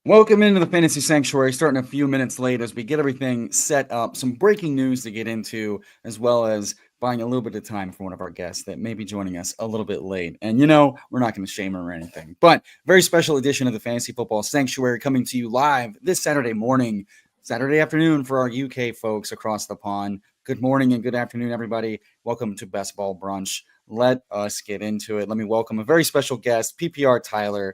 Welcome into the Fantasy Sanctuary, starting a few minutes late as we get everything set up. Some breaking news to get into, as well as buying a little bit of time for one of our guests that may be joining us a little bit late. And we're not going to shame her or anything, but very special edition of the Fantasy Football Sanctuary coming to you live this Saturday morning, Saturday afternoon for our UK folks across the pond. Good morning and good afternoon, everybody. Welcome to Best Ball Brunch. Let us get into it. Let me welcome a very special guest, PPRTyler.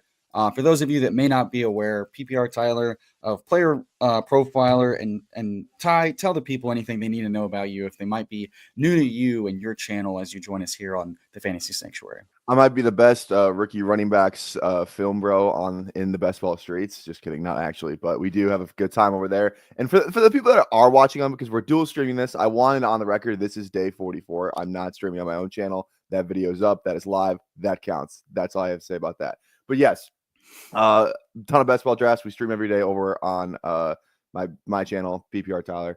For those of you that may not be aware, PPRTyler of Player Profiler and Ty, tell the people anything they need to know about you if they might be new to you and your channel as you join us here on the Fantasy Sanctuary. I might be the best rookie running backs film bro in the best ball streets. Just kidding, not actually, but we do have a good time over there. And for the people that are watching on, because we're dual streaming this, I wanted on the record, this is day 44. I'm not streaming on my own channel. That video is up. That is live. That counts. That's all I have to say about that. But yes, ton of best ball drafts. We stream every day over on my channel, PPRTyler.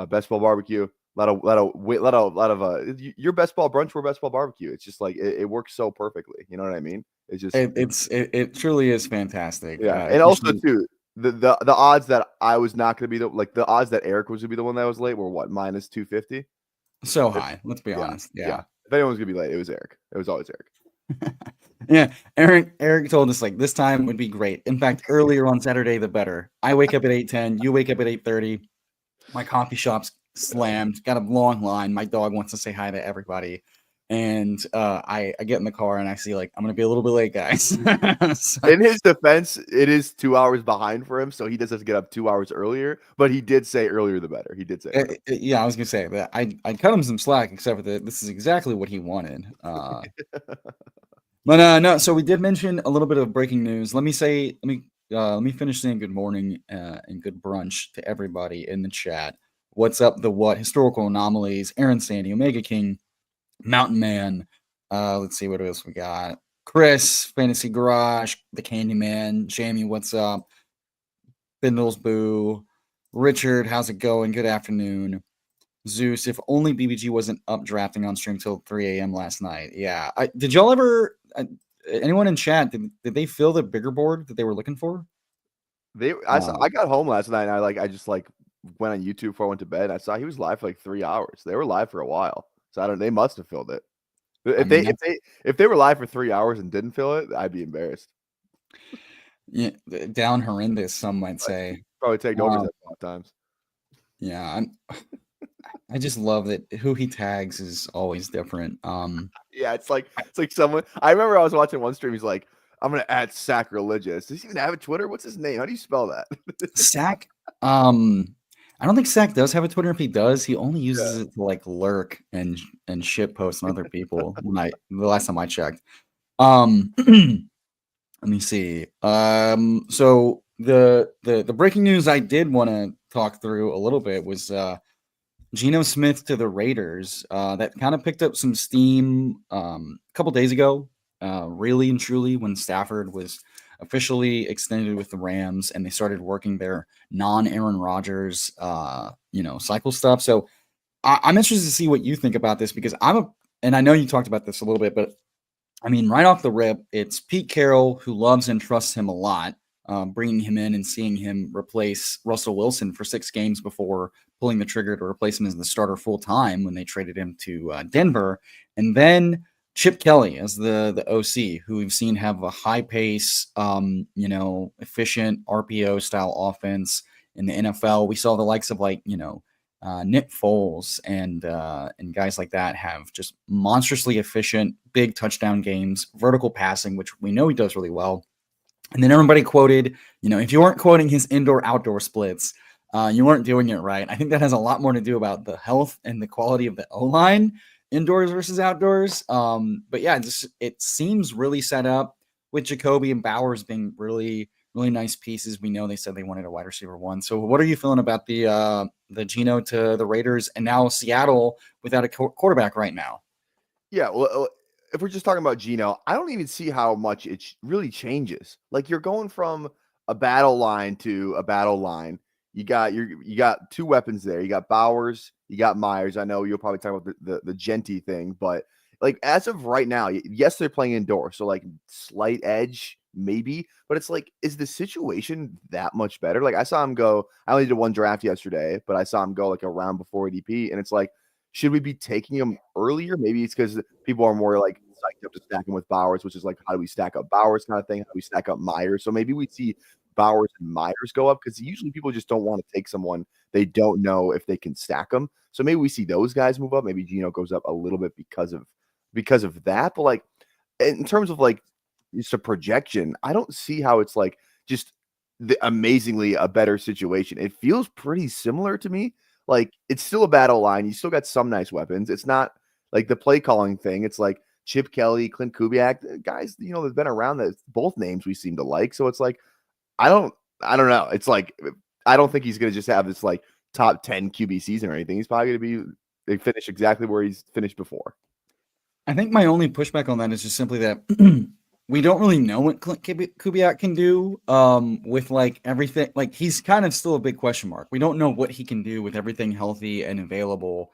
Best ball barbecue. A lot of your best ball brunch or best ball barbecue. It's just like it works so perfectly. You know what I mean? It's just it truly is fantastic. Yeah, and also too the odds that I was not going to be the odds that Eric was going to be the one that was late were what, minus 250. So high. Let's be honest. Yeah. If anyone was going to be late, it was Eric. It was always Eric. Yeah, Eric told us like this time would be great. In fact, earlier on Saturday, the better. I wake up at 8:10. You wake up at 8:30. My coffee shop's slammed. Got a long line. My dog wants to say hi to everybody, and I get in the car and I see like I'm gonna be a little bit late, guys. So, in his defense, it is 2 hours behind for him, so he does have to get up 2 hours earlier. But he did say earlier the better. He did say, yeah, I was gonna say that I cut him some slack, except for that this is exactly what he wanted. But no, so we did mention a little bit of breaking news. Let me finish saying good morning and good brunch to everybody in the chat. What's up? The what? Historical anomalies. Aaron Sandy, Omega King, Mountain Man. Let's see what else we got. Chris, Fantasy Garage, the Candyman, Jamie, what's up? Bindles Boo, Richard, how's it going? Good afternoon. Zeus, if only BBG wasn't up drafting on stream till 3 a.m. last night. Yeah. Did y'all ever, anyone in chat, did they fill the bigger board that they were looking for? I got home last night and I just went on YouTube before I went to bed. I saw he was live for like 3 hours. They were live for a while. So they must have filled it. If they were live for 3 hours and didn't fill it, I'd be embarrassed. Yeah, down horrendous, some might say. Probably taken over that a lot of times. Yeah, I just love that who he tags is always different. Yeah, it's like someone. I remember I was watching one stream. He's like, "I'm gonna add sacrilegious." Does he even have a Twitter? What's his name? How do you spell that? Sack. I don't think Sack does have a Twitter. If he does, he only uses it to like lurk and shit post on other people. The last time I checked. Let me see. So the breaking news I did want to talk through a little bit was Geno Smith to the Raiders. That kind of picked up some steam a couple days ago, really and truly, when Stafford was officially extended with the Rams and they started working their non-Aaron Rodgers, cycle stuff. So I'm interested to see what you think about this because and I know you talked about this a little bit, but I mean, right off the rip, it's Pete Carroll who loves and trusts him a lot, bringing him in and seeing him replace Russell Wilson for 6 games before pulling the trigger to replace him as the starter full time when they traded him to Denver. And then Chip Kelly as the OC, who we've seen have a high pace, efficient RPO style offense in the NFL. We saw the likes of Nick Foles and guys like that have just monstrously efficient, big touchdown games, vertical passing, which we know he does really well. And then everybody quoted, if you weren't quoting his indoor-outdoor splits, you weren't doing it right. I think that has a lot more to do about the health and the quality of the O-line, indoors versus outdoors. But yeah, it seems really set up with Jacoby and Bowers being really, really nice pieces. We know they said they wanted a wide receiver 1. So what are you feeling about the Geno to the Raiders and now Seattle without a quarterback right now? Yeah, well, if we're just talking about Geno, I don't even see how much it really changes. Like you're going from a battle line to a battle line. You got 2 weapons there. You got Bowers, you got Myers. I know you'll probably talk about the Genty thing, but like as of right now, yes, they're playing indoors, so like slight edge maybe, but it's like, is the situation that much better? Like I saw him go, I only did one draft yesterday, but I saw him go like a round before ADP, and it's like, should we be taking him earlier? Maybe it's because people are more like psyched up to stack him with Bowers, which is like, how do we stack up Bowers kind of thing? How do we stack up Myers? So maybe we see Bowers and Myers go up because usually people just don't want to take someone they don't know if they can stack them. So maybe we see those guys move up. Maybe Geno goes up a little bit because of that. But like in terms of like just a projection, I don't see how it's like just amazingly a better situation. It feels pretty similar to me. Like it's still a battle line. You still got some nice weapons. It's not like the play calling thing. It's like Chip Kelly, Clint Kubiak, guys, they've been around that both names we seem to like. So it's like, I don't know. It's like, I don't think he's going to just have this like top 10 QB season or anything. He's probably going to they finish exactly where he's finished before. I think my only pushback on that is just simply that we don't really know what Clint Kubiak can do with like everything. Like he's kind of still a big question mark. We don't know what he can do with everything healthy and available.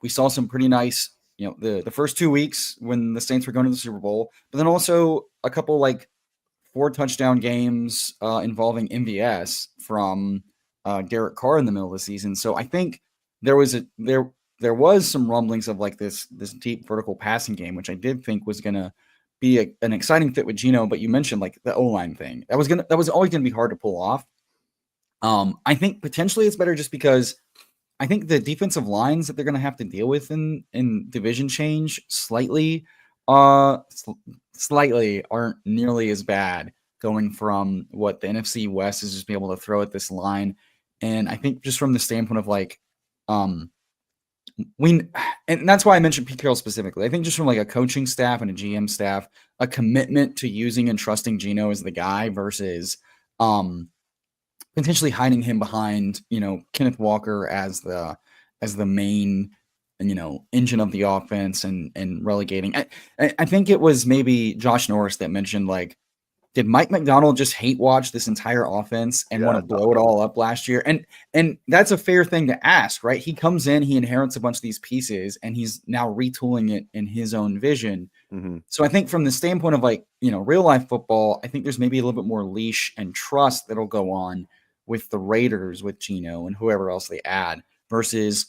We saw some pretty nice, the first 2 weeks when the Saints were going to the Super Bowl, but then also a couple like 4 touchdown games involving MVS from Derek Carr in the middle of the season. So I think there was some rumblings of like this deep vertical passing game, which I did think was gonna be an exciting fit with Geno. But you mentioned like the O-line thing that was always gonna be hard to pull off. I think potentially it's better just because I think the defensive lines that they're gonna have to deal with in division change slightly aren't nearly as bad going from what the NFC West is just be able to throw at this line. And I think just from the standpoint of like, and that's why I mentioned Pete Carroll specifically. I think just from like a coaching staff and a GM staff, a commitment to using and trusting Geno as the guy versus potentially hiding him behind, Kenneth Walker as the main, engine of the offense and relegating. I think it was maybe Josh Norris that mentioned like, did Mike McDonald just hate watch this entire offense and want to blow it all up last year? And that's a fair thing to ask, right? He comes in, he inherits a bunch of these pieces, and he's now retooling it in his own vision. Mm-hmm. So I think from the standpoint of like, real life football, I think there's maybe a little bit more leash and trust that'll go on with the Raiders, with Geno and whoever else they add versus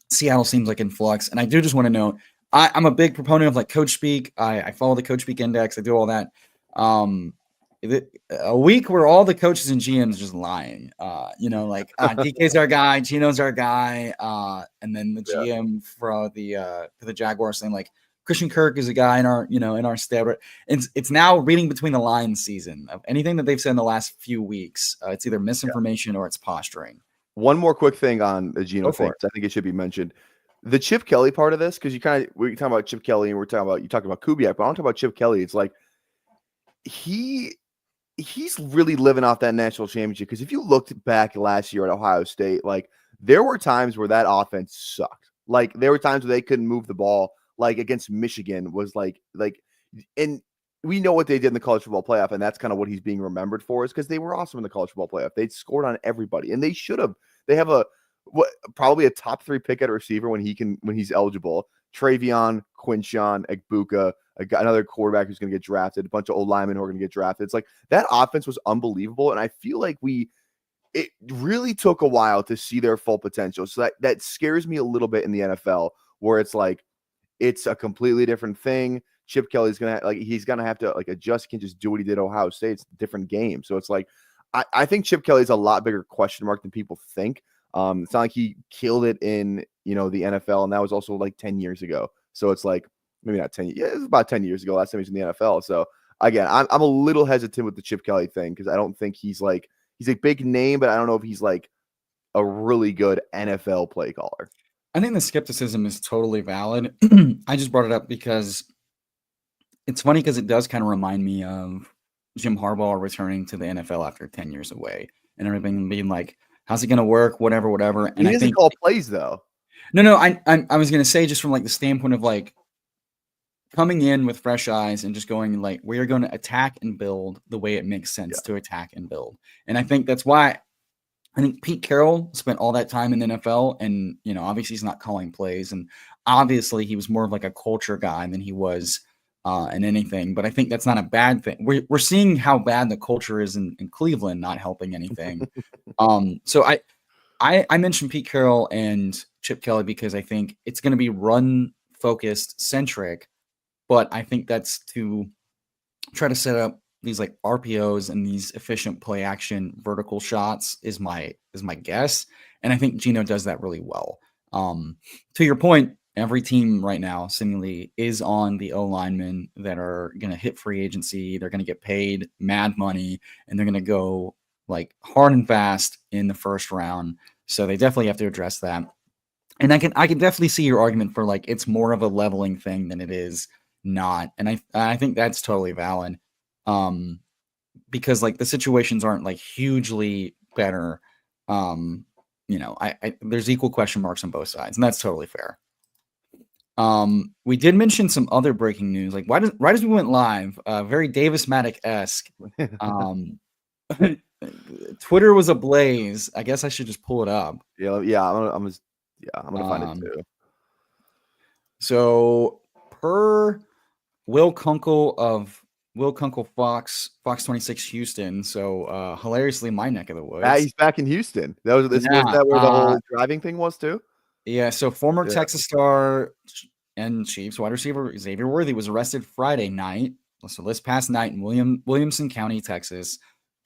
Seattle seems like in flux. And I do just want to note, I'm a big proponent of like coach speak. I follow the coach speak index. I do all that. A week where all the coaches and GMs just lying, DK's our guy, Geno's our guy, and then the GM for the Jaguars saying like Christian Kirk is a guy in our stead. It's now reading between the lines season of anything that they've said in the last few weeks. It's either misinformation or it's posturing. One more quick thing on the Geno thing. I think it should be mentioned. The Chip Kelly part of this, because we're talking about Chip Kelly and you talked about Kubiak, but I want to talk about Chip Kelly. It's like he's really living off that national championship. Because if you looked back last year at Ohio State, like there were times where that offense sucked. Like there were times where they couldn't move the ball. Like against Michigan was like, and we know what they did in the college football playoff, and that's kind of what he's being remembered for, is because they were awesome in the college football playoff. They scored on everybody, and they should have. They have probably a top 3 pick at receiver when he's eligible. Travion, Quinshon, Egbuka, another quarterback who's going to get drafted, a bunch of old linemen who are going to get drafted. It's like that offense was unbelievable, and I feel like it really took a while to see their full potential. So that scares me a little bit in the NFL, where it's like it's a completely different thing. Chip Kelly's he's gonna have to adjust. He can't just do what he did at Ohio State. It's a different game. So it's like I think Chip Kelly's a lot bigger question mark than people think. It's not like he killed it in the NFL, and that was also like 10 years ago. So it's like maybe not 10. Yeah, it was about 10 years ago last time he was in the NFL. So again, I'm a little hesitant with the Chip Kelly thing because I don't think he's a big name, but I don't know if he's like a really good NFL play caller. I think the skepticism is totally valid. I just brought it up because it's funny because it does kind of remind me of Jim Harbaugh returning to the NFL after 10 years away and everything being like, how's it going to work? Whatever. And he doesn't call plays though. No. I was going to say just from like the standpoint of like coming in with fresh eyes and just going like, we are going to attack and build the way it makes sense to attack and build. And I think that's why I think Pete Carroll spent all that time in the NFL and, obviously he's not calling plays. And obviously he was more of like a culture guy than he was and anything. But I think that's not a bad thing. We're seeing how bad the culture is in Cleveland, not helping anything. So I mentioned Pete Carroll and Chip Kelly because I think it's going to be run focused centric, but I think that's to try to set up these like RPOs and these efficient play action vertical shots is my guess. And I think Gino does that really well. To your point, every team right now seemingly is on the O linemen that are going to hit free agency. They're going to get paid mad money and they're going to go like hard and fast in the first round. So they definitely have to address that. And I can definitely see your argument for like it's more of a leveling thing than it is not. And I think that's totally valid. Because like the situations aren't like hugely better. There's equal question marks on both sides, and that's totally fair. We did mention some other breaking news, like right as we went live, very Davis Maddock-esque. Twitter was ablaze. I guess I should just pull it up. I'm gonna find it too. So per Will Kunkel of Will Kunkel Fox 26 Houston. So hilariously my neck of the woods. He's back in Houston. Was that where the whole driving thing was too? Yeah, so former Texas star and Chiefs wide receiver Xavier Worthy was arrested Friday night. So this past night in Williamson County, Texas.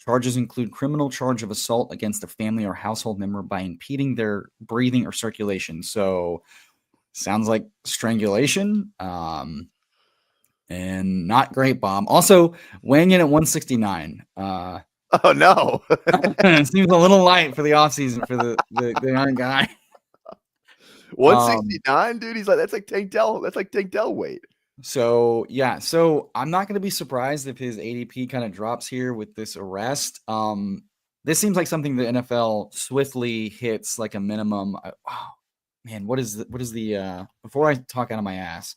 Charges include criminal charge of assault against a family or household member by impeding their breathing or circulation. So sounds like strangulation. And not great, Bomb. Also, weighing in at 169. Oh, no. Seems a little light for the offseason for the young guy. 169, dude. He's like, that's like Tank Dell weight. So, yeah. So, I'm not going to be surprised if his ADP kind of drops here with this arrest. This seems like something the NFL swiftly hits like a minimum. Oh, man, what is the before I talk out of my ass.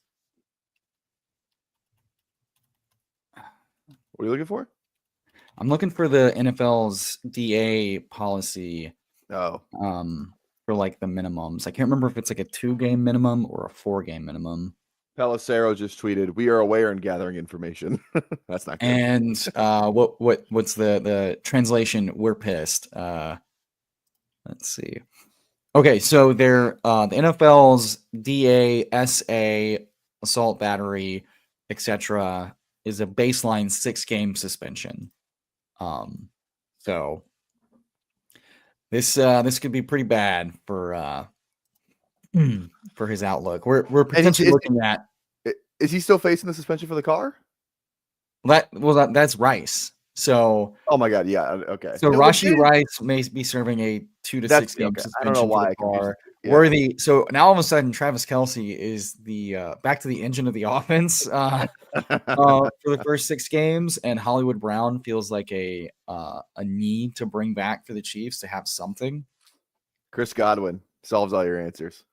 What are you looking for? I'm looking for the NFL's DA policy. Oh. For like the minimums. I can't remember if it's like a 2-game minimum or a 4-game minimum. Pelissero just tweeted, "We are aware and gathering information." That's not good. And what's the translation? We're pissed. Let's see. Okay, so they're the NFL's DA, SA, assault, battery, etc. is a baseline 6-game suspension. So this could be pretty bad for his outlook. We're potentially looking at. Is he still facing the suspension for the car? That's Rice. So. Oh my God! Yeah. Okay. So Rashee Rice may be serving a 2 to 6 game suspension. I don't know why. Worthy. So now all of a sudden, Travis Kelce is the back to the engine of the offense for the first 6 games, and Hollywood Brown feels like a need to bring back for the Chiefs to have something. Chris Godwin solves all your answers.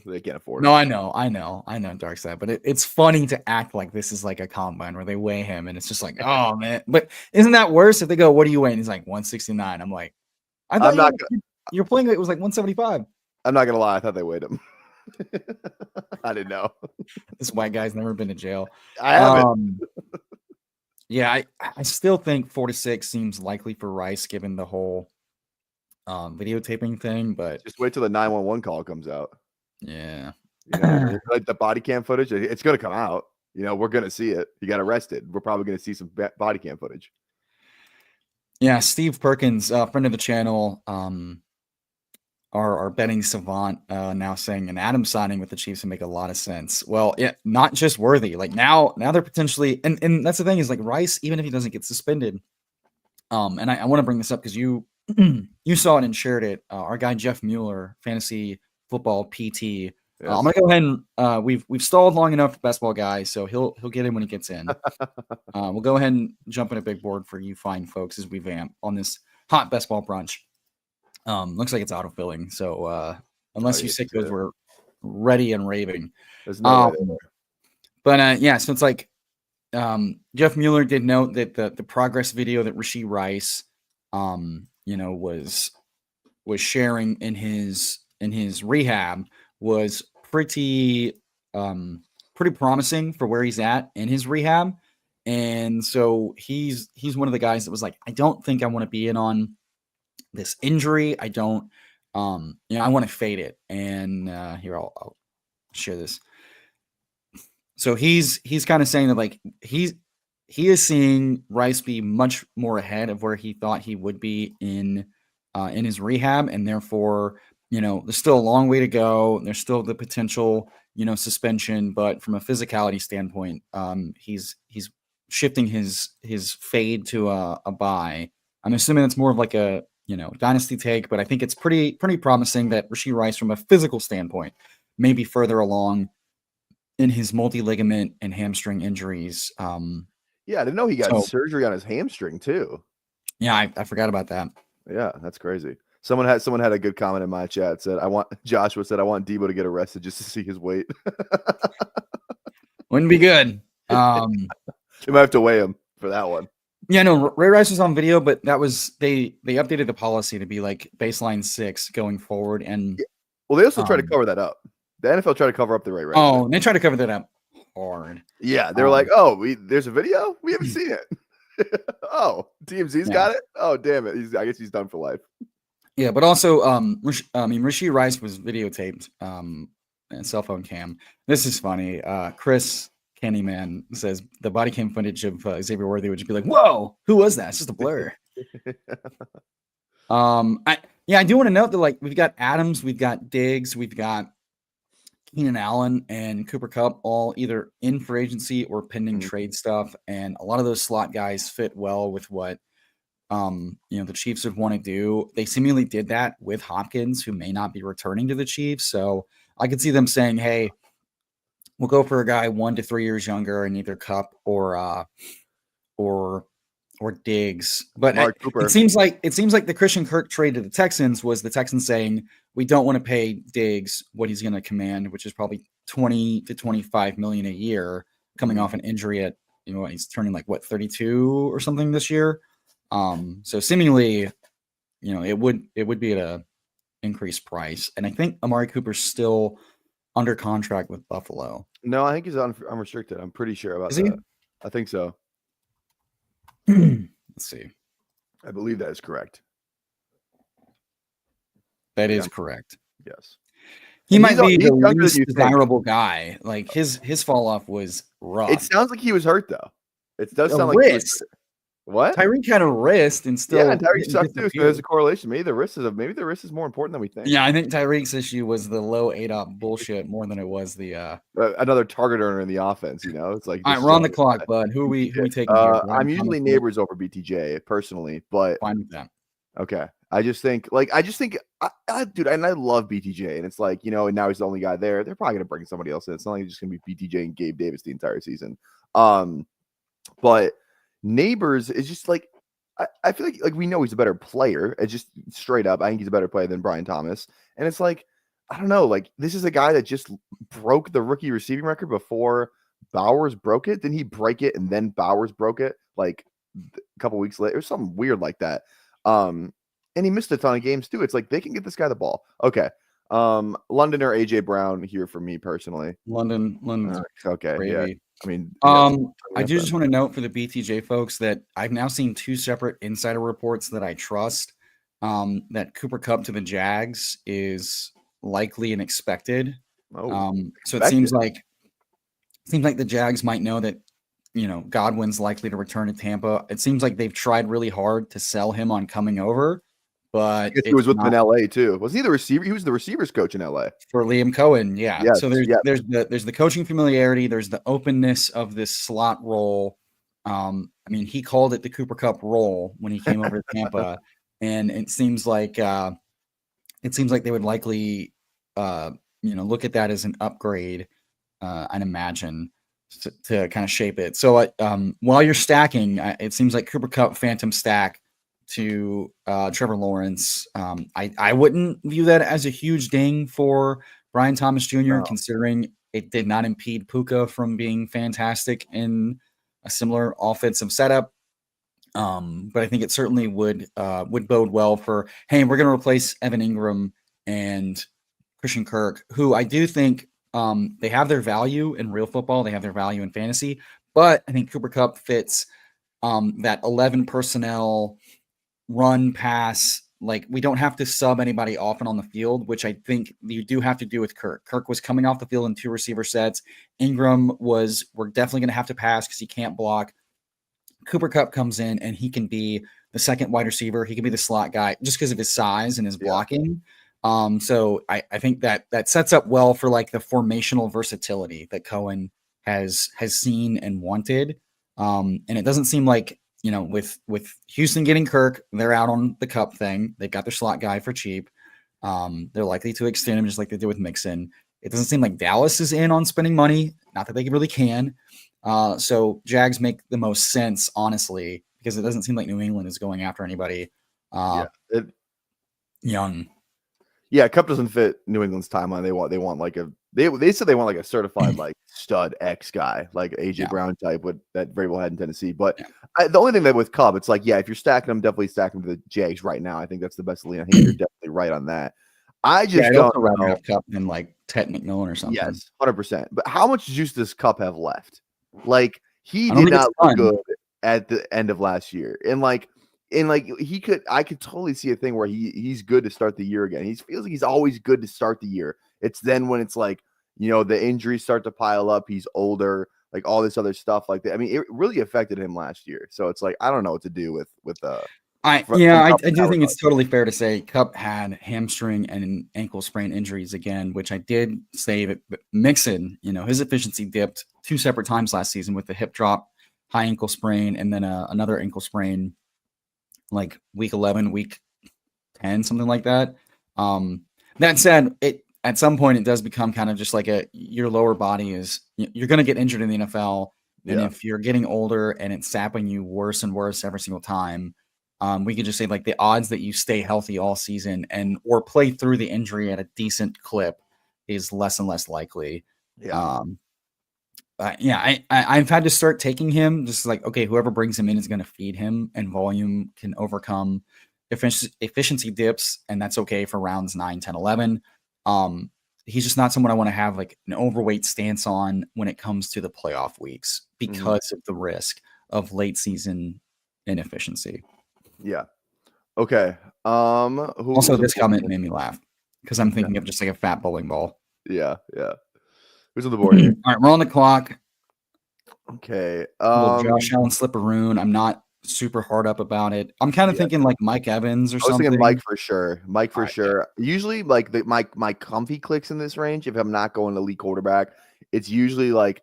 They can't afford it. No, I know, Dark Side, but it's funny to act like this is like a combine where they weigh him, and it's just like, oh man. But isn't that worse if they go, "What do you weigh?" And he's like 169. I'm like, I thought you're playing it was like 175. I'm not gonna lie, I thought they weighed him. I didn't know. This white guy's never been to jail. I haven't. Yeah, I still think 4 to 6 seems likely for Rice given the whole videotaping thing, but just wait till the 911 call comes out. Yeah. Like the body cam footage, it's going to come out. We're going to see it. He got arrested. We're probably going to see some body cam footage. Yeah, Steve Perkins, friend of the channel, our betting savant, now saying an Adams signing with the Chiefs would make a lot of sense. Well, yeah, not just Worthy. Like now they're potentially, and that's the thing is like Rice, even if he doesn't get suspended. And I want to bring this up because you you saw it and shared it. Our guy Jeff Mueller, fantasy football PT. Yes. I'm gonna go ahead and we've stalled long enough for BestBallGuy, so he'll get in when he gets in. We'll go ahead and jump in a big board for you fine folks as we vamp on this hot best ball brunch. Looks like it's autofilling, so unless you sickos were ready and raving. There's no way there. But yeah, so it's like Jeff Mueller did note that the progress video that Rashee Rice was sharing in his rehab was pretty pretty promising for where he's at in his rehab. And so he's one of the guys that was like, I don't think I want to be in on this injury. I don't, I want to fade it. And here, I'll share this. So he's kind of saying that like he is seeing Rice be much more ahead of where he thought he would be in his rehab, and therefore, there's still a long way to go. There's still the potential, suspension, but from a physicality standpoint, he's shifting his fade to a bye. I'm assuming it's more of like a dynasty take, but I think it's pretty promising that Rashee Rice, from a physical standpoint, may be further along in his multi-ligament and hamstring injuries. Yeah, I didn't know he got surgery on his hamstring too. Yeah, I forgot about that. Yeah, that's crazy. Someone had a good comment in my chat. Joshua said, I want Debo to get arrested just to see his weight. Wouldn't be good. You might have to weigh him for that one. Yeah, no, Ray Rice was on video, but that was they updated the policy to be like baseline 6 going forward. And well, they also try to cover that up. The NFL tried to cover up the Ray Rice. Oh, they tried to cover that up hard. Yeah, they were like, "Oh, there's a video. We haven't seen it." Oh, TMZ's got it. Oh, damn it! I guess he's done for life. Yeah, but also, Rashee Rice was videotaped, and cell phone cam. This is funny. Chris Candyman says the body cam footage of Xavier Worthy would just be like, "Whoa, who was that? It's just a blur." I do want to note that like we've got Adams, we've got Diggs, we've got Keenan Allen and Cooper Kupp all either in for agency or pending trade stuff, and a lot of those slot guys fit well with what the Chiefs would want to do. They seemingly did that with Hopkins, who may not be returning to the Chiefs. So I could see them saying, "Hey, we'll go for a guy 1 to 3 years younger, and either Kupp or Diggs." But it seems like the Christian Kirk trade to the Texans was the Texans saying, we don't want to pay Diggs what he's going to command, which is probably 20 to 25 million a year, coming off an injury at he's turning like 32 or something this year. So seemingly, it would be at a increased price. And I think Amari Cooper's still under contract with Buffalo. No, I think he's unrestricted. I'm pretty sure about that. I think so. Let's see. I believe that is correct. That is correct. Yes. He might be the least desirable guy. Like his fall off was rough. It sounds like he was hurt though. It does sound like wrist. What? Tyreek had a wrist and still. Yeah, Tyreek sucked too. So there's a correlation. Maybe the wrist is more important than we think. Yeah, I think Tyreek's issue was the low ADOP bullshit more than it was the another target earner in the offense. It's like all right, we're on the clock, bud. Who are we taking here? I'm usually Neighbors over BTJ personally, but fine with that. Okay. I just think, dude, and I love BTJ, and it's like, and now he's the only guy there. They're probably going to bring somebody else in. It's not like it's just going to be BTJ and Gabe Davis the entire season. But Neighbors is just like, I feel like we know he's a better player. It's just straight up, I think he's a better player than Brian Thomas. And it's like, I don't know, like this is a guy that just broke the rookie receiving record before Bowers broke it. Didn't he break it and then Bowers broke it like a couple weeks later? It was something weird like that. And he missed a ton of games too. It's like they can get this guy the ball. Okay. London or AJ Brown here for me personally. London. Okay. Gravy. Yeah. I mean, I do just want to note for the BTJ folks that I've now seen 2 separate insider reports that I trust. That Cooper Kupp to the Jags is likely and expected. So it seems like the Jags might know that Godwin's likely to return to Tampa. It seems like they've tried really hard to sell him on coming over, but he was with him in LA too. Was he the receiver? He was the receivers coach in LA for Liam Cohen. Yeah. Yes, so there's the coaching familiarity. There's the openness of this slot role. He called it the Cooper Kupp role when he came over to Tampa, and it seems like they would likely look at that as an upgrade. I'd imagine. To kind of shape it. So while you're stacking, it seems like Cooper Kupp phantom stack to Trevor Lawrence. I wouldn't view that as a huge ding for Brian Thomas Jr., considering it did not impede Puka from being fantastic in a similar offensive setup. But I think it certainly would bode well for, hey, we're going to replace Evan Ingram and Christian Kirk, who I do think They have their value in real football. They have their value in fantasy. But I think Cooper Kupp fits that 11 personnel run pass. Like, we don't have to sub anybody often on the field, which I think you do have to do with Kirk. Kirk was coming off the field in 2 receiver sets. Ingram we're definitely going to have to pass because he can't block. Cooper Kupp comes in and he can be the second wide receiver. He can be the slot guy just because of his size and his blocking. So I think that sets up well for like the formational versatility that Cohen has seen and wanted. And it doesn't seem like, with Houston getting Kirk, they're out on the Kupp thing. They've got their slot guy for cheap. They're likely to extend him just like they did with Mixon. It doesn't seem like Dallas is in on spending money. Not that they really can. So Jags make the most sense, honestly, because it doesn't seem like New England is going after anybody young. Yeah, Kupp doesn't fit New England's timeline. They said they want like a certified like stud X guy, like AJ Brown type, that very well had in Tennessee. But the only thing that with Kupp, it's like, if you're stacking them, definitely stack them to the Jags right now. I think that's the best lean. I think you're definitely right on that. I just don't rather have Kupp than like Ted McMillan or something. Yes, 100%. But how much juice does Kupp have left? Like, he did not look good at the end of last year, and I could totally see a thing where he's good to start the year again. He feels like he's always good to start the year. It's then when it's like, the injuries start to pile up. He's older, like all this other stuff like that. I mean, it really affected him last year. So it's like, I don't know what to do with I do think it's totally fair to say Kupp had hamstring and ankle sprain injuries again, which I did say that Mixon, his efficiency dipped 2 separate times last season with the hip drop, high ankle sprain, and then another ankle sprain like week 11, week 10, something like that. That said, at some point it does become kind of just like your lower body you're going to get injured in the NFL. And if you're getting older and it's sapping you worse and worse every single time, we could just say like the odds that you stay healthy all season or play through the injury at a decent clip is less and less likely. I've had to start taking him just like, okay, whoever brings him in is going to feed him, and volume can overcome efficiency dips. And that's okay for rounds 9, 10, 11. He's just not someone I want to have like an overweight stance on when it comes to the playoff weeks because of the risk of late season inefficiency. Yeah. Okay. Also, this comment made me laugh because I'm thinking of just like a fat bowling ball. Yeah. Who's on the board here? All right, we're on the clock. Okay. Josh Allen slipperoon. I'm not super hard up about it. I'm kind of thinking like Mike Evans or something. I was thinking Mike for sure. Usually, like my comfy clicks in this range, if I'm not going elite quarterback, it's usually like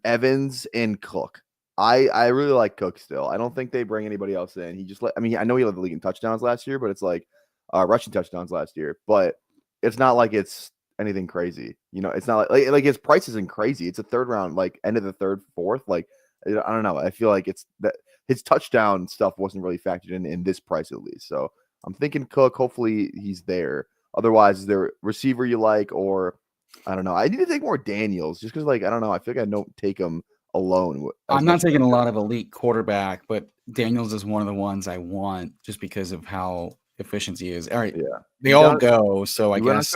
Evans and Cook. I really like Cook still. I don't think they bring anybody else in. I know he led the league in touchdowns last year, but it's like rushing touchdowns last year. But it's not like it's anything crazy. It's not like his price isn't crazy. It's a third round, like end of the third, fourth. Like, I don't know. I feel like it's that his touchdown stuff wasn't really factored in this price at least. So I'm thinking Cook. Hopefully he's there. Otherwise, is there a receiver you like, or I don't know. I need to take more Daniels just because, like, I don't know. I feel like I don't take him alone. I'm not taking a lot of elite quarterback, but Daniels is one of the ones I want just because of how efficient he is. All right. Yeah. They all go. So I guess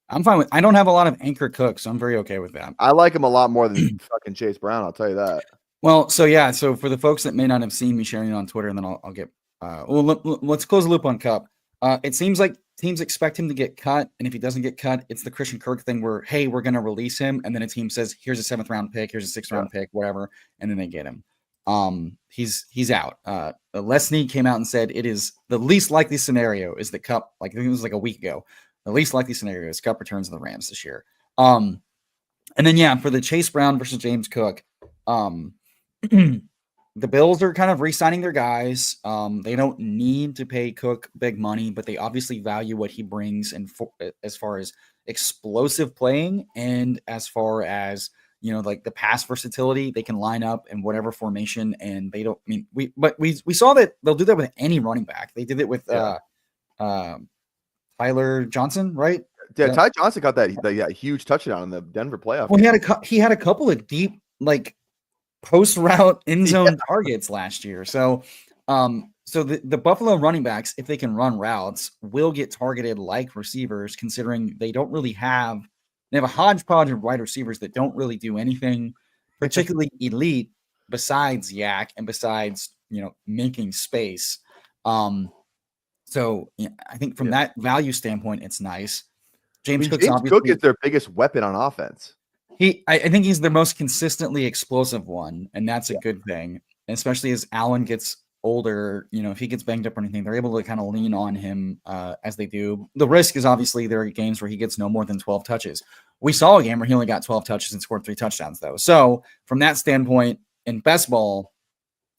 I'm fine with I don't have a lot of anchor Cooks, so I'm very okay with that. I like him a lot more than fucking Chase Brown, I'll tell you that. Well, so for the folks that may not have seen me sharing it on Twitter, and then I'll get let's close the loop on Kupp. It seems like teams expect him to get cut, and if he doesn't get cut, it's the Christian Kirk thing where, hey, we're going to release him, and then a team says, here's a 7th round pick, here's a 6th round pick, whatever, and then they get him. He's out. Leslie came out and said it is the least likely scenario is that Kupp, like I think it was like a week ago, the least likely scenario is Kupp returns to the Rams this year. And then for the Chase Brown versus James Cook, the Bills are kind of re-signing their guys. They don't need to pay Cook big money, but they obviously value what he brings and as far as explosive playing and as far as, like the pass versatility, they can line up in whatever formation, and they don't we saw that they'll do that with any running back. They did it with Tyler Johnson, right? Yeah, Ty Johnson got that huge touchdown in the Denver playoff. Well, he had a couple of deep like post route end zone targets last year. So the Buffalo running backs, if they can run routes, will get targeted like receivers, considering they don't really have They have a hodgepodge of wide receivers that don't really do anything particularly elite besides yak and besides, making space. So I think from that value standpoint, it's nice. James Cook's James Cook is obviously their biggest weapon on offense. I think he's the most consistently explosive one, and that's a Yeah. good thing. And especially as Allen gets older, if he gets banged up or anything, they're able to kind of lean on him as they do. The risk is obviously there are games where he gets no more than 12 touches. We saw a game where he only got 12 touches and scored 3 touchdowns, though. So from that standpoint, in best ball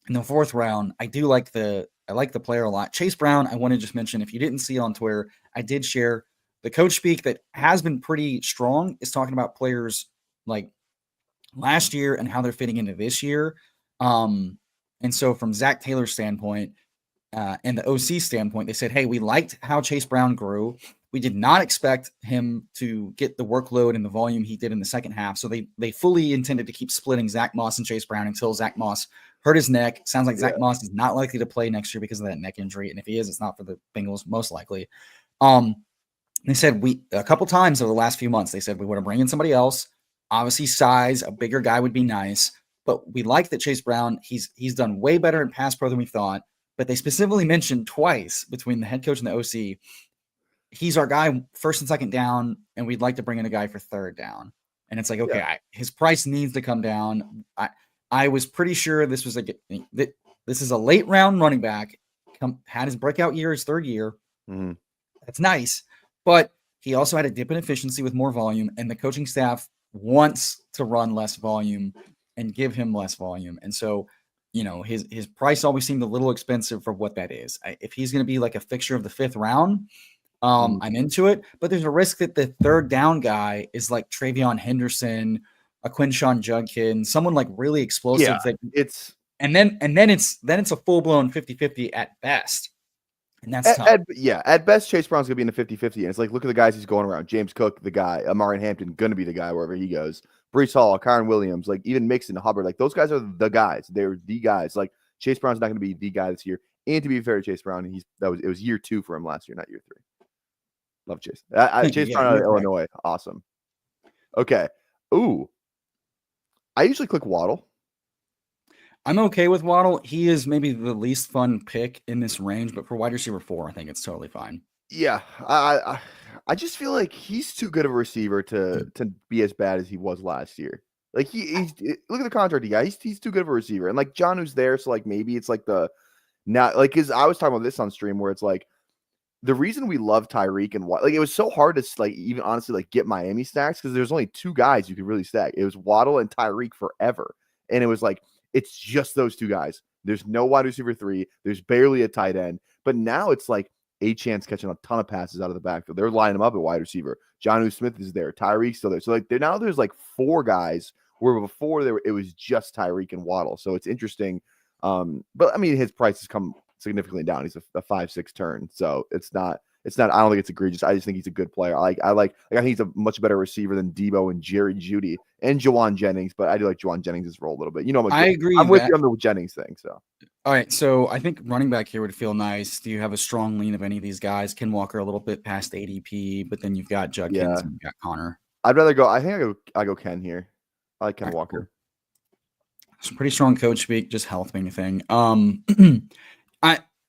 in the 4th round, I like the player a lot. Chase Brown, I want to just mention, if you didn't see it on Twitter, I did share the coach speak that has been pretty strong is talking about players like last year and how they're fitting into this year. And so from Zach Taylor's standpoint and the OC standpoint, they said, hey, we liked how Chase Brown grew. We did not expect him to get the workload and the volume he did in the second half. So they fully intended to keep splitting Zach Moss and Chase Brown until Zach Moss hurt his neck. Sounds like Zach Moss is not likely to play next year because of that neck injury. And if he is, it's not for the Bengals, most likely. They said a couple times over the last few months, they said we want to bring in somebody else. Obviously, size, a bigger guy would be nice. But we like that Chase Brown, he's done way better in pass pro than we thought. But they specifically mentioned twice between the head coach and the OC, he's our guy first and second down, and we'd like to bring in a guy for third down. And it's like, okay, his price needs to come down. I was pretty sure this was this is a late round running back. Had his breakout year, his 3rd year. Mm-hmm. That's nice. But he also had a dip in efficiency with more volume, and the coaching staff wants to run less volume and give him less volume. And so, his price always seemed a little expensive for what that is. If he's going to be like a fixture of the 5th round, I'm into it. But there's a risk that the third down guy is like Travion Henderson, a Quinshawn Judkins, someone like really explosive. Yeah, and then it's a full blown 50-50 at best. And that's tough. At best, Chase Brown's going to be in the 50-50. And it's like, look at the guys he's going around. James Cook, the guy. Amari Hampton, going to be the guy wherever he goes. Brees Hall, Kyron Williams, like even Mixon, Hubbard. Like those guys are the guys. They're the guys. Like Chase Brown's not going to be the guy this year. And to be fair to Chase Brown, it was year 2 for him last year, not year 3. Love Chase. Chase Brown out of Illinois. Awesome. Okay. Ooh. I usually click Waddle. I'm okay with Waddle. He is maybe the least fun pick in this range, but for wide receiver 4, I think it's totally fine. Yeah, I just feel like he's too good of a receiver to be as bad as he was last year. Like he's look at the contract he got. He's too good of a receiver, and like Jonnu's there, so like maybe it's like because I was talking about this on stream where it's like the reason we love Tyreek and like it was so hard to like even honestly like get Miami stacks because there's only 2 guys you could really stack. It was Waddle and Tyreek forever, and it was like it's just those 2 guys. There's no wide receiver 3. There's barely a tight end, but now it's like a chance catching a ton of passes out of the backfield. They're lining him up at wide receiver. Jonnu Smith is there. Tyreek's still there. So like now there's like 4 guys where before it was just Tyreek and Waddle. So it's interesting. But I mean his price has come significantly down. He's a 5-6 turn. So it's not I don't think it's egregious. I just think he's a good player. I think he's a much better receiver than Debo and Jerry Jeudy and Jawan Jennings, but I do like Jawan Jennings' role a little bit. I agree. I'm with you on the Jennings thing. So all right, so I think running back here would feel nice. Do you have a strong lean of any of these guys? Ken Walker a little bit past ADP, but then you've got Judkins and you've got Connor. I'd rather go. I think I go Ken here. I like Ken Walker. Some pretty strong coach speak, just health being a thing.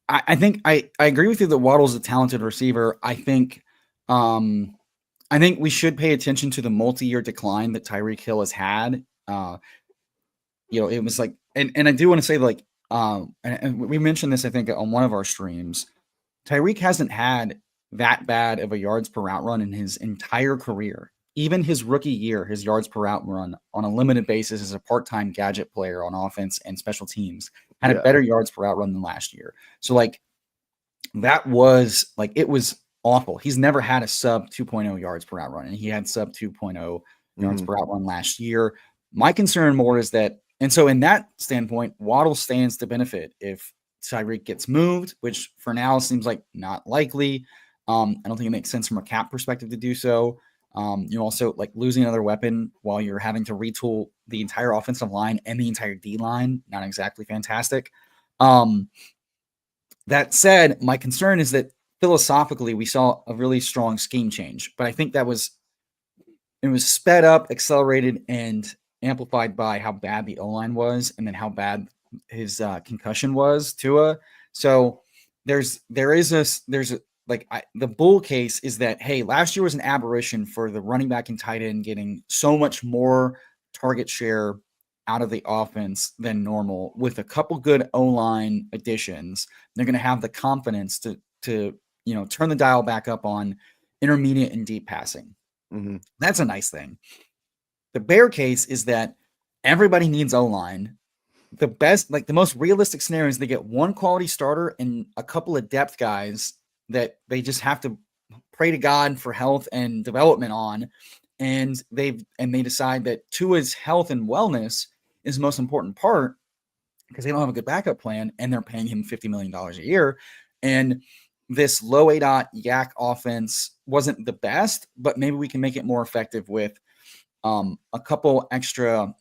I think I agree with you that Waddle's a talented receiver. I think we should pay attention to the multi-year decline that Tyreek Hill has had. It was like, and I do want to say like, and we mentioned this, I think, on one of our streams. Tyreek hasn't had that bad of a yards per route run in his entire career. Even his rookie year, his yards per route run on a limited basis as a part-time gadget player on offense and special teams had a better yards per route run than last year. So like that was like, it was awful. He's never had a sub 2.0 yards per route run, and he had sub 2.0 yards per route run last year. My concern more is that, and so in that standpoint, Waddle stands to benefit if Tyreek gets moved, which for now seems like not likely. I don't think it makes sense from a cap perspective to do so. You also like losing another weapon while you're having to retool the entire offensive line and the entire D line. Not exactly fantastic. That said, my concern is that philosophically we saw a really strong scheme change, but I think that was it was sped up, accelerated, and amplified by how bad the O-line was, and then how bad his concussion was, Tua. So there's the bull case is that, hey, last year was an aberration for the running back and tight end getting so much more target share out of the offense than normal. With a couple good O-line additions, they're going to have the confidence to turn the dial back up on intermediate and deep passing. Mm-hmm. That's a nice thing. The bear case is that everybody needs O-line. The most realistic scenario is they get one quality starter and a couple of depth guys that they just have to pray to God for health and development on. And they decide that Tua's health and wellness is the most important part because they don't have a good backup plan and they're paying him $50 million a year. And this low ADOT yak offense wasn't the best, but maybe we can make it more effective with a couple extra,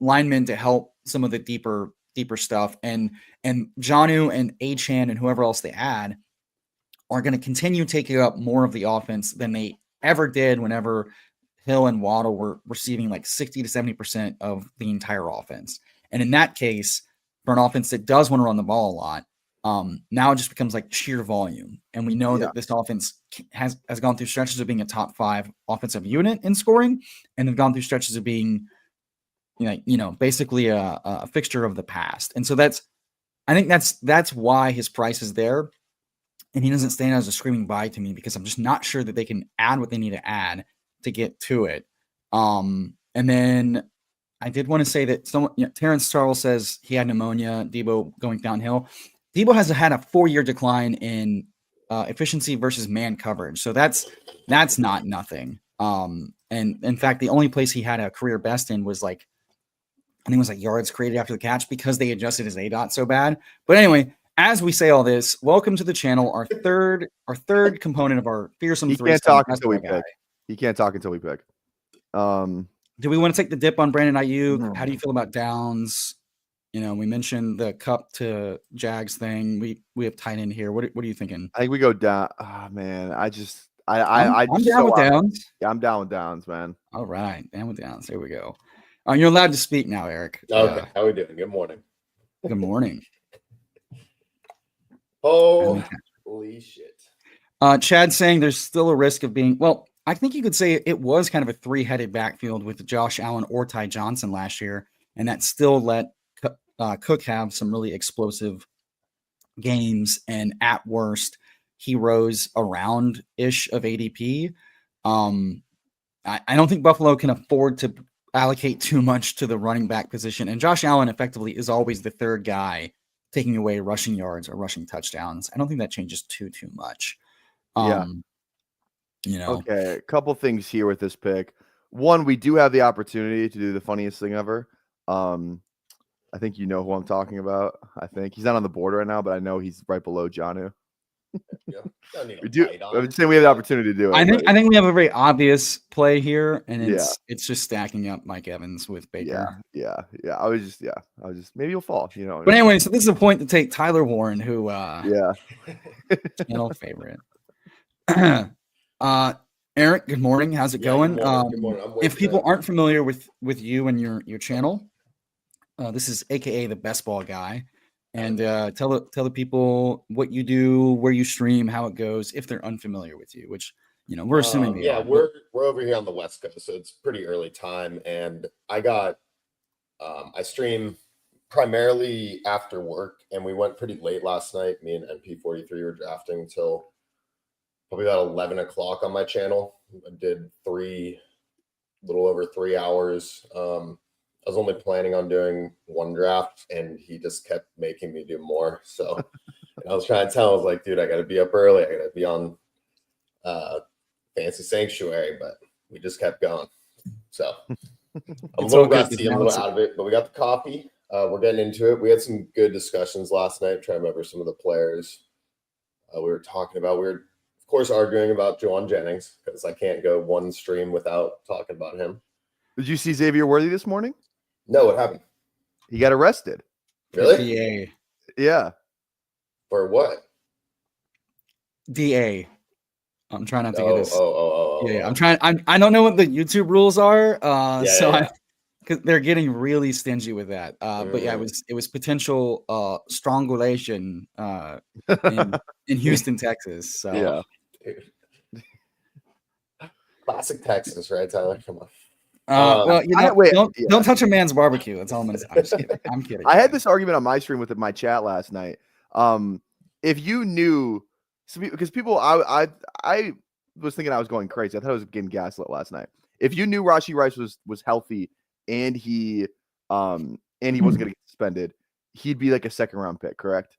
linemen to help some of the deeper stuff. And Jonnu and Achane and whoever else they add are going to continue taking up more of the offense than they ever did whenever Hill and Waddle were receiving like 60 to 70% of the entire offense. And in that case, for an offense that does want to run the ball a lot, now it just becomes like sheer volume. And we know that this offense has gone through stretches of being a top 5 offensive unit in scoring, and they've gone through stretches of being, basically a fixture of the past. And so I think that's why his price is there. And he doesn't stand out as a screaming buy to me because I'm just not sure that they can add what they need to add to get to it. And then I did want to say that Terrence Charles says he had pneumonia, Debo going downhill. Debo has had a 4-year decline in efficiency versus man coverage. So that's not nothing. And in fact, the only place he had a career best in was I think it was yards created after the catch because they adjusted his ADOT so bad. But anyway, as we say all this, welcome to the channel. Our third component of our fearsome He three. Can't talk until we pick. He can't talk until we pick. Do we want to take the dip on Brandon Ayuk? How do you feel about Downs? We mentioned the Cup to Jags thing. We have tight end here. What are you thinking? I think we go down. Oh man, I'm down with Downs. Yeah, I'm down with Downs, man. All right, down with Downs. There we go. You're allowed to speak now, Eric. Okay, how are we doing? Good morning. Good morning. Holy shit. Chad saying there's still a risk of being, well, I think you could say it was kind of a 3-headed backfield with Josh Allen or Ty Johnson last year, and that still let Cook have some really explosive games, and at worst, he rose around-ish of ADP. I don't think Buffalo can afford to allocate too much to the running back position, and Josh Allen effectively is always the third guy taking away rushing yards or rushing touchdowns. I don't think that changes too much. Okay, a couple things here with this pick. One, we do have the opportunity to do the funniest thing ever. I think you know who I'm talking about. I think he's not on the board right now, but I know he's right below Jonnu. I'm saying we have the opportunity to do it. I think we have a very obvious play here, and it's just stacking up Mike Evans with Baker. Yeah. I was just maybe he'll fall, But anyway, so this is a point to take Tyler Warren, who channel favorite. Eric, good morning. How's it going? Good morning. If people aren't familiar with you and your channel, this is AKA the Best Ball Guy. And tell the people what you do, where you stream, how it goes, if they're unfamiliar with you, which we're assuming they are. We're over here on the West Coast, so it's pretty early time. And I stream primarily after work, and we went pretty late last night. Me and NP43 were drafting until probably about 11 o'clock on my channel. I did a little over 3 hours. I was only planning on doing one draft, and he just kept making me do more. So I was trying to tell him, I was like, dude, I got to be up early. I got to be on Fancy Sanctuary, but we just kept going. So I'm a little rusty, I'm a little out of it, but we got the coffee. We're getting into it. We had some good discussions last night, trying to remember some of the players we were talking about. We were, of course, arguing about Juwan Jennings because I can't go one stream without talking about him. Did you see Xavier Worthy this morning? No, what happened? He got arrested. Really? DA. Yeah. For what? DA. I'm trying not to get this. Yeah, I'm trying. I don't know what the YouTube rules are. Because they're getting really stingy with that. But yeah, it was potential strangulation in Houston, Texas. So Yeah. Classic Texas, right, Tyler? Come on. well, wait, don't touch a man's barbecue. That's all I'm gonna say. I'm just kidding. I'm kidding. I had this argument on my stream with my chat last night. If you knew, because people, I was thinking I was going crazy. I thought I was getting gaslit last night. If you knew Rashee Rice was healthy and he wasn't going to get suspended, he'd be like a second round pick, correct?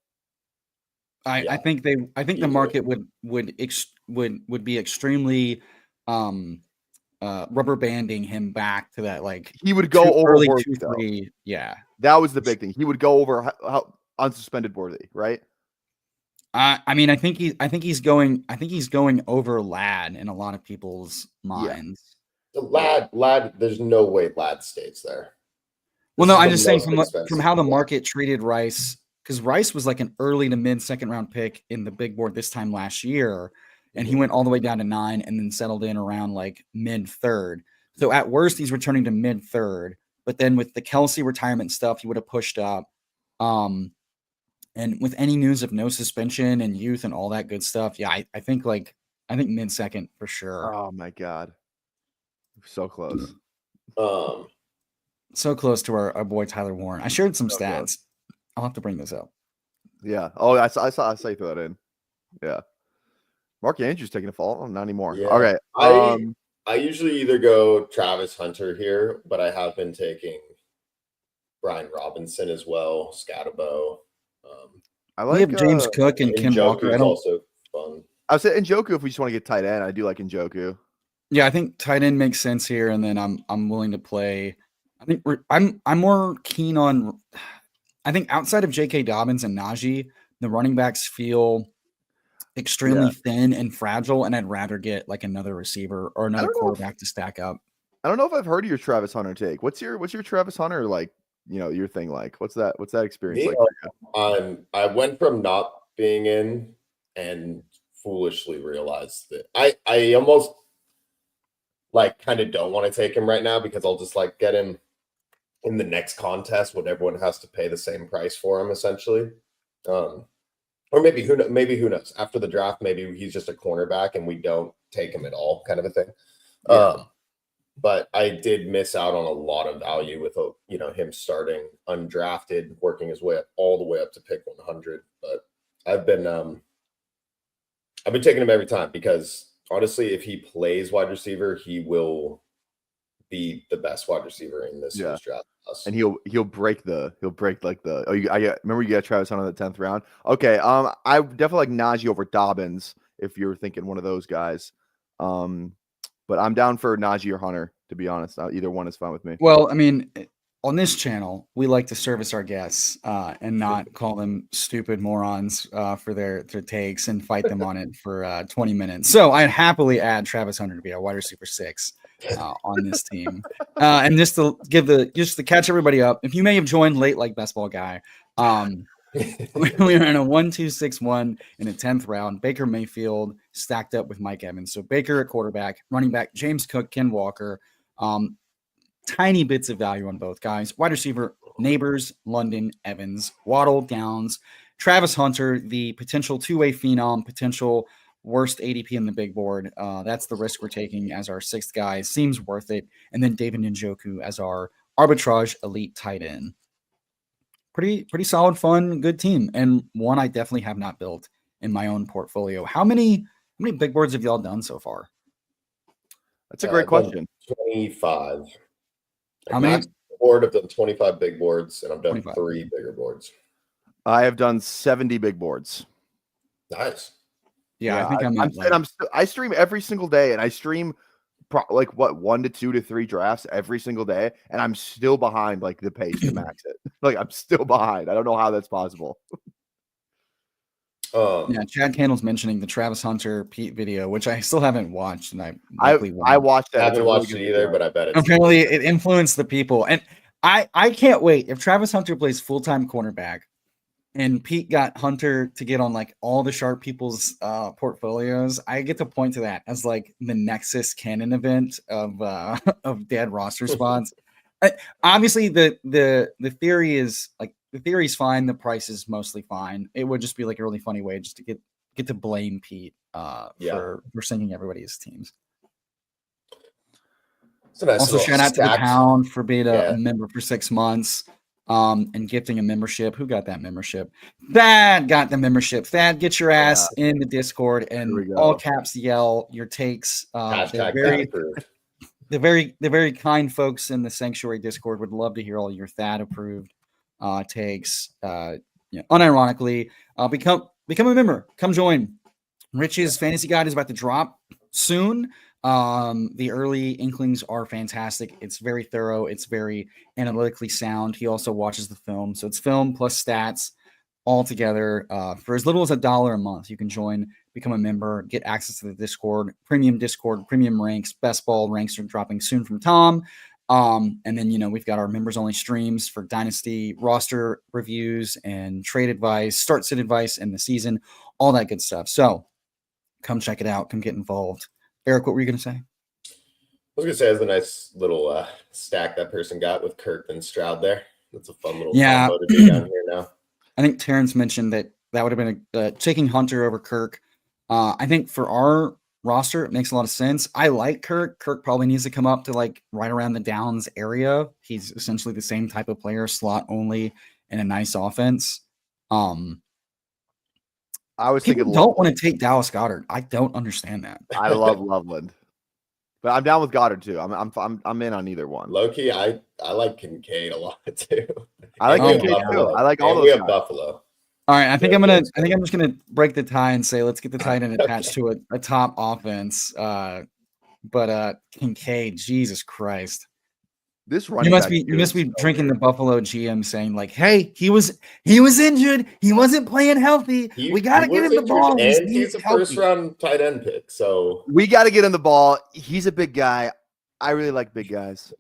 I think the market would be extremely rubber banding him back to that, like he would go over early Worthy, 2-3. Yeah, that was the big thing. He would go over how unsuspended Worthy, right? I mean, I think he's going over Ladd in a lot of people's minds. Yeah. Ladd, there's no way Ladd stays there. Well, no, I'm just saying from how the market treated Rice, because Rice was like an early to mid second round pick in the big board this time last year, and he went all the way down to 9 and then settled in around like mid third. So at worst, he's returning to mid third. But then with the Kelsey retirement stuff, he would have pushed up. And with any news of no suspension and youth and all that good stuff, yeah, I think mid second for sure. Oh my God, so close. So close to our boy Tyler Warren. I shared some stats. Close. I'll have to bring this up. Yeah. Oh, I saw you throw that in. Yeah. Mark Andrews taking a fall. Oh, not anymore. Yeah. Okay. I usually either go Travis Hunter here, but I have been taking Brian Robinson as well, Scatabo. We have James Cook and Ken Walker. Also fun. I would say Njoku if we just want to get tight end. I do like Njoku. Yeah, I think tight end makes sense here, and then I'm willing to play. I think I'm more keen on. I think outside of J.K. Dobbins and Najee, the running backs feel extremely thin and fragile, and I'd rather get like another receiver or another quarterback to stack up. I don't know if I've heard of your Travis Hunter take. What's your Travis Hunter like? Your thing like? What's that experience like? I went from not being in and foolishly realized that I almost like kind of don't want to take him right now because I'll just like get him in the next contest when everyone has to pay the same price for him essentially. Or maybe who knows after the draft, maybe he's just a cornerback and we don't take him at all kind of a thing. Yeah. But I did miss out on a lot of value with him starting undrafted, working his way up all the way up to pick 100. But I've been taking him every time because honestly, if he plays wide receiver, he will be the best wide receiver in this year's draft. And he'll break like the remember you got Travis Hunter in the 10th round. Okay, I definitely like Najee over Dobbins if you're thinking one of those guys. But I'm down for Najee or Hunter, to be honest. Either one is fine with me. Well, I mean, on this channel, we like to service our guests and not call them stupid morons for their takes and fight them on it for 20 minutes. So I'd happily add Travis Hunter to be our wide receiver 6 on this team. And just to catch everybody up, if you may have joined late like BestBallGuy, we were in a 1-2-6-1 in the 10th round. Baker Mayfield stacked up with Mike Evans. So Baker at quarterback, running back James Cook, Ken Walker. Tiny bits of value on both guys. Wide receiver Neighbors, London, Evans, Waddle, Downs, Travis Hunter, the potential two-way phenom, potential worst ADP in the big board. That's the risk we're taking as our 6th guy. Seems worth it. And then David Njoku as our arbitrage elite tight end. Pretty solid, fun, good team, and one I definitely have not built in my own portfolio. How many big boards have y'all done so far? That's a great question. 25. How many? I've done 25 big boards, and I've done 3 bigger boards. I have done 70 big boards. Nice. Yeah, I think I stream every single day, and I stream like 1 to 2 to 3 drafts every single day, and I'm still behind like the pace to max it. Like I'm still behind. I don't know how that's possible. Chad Candle's mentioning the Travis Hunter Pete video, which I still haven't watched, and I watched that. I haven't watched it either, but I bet it's apparently it influenced the people, and I can't wait if Travis Hunter plays full-time cornerback. and Pete got Hunter to get on like all the sharp people's portfolios. I get to point to that as like the Nexus canon event of of dead roster spots. Obviously, the theory is like the theory's fine. The price is mostly fine. It would just be like a really funny way just to get to blame Pete for sinking everybody's teams. It's a nice Also, shout out to the Pound for being a Yeah. member for 6 months and gifting a membership. Who got that membership? Thad got the membership. Thad, get your ass in the Discord and all caps yell your takes. The very kind folks in the Sanctuary Discord would love to hear all your Thad approved takes. Unironically, become a member. Come join. Rich's fantasy guide is about to drop soon. The early inklings are fantastic. It's very thorough. It's very analytically sound. He also watches the film. So it's film plus stats all together. For as little as $1 a month, you can join, become a member, get access to the Discord, premium ranks. Best ball ranks are dropping soon from Tom. And then, we've got our members only streams for Dynasty roster reviews and trade advice, start sit advice in the season, all that good stuff. So come check it out. Come get involved. Eric, what were you going to say? I was going to say, it's a nice little stack that person got with Kirk and Stroud there. That's a fun little combo to do down here now. I think Terrence mentioned that would have been taking Hunter over Kirk. I think for our roster, it makes a lot of sense. I like Kirk. Kirk probably needs to come up to like right around the downs area. He's essentially the same type of player, slot only, in a nice offense. I was thinking don't want to take Dallas Goedert. I don't understand that. I love Loveland, but I'm down with Goddard too. I'm in on either one. Low-key, I like Kincaid a lot too. I like Kincaid too. I like all those. We have Buffalo. All right, I think I'm just gonna break the tie and say let's get the tight end attached to a top offense. But Kincaid, Jesus Christ. This you must be drinking the Buffalo GM saying like, "Hey, he was injured. He wasn't playing healthy. We got to get him the ball. And he's a first-round tight end pick, so we got to get him the ball. He's a big guy. I really like big guys.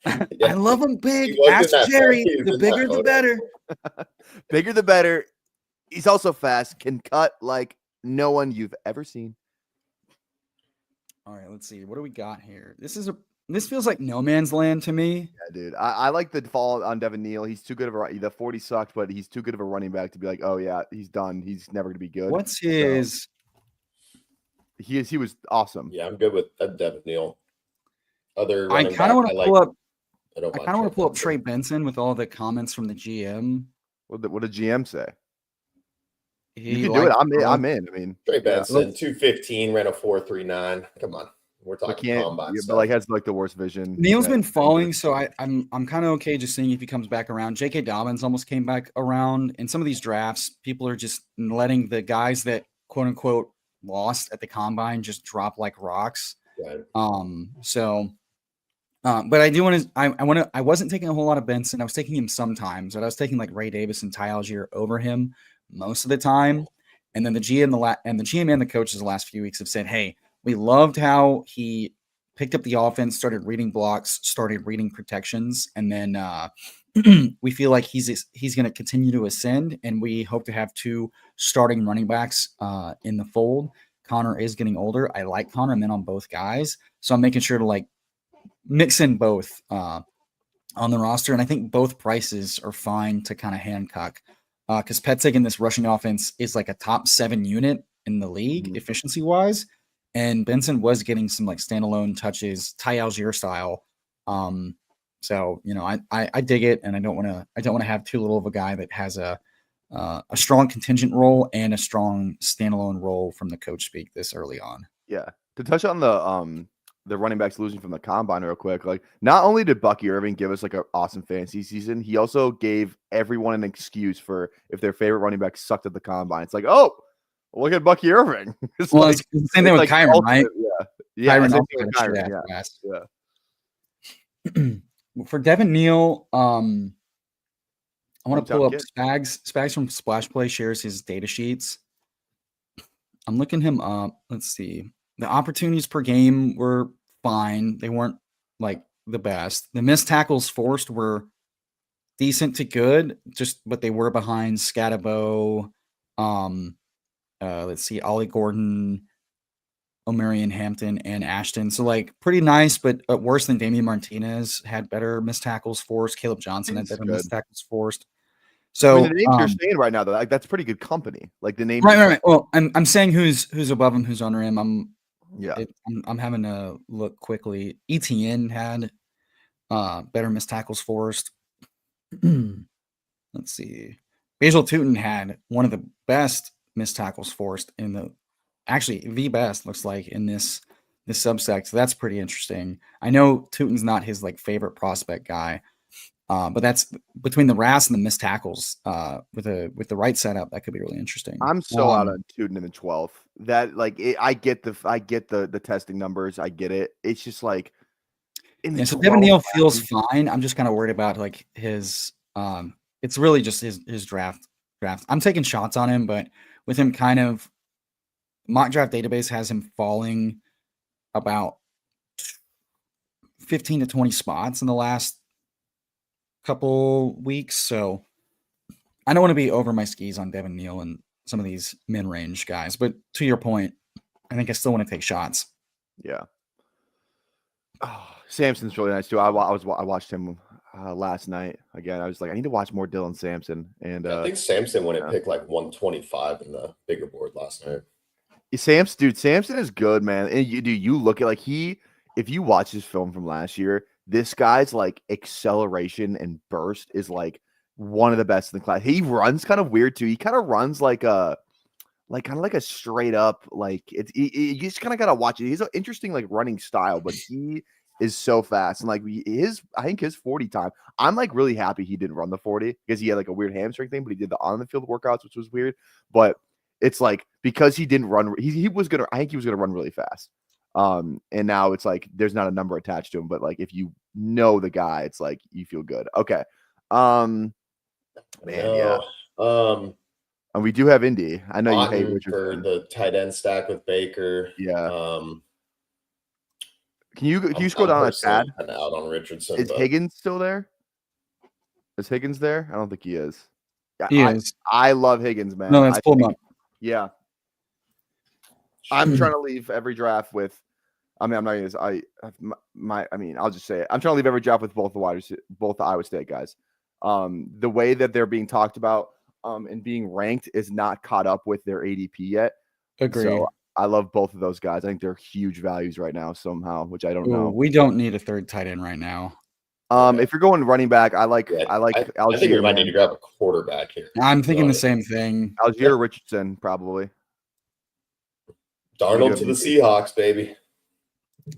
I love him big. Ask Jerry. The bigger, the better. Bigger, the better. He's also fast. Can cut like no one you've ever seen. All right, let's see. What do we got here? This feels like no man's land to me. Yeah, dude. I like the fall on Devin Neal. He's too good of the 40 sucked, but he's too good of a running back to be like, oh yeah, he's done. He's never gonna be good. What's his? So, he was awesome. Yeah, I'm good with Devin Neal. I kind of want to pull up. I kind of want to pull up Trey Benson with all the comments from the GM. What did GM say? You can do it. I'm in. I mean, Trey Benson, 215, ran a 4.39. Come on. We're talking combine stuff. But like has like the worst vision. Neal's been falling, so I'm kind of okay just seeing if he comes back around. J.K. Dobbins almost came back around. In some of these drafts, people are just letting the guys that quote unquote lost at the combine just drop like rocks. Right. But I do want to. I wasn't taking a whole lot of Benson. I was taking him sometimes, but I was taking like Ray Davis and Ty Algier over him most of the time. And then the GM and the coaches the last few weeks have said, hey, we loved how he picked up the offense, started reading blocks, started reading protections, and then we feel like he's going to continue to ascend, and we hope to have 2 starting running backs in the fold. Connor is getting older. I like Connor. I'm in on both guys, so I'm making sure to like mix in both on the roster, and I think both prices are fine to kind of handcuck because Petzig in this rushing offense is like a top 7 unit in the league efficiency wise. And Benson was getting some like standalone touches, Ty Algier style. So I dig it, and I don't want to have too little of a guy that has a strong contingent role and a strong standalone role from the coach speak this early on. Yeah, to touch on the running backs losing from the combine real quick. Like, not only did Bucky Irving give us like an awesome fantasy season, he also gave everyone an excuse for if their favorite running back sucked at the combine. It's like, oh, look at Bucky Irving. It's the same thing with Kyron, right? Yeah. For Devin Neal, I want to pull up Spags. Spags from Splash Play shares his data sheets. I'm looking him up. Let's see. The opportunities per game were fine. They weren't like the best. The missed tackles forced were decent to good, but they were behind Scatabo. Let's see, Ollie Gordon, O'Marion Hampton, and Ashton. So like pretty nice, but worse than Damian Martinez. Had better missed tackles forced. Caleb Johnson had better missed tackles forced. So I mean, the names you're saying right now, though, like, that's pretty good company. Like the names, right. Well, I'm saying who's above him, who's under him. I'm having to look quickly. ETN had better missed tackles forced. Let's see. Basil Tootin had one of the best missed tackles forced in the best looks like in this subsect. So that's pretty interesting. I know Tootin's not his like favorite prospect guy, but that's between the RAS and the missed tackles with the right setup. That could be really interesting. I'm so out on Tootin in the 12th. That like I get the testing numbers. I get it. It's just like so Devin Neal feels fine. I'm just kind of worried about like his it's really just his draft. I'm taking shots on him, but with him kind of mock draft database has him falling about 15 to 20 spots in the last couple weeks. So I don't want to be over my skis on Devin Neal and some of these mid-range guys. But to your point, I think I still want to take shots. Yeah. Oh, Sampson's really nice too. I watched him last night again. I was like, I need to watch more Dylan Sampson. And I think Sampson went and picked like 125 in the bigger board last night. Sampson is good, man. And you look at like if you watch his film from last year, this guy's like acceleration and burst is like one of the best in the class. He runs kind of weird too. He kind of runs like a straight up, like you just kind of gotta watch it. He's an interesting like running style, but he is so fast. And like I think his 40 time, I'm like really happy he didn't run the 40 because he had like a weird hamstring thing, but he did the on the field workouts, which was weird. But it's like because he didn't run, I think he was gonna run really fast. And now it's like there's not a number attached to him, but like if you know the guy, it's like you feel good. Okay. Yeah. And we do have Indy. I know you hate Richardson for the tight end stack with Baker. Yeah. Can you scroll down a tad? Out on Richardson. Is Higgins still there? Is Higgins there? I don't think he is. He is. I love Higgins, man. No, let's pull him up. Yeah. I'm trying to leave every draft with. I mean, I'm not even. I'll just say it. I'm trying to leave every draft with both the Iowa State guys. The way that they're being talked about and being ranked is not caught up with their ADP yet. Agreed. So I love both of those guys. I think they're huge values right now somehow, which I don't know. We don't need a third tight end right now. If you're going running back, I think you might need to grab a quarterback here. I'm thinking the same thing. Algier Richardson, probably. Darnold to the Seahawks, baby.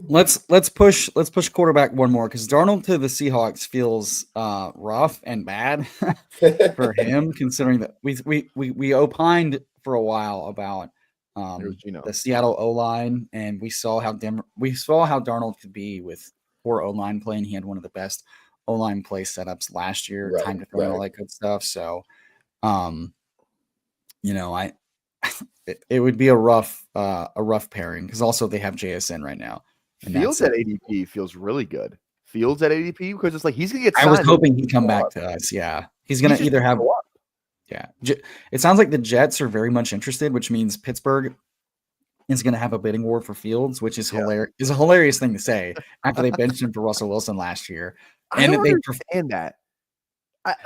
Let's push quarterback one more because Darnold to the Seahawks feels rough and bad for him, considering that we opined for a while about the Seattle O-line, and we saw how Darnold could be with poor O-line play, and he had one of the best O-line play setups last year, time to throw and all that good stuff. So, it would be a rough pairing because also they have JSN right now. Fields at ADP feels really good. Fields at ADP because it's like he's gonna get signed. I was hoping he'd come back to us. Yeah, he's gonna either have. Yeah, it sounds like the Jets are very much interested, which means Pittsburgh is going to have a bidding war for Fields, which is hilarious. Is a hilarious thing to say after they benched him for Russell Wilson last year. And I don't understand that.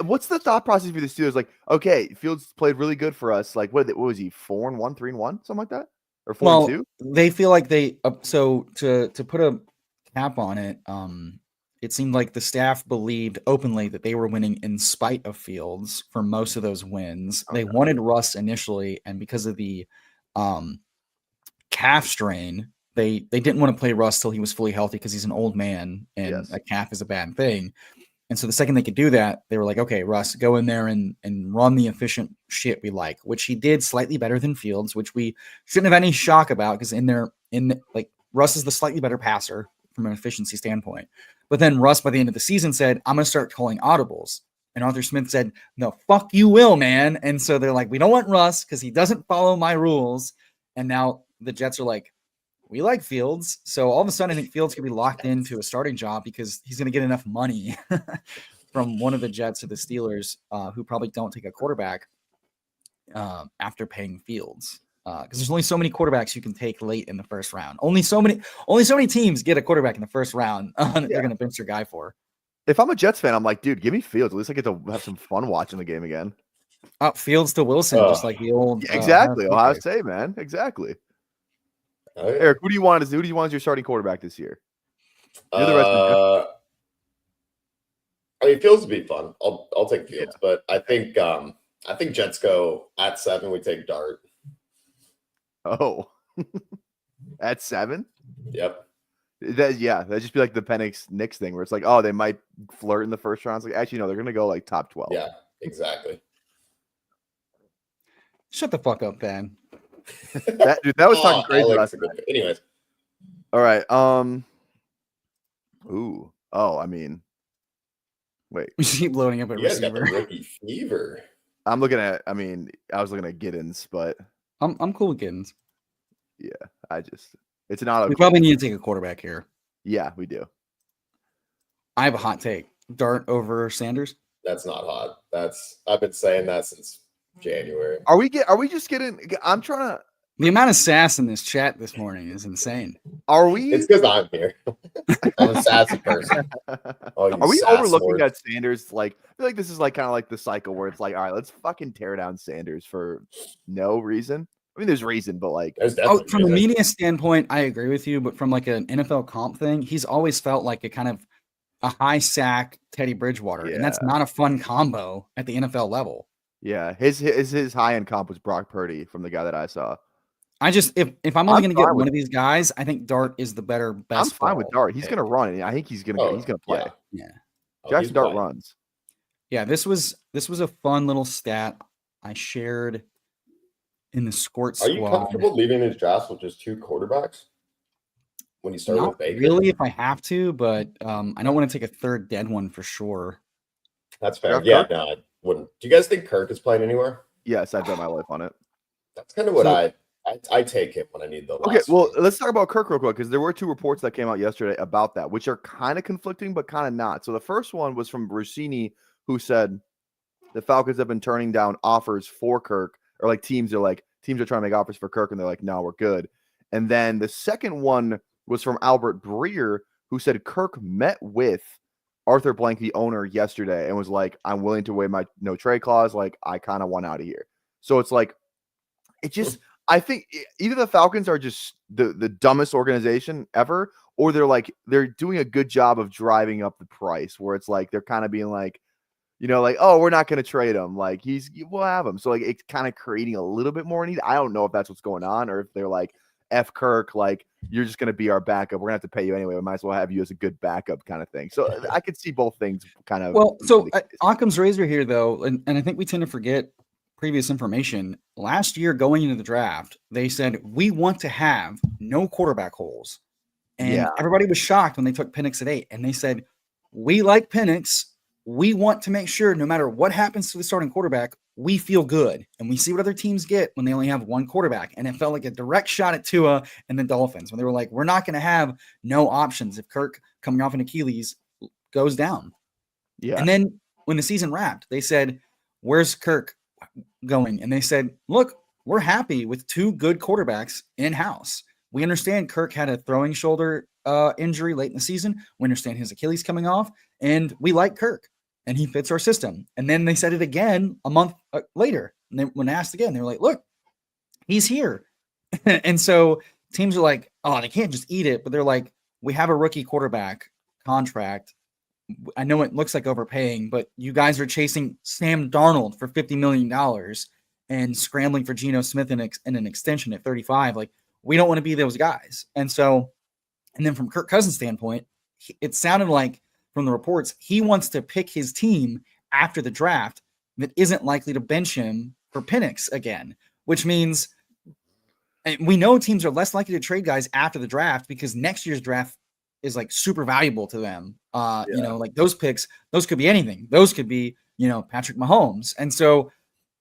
What's the thought process for the Steelers? Like, okay, Fields played really good for us. Like, what was he? 4-1, 3-1, something like that, or 4-2? They feel like they. So to put a cap on it, it seemed like the staff believed openly that they were winning in spite of Fields for most of those wins. Okay. They wanted Russ initially, and because of the calf strain, they didn't want to play Russ till he was fully healthy because he's an old man, and a calf is a bad thing. And so the second they could do that, they were like, okay, Russ, go in there and run the efficient shit we like, which he did slightly better than Fields, which we shouldn't have any shock about because Russ is the slightly better passer from an efficiency standpoint. But then Russ, by the end of the season, said, I'm going to start calling audibles. And Arthur Smith said, no, fuck you will, man. And so they're like, we don't want Russ because he doesn't follow my rules. And now the Jets are like, we like Fields. So all of a sudden, I think Fields could be locked into a starting job because he's going to get enough money from one of the Jets to the Steelers, who probably don't take a quarterback after paying Fields. Because there's only so many quarterbacks you can take late in the first round. Only so many teams get a quarterback in the first round that they're going to bench their guy for. If I'm a Jets fan, I'm like, dude, give me Fields. At least I get to have some fun watching the game again. Fields to Wilson, just like the old exactly Ohio State, man. Exactly. Eric, who do you want as your starting quarterback this year? You're the rest of I mean, Fields would be fun. I'll take Fields, but I think Jets go at 7. We take Dart. Oh, at 7? Yep. That'd just be like the Penix Knicks thing where it's like, oh, they might flirt in the first round. It's like, actually, no, they're gonna go like top 12. Yeah, exactly. Shut the fuck up, Ben. that was talking crazy last night. Anyways. All right. Ooh. Oh, I mean, wait. We keep loading up a receiver. Got the rookie fever. I'm looking at. I mean, I was looking at Giddens, but I'm cool with Giddens. Yeah, it's not. We probably need to take a quarterback here. Yeah, we do. I have a hot take. Dart over Sanders. That's not hot. I've been saying that since January. Are we just getting? I'm trying to. The amount of sass in this chat this morning is insane. Are we? It's because I'm here. I'm a sassy person. Are we overlooking at Sanders? Like, I feel like this is like kind of like the cycle where it's like, all right, let's fucking tear down Sanders for no reason. I mean, there's reason, but like, from a media standpoint, I agree with you. But from like an NFL comp thing, he's always felt like a kind of a high sack Teddy Bridgewater, and that's not a fun combo at the NFL level. Yeah, his high end comp was Brock Purdy from the guy that I saw. I just if I'm only going to get one of these guys, I think Dart is the best. I'm fine with Dart. He's going to run. I think he's going to play. Yeah. Jackson Dart runs. Yeah, this was a fun little stat I shared in the Squirt Squad. Are you comfortable leaving his drafts with just 2 quarterbacks when you start with Baker? Really, if I have to, but I don't want to take a third dead one for sure. That's fair. Yeah, no, I wouldn't. Do you guys think Kirk is playing anywhere? Yes, I'd bet my life on it. That's kind of what I take him when I need the last. Okay, well, let's talk about Kirk real quick because there were 2 reports that came out yesterday about that, which are kind of conflicting but kind of not. So the first one was from Rossini, who said the Falcons have been turning down offers for Kirk, or like teams are trying to make offers for Kirk, and they're like, no, we're good. And then the second one was from Albert Breer, who said Kirk met with Arthur Blank, the owner, yesterday, and was like, I'm willing to waive my no trade clause. Like, I kind of want out of here. So it's like, it just. I think either the Falcons are just the dumbest organization ever, or they're doing a good job of driving up the price where it's like they're kind of being like, like, oh, we're not going to trade him. Like we'll have him. So like it's kind of creating a little bit more need. I don't know if that's what's going on or if they're like, F Kirk, like you're just going to be our backup. We're going to have to pay you anyway. We might as well have you as a good backup kind of thing. So I could see both things kind of. Well, so Occam's razor here though, and I think we tend to forget previous information. Last year going into the draft, they said we want to have no quarterback holes. And everybody was shocked when they took Penix at 8. And they said, we like Penix. We want to make sure no matter what happens to the starting quarterback, we feel good. And we see what other teams get when they only have one quarterback. And it felt like a direct shot at Tua and the Dolphins when they were like, we're not going to have no options if Kirk coming off an Achilles goes down. Yeah. And then when the season wrapped, they said, where's Kirk going? And they said, look, we're happy with 2 good quarterbacks in-house. We understand Kirk had a throwing shoulder injury late in the season. We understand his Achilles coming off, and we like Kirk, and he fits our system. And then they said it again a month later. And then when asked again, they were like, look, he's here. And so teams are like, oh, they can't just eat it. But they're like, we have a rookie quarterback contract. I know it looks like overpaying, but you guys are chasing Sam Darnold for $50 million and scrambling for Geno Smith in an extension at 35. Like, we don't want to be those guys. And so, and then from Kirk Cousins' standpoint, it sounded like from the reports, he wants to pick his team after the draft that isn't likely to bench him for Penix again, which means we know teams are less likely to trade guys after the draft because next year's draft is like super valuable to them. Like those picks, those could be anything. Those could be, Patrick Mahomes. And so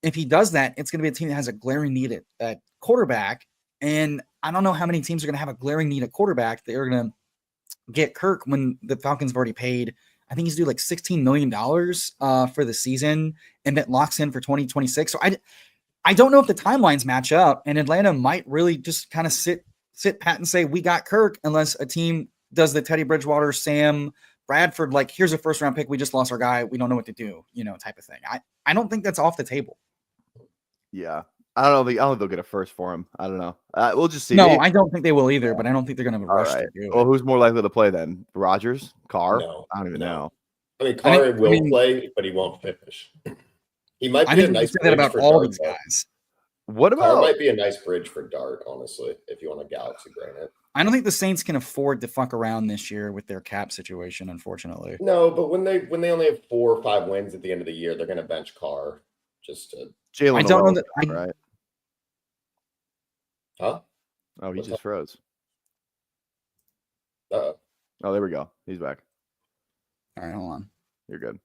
if he does that, it's going to be a team that has a glaring need at quarterback. And I don't know how many teams are going to have a glaring need at quarterback that are going to get Kirk when the Falcons have already paid, I think he's due like $16 million for the season, and that locks in for 2026. So I don't know if the timelines match up, and Atlanta might really just kind of sit pat and say, we got Kirk, unless a team does the Teddy Bridgewater, Sam Bradford, like, here's a first round pick. We just lost our guy. We don't know what to do, type of thing. I don't think that's off the table. Yeah. I don't think they'll get a first for him. I don't know. We'll just see. No, I don't think they will either, but I don't think they're going to rush to do it. Well, who's more likely to play then? Rodgers? Carr? No, I don't even know. I mean, Carr will play, but he won't finish. He might be a nice bridge that about for all Dart, these guys. What about Carr might be a nice bridge for Dart, honestly, if you want a Galaxy Granite. I don't think the Saints can afford to fuck around this year with their cap situation, unfortunately. No, but when they only have 4 or 5 wins at the end of the year, they're going to bench Carr just to. Jalen. I don't know that. Right? Huh? Oh, he just froze. Oh, there we go. He's back. All right, hold on. You're good.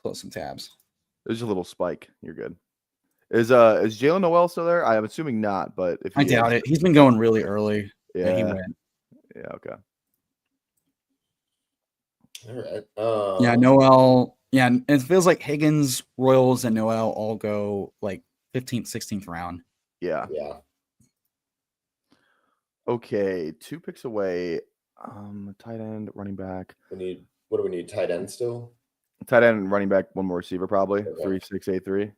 Close some tabs. There's a little spike. You're good. Is Jalen Noel still there? I'm assuming not, but if I doubt it. He's been going really early. Yeah, he went. Yeah, okay. All right. Yeah, Noel. Yeah, and it feels like Higgins, Royals, and Noel all go like 15th, 16th round. Yeah. Yeah. Okay, 2 picks away. Tight end, running back. What do we need? Tight end still? Tight end, running back, one more receiver, probably. Okay. 3, 6, 8, 3.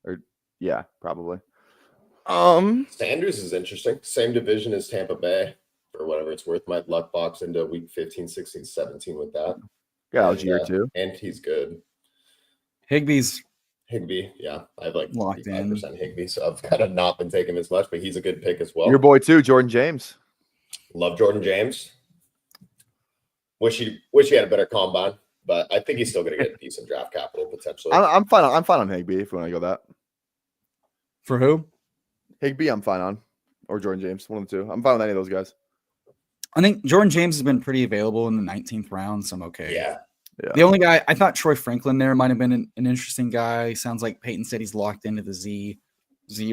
Or yeah, probably. Sanders is interesting. Same division as Tampa Bay, for whatever it's worth. Might luck box into week 15, 16, 17 with that. Yeah, Algier too. And he's good. Higbee, yeah. I have like locked in. 5% Higbee, so I've kind of not been taking as much, but he's a good pick as well. Your boy too, Jordan James. Love Jordan James. Wish he had a better combine, but I think he's still going to get decent draft capital potentially. I'm fine on Higbee if you want to go that. For who? Higbee, I'm fine on. Or Jordan James, one of the two. I'm fine with any of those guys. I think Jordan James has been pretty available in the 19th round, so I'm okay. Yeah. The only guy, I thought Troy Franklin there might have been an interesting guy. Sounds like Peyton said he's locked into the Z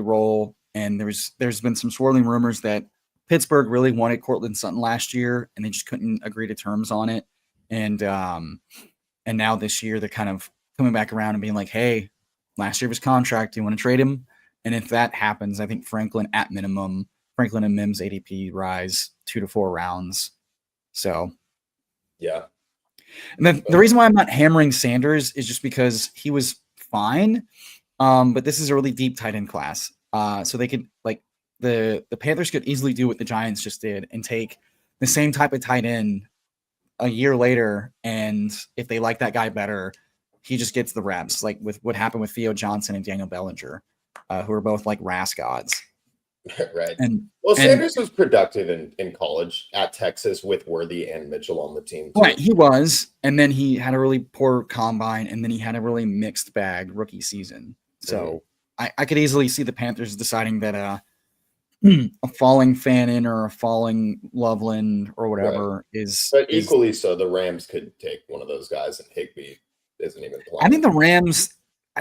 role. And there's been some swirling rumors that Pittsburgh really wanted Cortland Sutton last year, and they just couldn't agree to terms on it. And now this year they're kind of coming back around and being like, hey, last year of his contract, do you want to trade him? And if that happens, I think Franklin at minimum, Franklin and Mims ADP rise 2 to 4 rounds. So yeah. And then the reason why I'm not hammering Sanders is just because he was fine. But this is a really deep tight end class. So they could like the Panthers could easily do what the Giants just did and take the same type of tight end a year later. And if they like that guy better, he just gets the reps, like with what happened with Theo Johnson and Daniel Bellinger, who are both like RAS gods. Right. And Sanders was productive in college at Texas with Worthy and Mitchell on the team too. Right, he was, and then he had a really poor combine, and then he had a really mixed bag rookie season. So I could easily see the Panthers deciding that a falling Fannin or a falling Loveland or whatever is. But equally so, the Rams could take one of those guys, and Higbee isn't even playing. I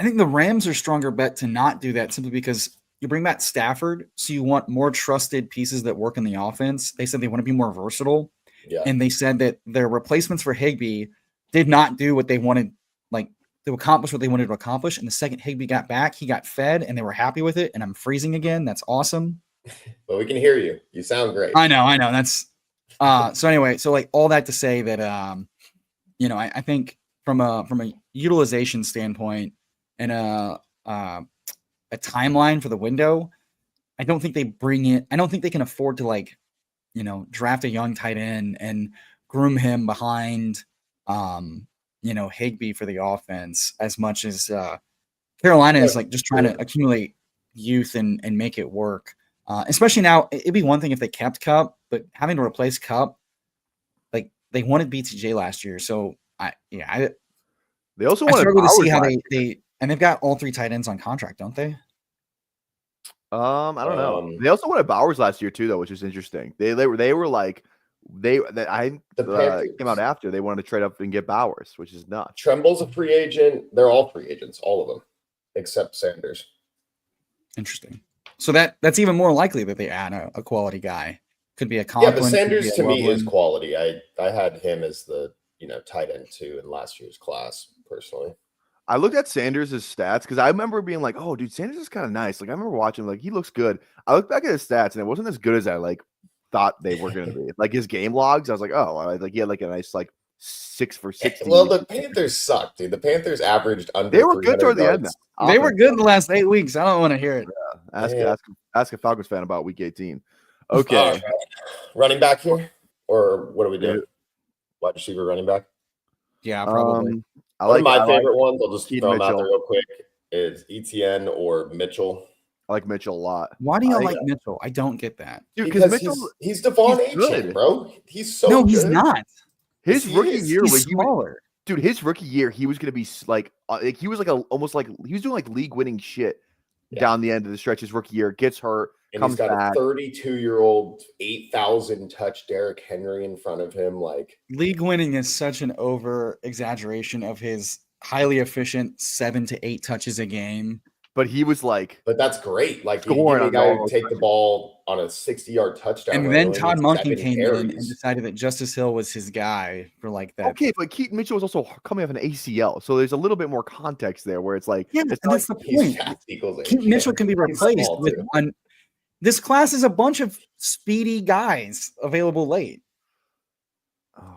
think the Rams are stronger bet to not do that simply because you bring back Stafford, so you want more trusted pieces that work in the offense. They said they want to be more versatile. Yeah. And they said that their replacements for Higbee did not do what they wanted, like to accomplish what they wanted to accomplish. And the second Higbee got back, he got fed and they were happy with it. And I'm freezing again. That's awesome. But we can hear you. You sound great. I know. That's so anyway, so like all that to say that I think from a utilization standpoint and a timeline for the window, I don't think they can afford to draft a young tight end and groom him behind Higbee for the offense as much as Carolina is like just trying to accumulate youth and make it work. Especially now, it'd be one thing if they kept Kupp, but having to replace Kupp, like they wanted BTJ last year. So they also want to see how and they've got all 3 tight ends on contract, don't they? I don't know. They also wanted Bowers last year too, though, which is interesting. They were like came out after they wanted to trade up and get Bowers, which is nuts. Tremble's a free agent. They're all free agents, all of them, except Sanders. Interesting. So that's even more likely that they add a quality guy. Could be a Conklin. Yeah, but Sanders to me is quality. I had him as the tight end 2 in last year's class, personally. I looked at Sanders' stats because I remember being like, "Oh, dude, Sanders is kind of nice." Like I remember watching, like he looks good. I looked back at his stats and it wasn't as good as I like thought they were going to be. Like his game logs, I was like, "Oh, like he had like a nice like 6 for 60." Well, the Panthers suck, dude. The Panthers averaged under. They were good toward the end. They were good the last 8 weeks. I don't want to hear it. Yeah. Ask a Falcons fan about Week 18. Okay, running back here, or what do we do? Wide receiver, running back. Yeah, probably. One of my favorite ones, I'll just throw them out there real quick, is ETN or Mitchell. I like Mitchell a lot. Why do you like Mitchell? I don't get that. Dude, because Mitchell, he's Devon Achane, bro. He's so good. He's not. His rookie year was smaller. Dude, his rookie year, he was going to be like he was like almost like he was doing like league winning shit down the end of the stretch. His rookie year gets hurt. And he's got a 32-year-old, 8,000 touch Derrick Henry in front of him. Like league winning is such an over exaggeration of his highly efficient 7 to 8 touches a game. But he was like, but that's great. Like you give a guy who take the ball on a 60-yard touchdown. And then Todd Monken came in and decided that Justice Hill was his guy for like that. Okay, but Keaton Mitchell was also coming off an ACL, so there's a little bit more context there where it's like, that's the point. Keaton Mitchell can be replaced with one. This class is a bunch of speedy guys available late.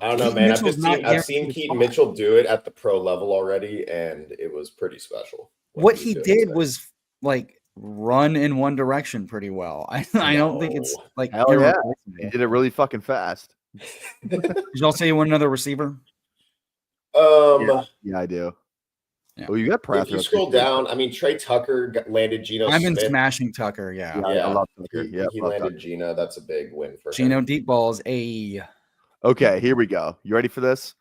I don't know, man. I've seen Keaton Mitchell do it at the pro level already, and it was pretty special. What he did was like run in one direction pretty well. I don't think it's like he did it really fucking fast. Did y'all say you want another receiver? Yeah, I do. Yeah. Well, you got Pratt. If you scroll down, I mean, Trey Tucker landed Geno Smith. I've been smashing Tucker, I love Tucker. He landed Geno. That's a big win for Geno him. deep balls. Okay, here we go. You ready for this?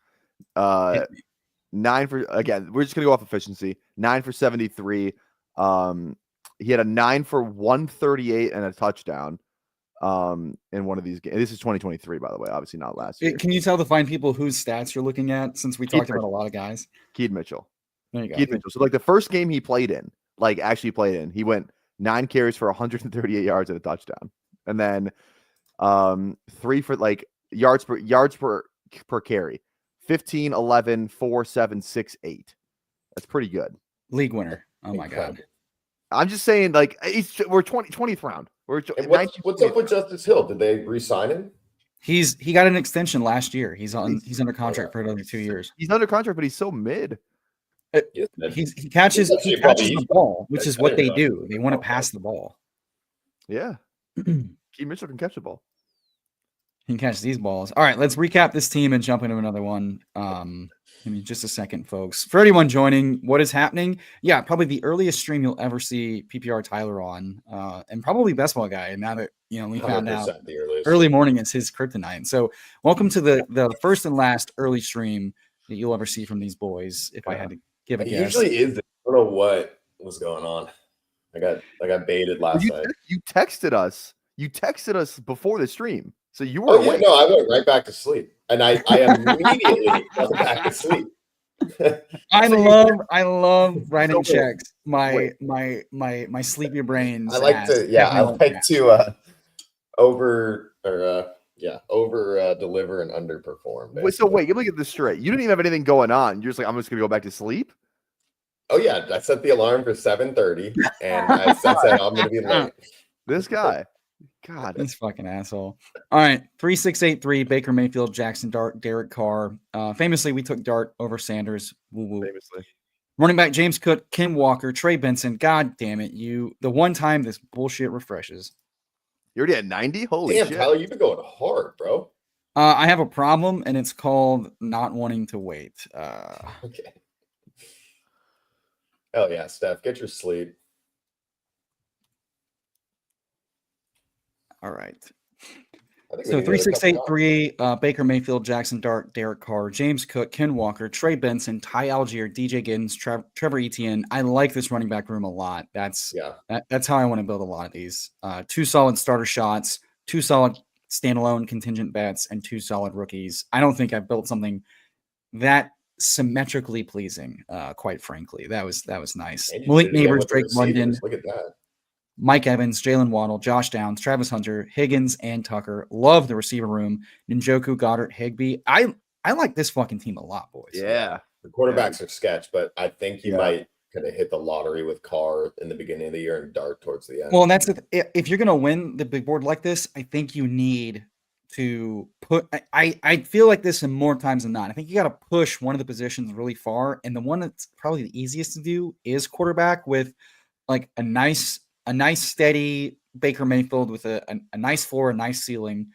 9 for again. We're just gonna go off efficiency. 9 for 73. He had a 9 for 138 and a touchdown. In one of these games. This is 2023, by the way. Obviously not last year. Can you tell the fine people whose stats you're looking at? Since we talked about a lot of guys. Keaton Mitchell. There you go. Keaton Mitchell. So like the first game he played in, he went 9 carries for 138 yards and a touchdown, and then 3 for like yards per carry. 15, 11, 4, 7, 6, 8. That's pretty good. League winner. Oh my God. I'm just saying, like, we're 20th round. What's up with Justice Hill? Did they re-sign him? He got an extension last year. He's under contract for another 2 years. He's under contract, but he's so mid. He catches the ball, which is what they do. They want to pass the ball. Yeah. Keaton Mitchell can catch the ball. He can catch these balls. All right, let's recap this team and jump into another one. Give me just a second, folks. For anyone joining, what is happening? Yeah, probably the earliest stream you'll ever see PPRTyler on, and probably BestBallGuy. Now that we found out early morning is his kryptonite. So, welcome to the first and last early stream that you'll ever see from these boys. If I had to give a guess, usually is. I don't know what was going on. I got baited last night. You texted us. You texted us before the stream. So you were awake. No, I went right back to sleep. And I immediately went back to sleep. I love writing checks. My sleepy brains. I like to over deliver and underperform. Basically. So wait, let me get this straight. You didn't even have anything going on. You're just like, I'm just gonna go back to sleep. Oh yeah, I set the alarm for 7:30, and I said I'm gonna be late. This guy. God, this fucking asshole. All right, 3683 Baker Mayfield, Jackson Dart, Derek Carr. Famously, we took Dart over Sanders. Woo-woo. Famously. Running back James Cook, Ken Walker, Trey Benson. God damn it, the one time this bullshit refreshes. You already at 90? Holy damn, shit. Tyler, you've been going hard, bro. I have a problem, and it's called not wanting to wait. Okay. Hell yeah, Steph, get your sleep. All right. So 3683, Baker Mayfield, Jackson Dart, Derek Carr, James Cook, Ken Walker, Trey Benson, Ty Algier, DJ Giddens, Trevor Etienne. I like this running back room a lot. That's how I want to build a lot of these. 2 solid starter shots, 2 solid standalone contingent bets, and 2 solid rookies. I don't think I've built something that symmetrically pleasing. Quite frankly, that was nice. Malik Neighbors, Drake London. Look at that. Mike Evans, Jalen Waddle, Josh Downs, Travis Hunter, Higgins, and Tucker. Love the receiver room. Njoku, Goddard, Higbee. I I like this fucking team a lot, boys. Yeah. The quarterbacks are sketch, but I think you Yeah. might kind of hit the lottery with Carr in the beginning of the year and Dart towards the end. Well, and that's if you're gonna win the big board like this, I think you need to put. I feel like this in more times than not. I think you got to push one of the positions really far, and the one that's probably the easiest to do is quarterback with like a nice steady Baker Mayfield with a nice floor, a nice ceiling,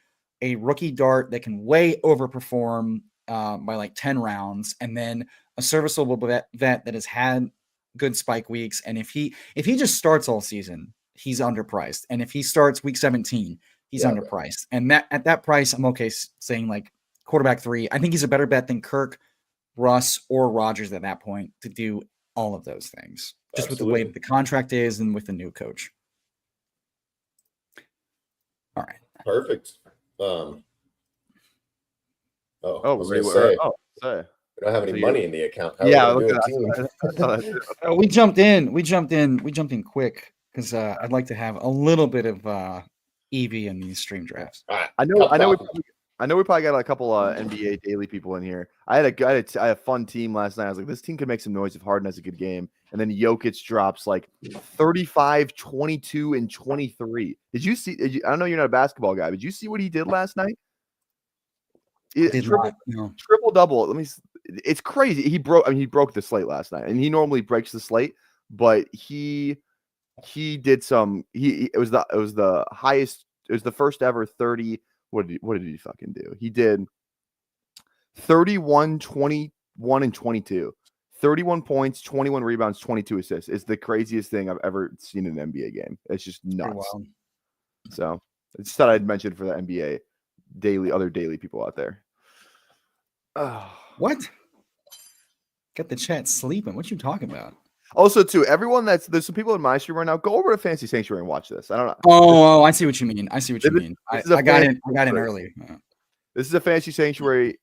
a rookie Dart that can way overperform by like 10 rounds, and then a serviceable vet that has had good spike weeks. And if he just starts all season, he's underpriced. And if he starts week 17, he's underpriced. And that at that price, I'm okay saying like quarterback 3. I think he's a better bet than Kirk, Russ, or Rodgers at that point to do all of those things. Just with the way the contract is and with the new coach. All right. Perfect. Say. We don't have any money in the account. We jumped in quick because I'd like to have a little bit of EV in these stream drafts. Right. I know. We probably got a couple NBA daily people in here. I had a fun team last night. I was like, this team could make some noise if Harden has a good game. And then Jokic drops like 35, 22, and 23. Did you see? I know you're not a basketball guy, but did you see what he did last night? Triple double. It's crazy. He broke the slate last night, and he normally breaks the slate, but he did some. It was the highest. It was the first ever 30. What did he fucking do? He did 31, 21, and 22. 31 points, 21 rebounds, 22 assists. It's the craziest thing I've ever seen in an NBA game. It's just nuts. So I just thought I'd mention for the NBA other daily people out there. What? Get the chat sleeping. What you talking about? Also, too, there's some people in my stream right now. Go over to Fantasy Sanctuary and watch this. I don't know. Oh, I see what you mean. I got in early. This is a Fantasy Sanctuary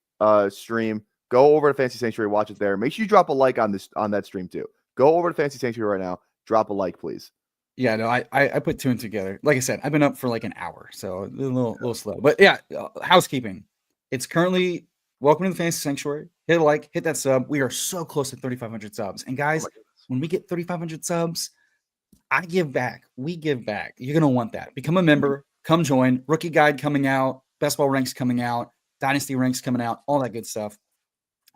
stream. Go over to Fantasy Sanctuary, watch it there. Make sure you drop a like on that stream too. Go over to Fantasy Sanctuary right now. Drop a like, please. Yeah, no, I put two and together. Like I said, I've been up for like an hour, so a little slow. But yeah, housekeeping. It's currently welcome to the Fantasy Sanctuary. Hit a like, hit that sub. We are so close to 3,500 subs. And guys, when we get 3,500 subs, I give back. We give back. You're gonna want that. Become a member. Come join. Rookie Guide coming out. Best Ball ranks coming out. Dynasty ranks coming out. All that good stuff.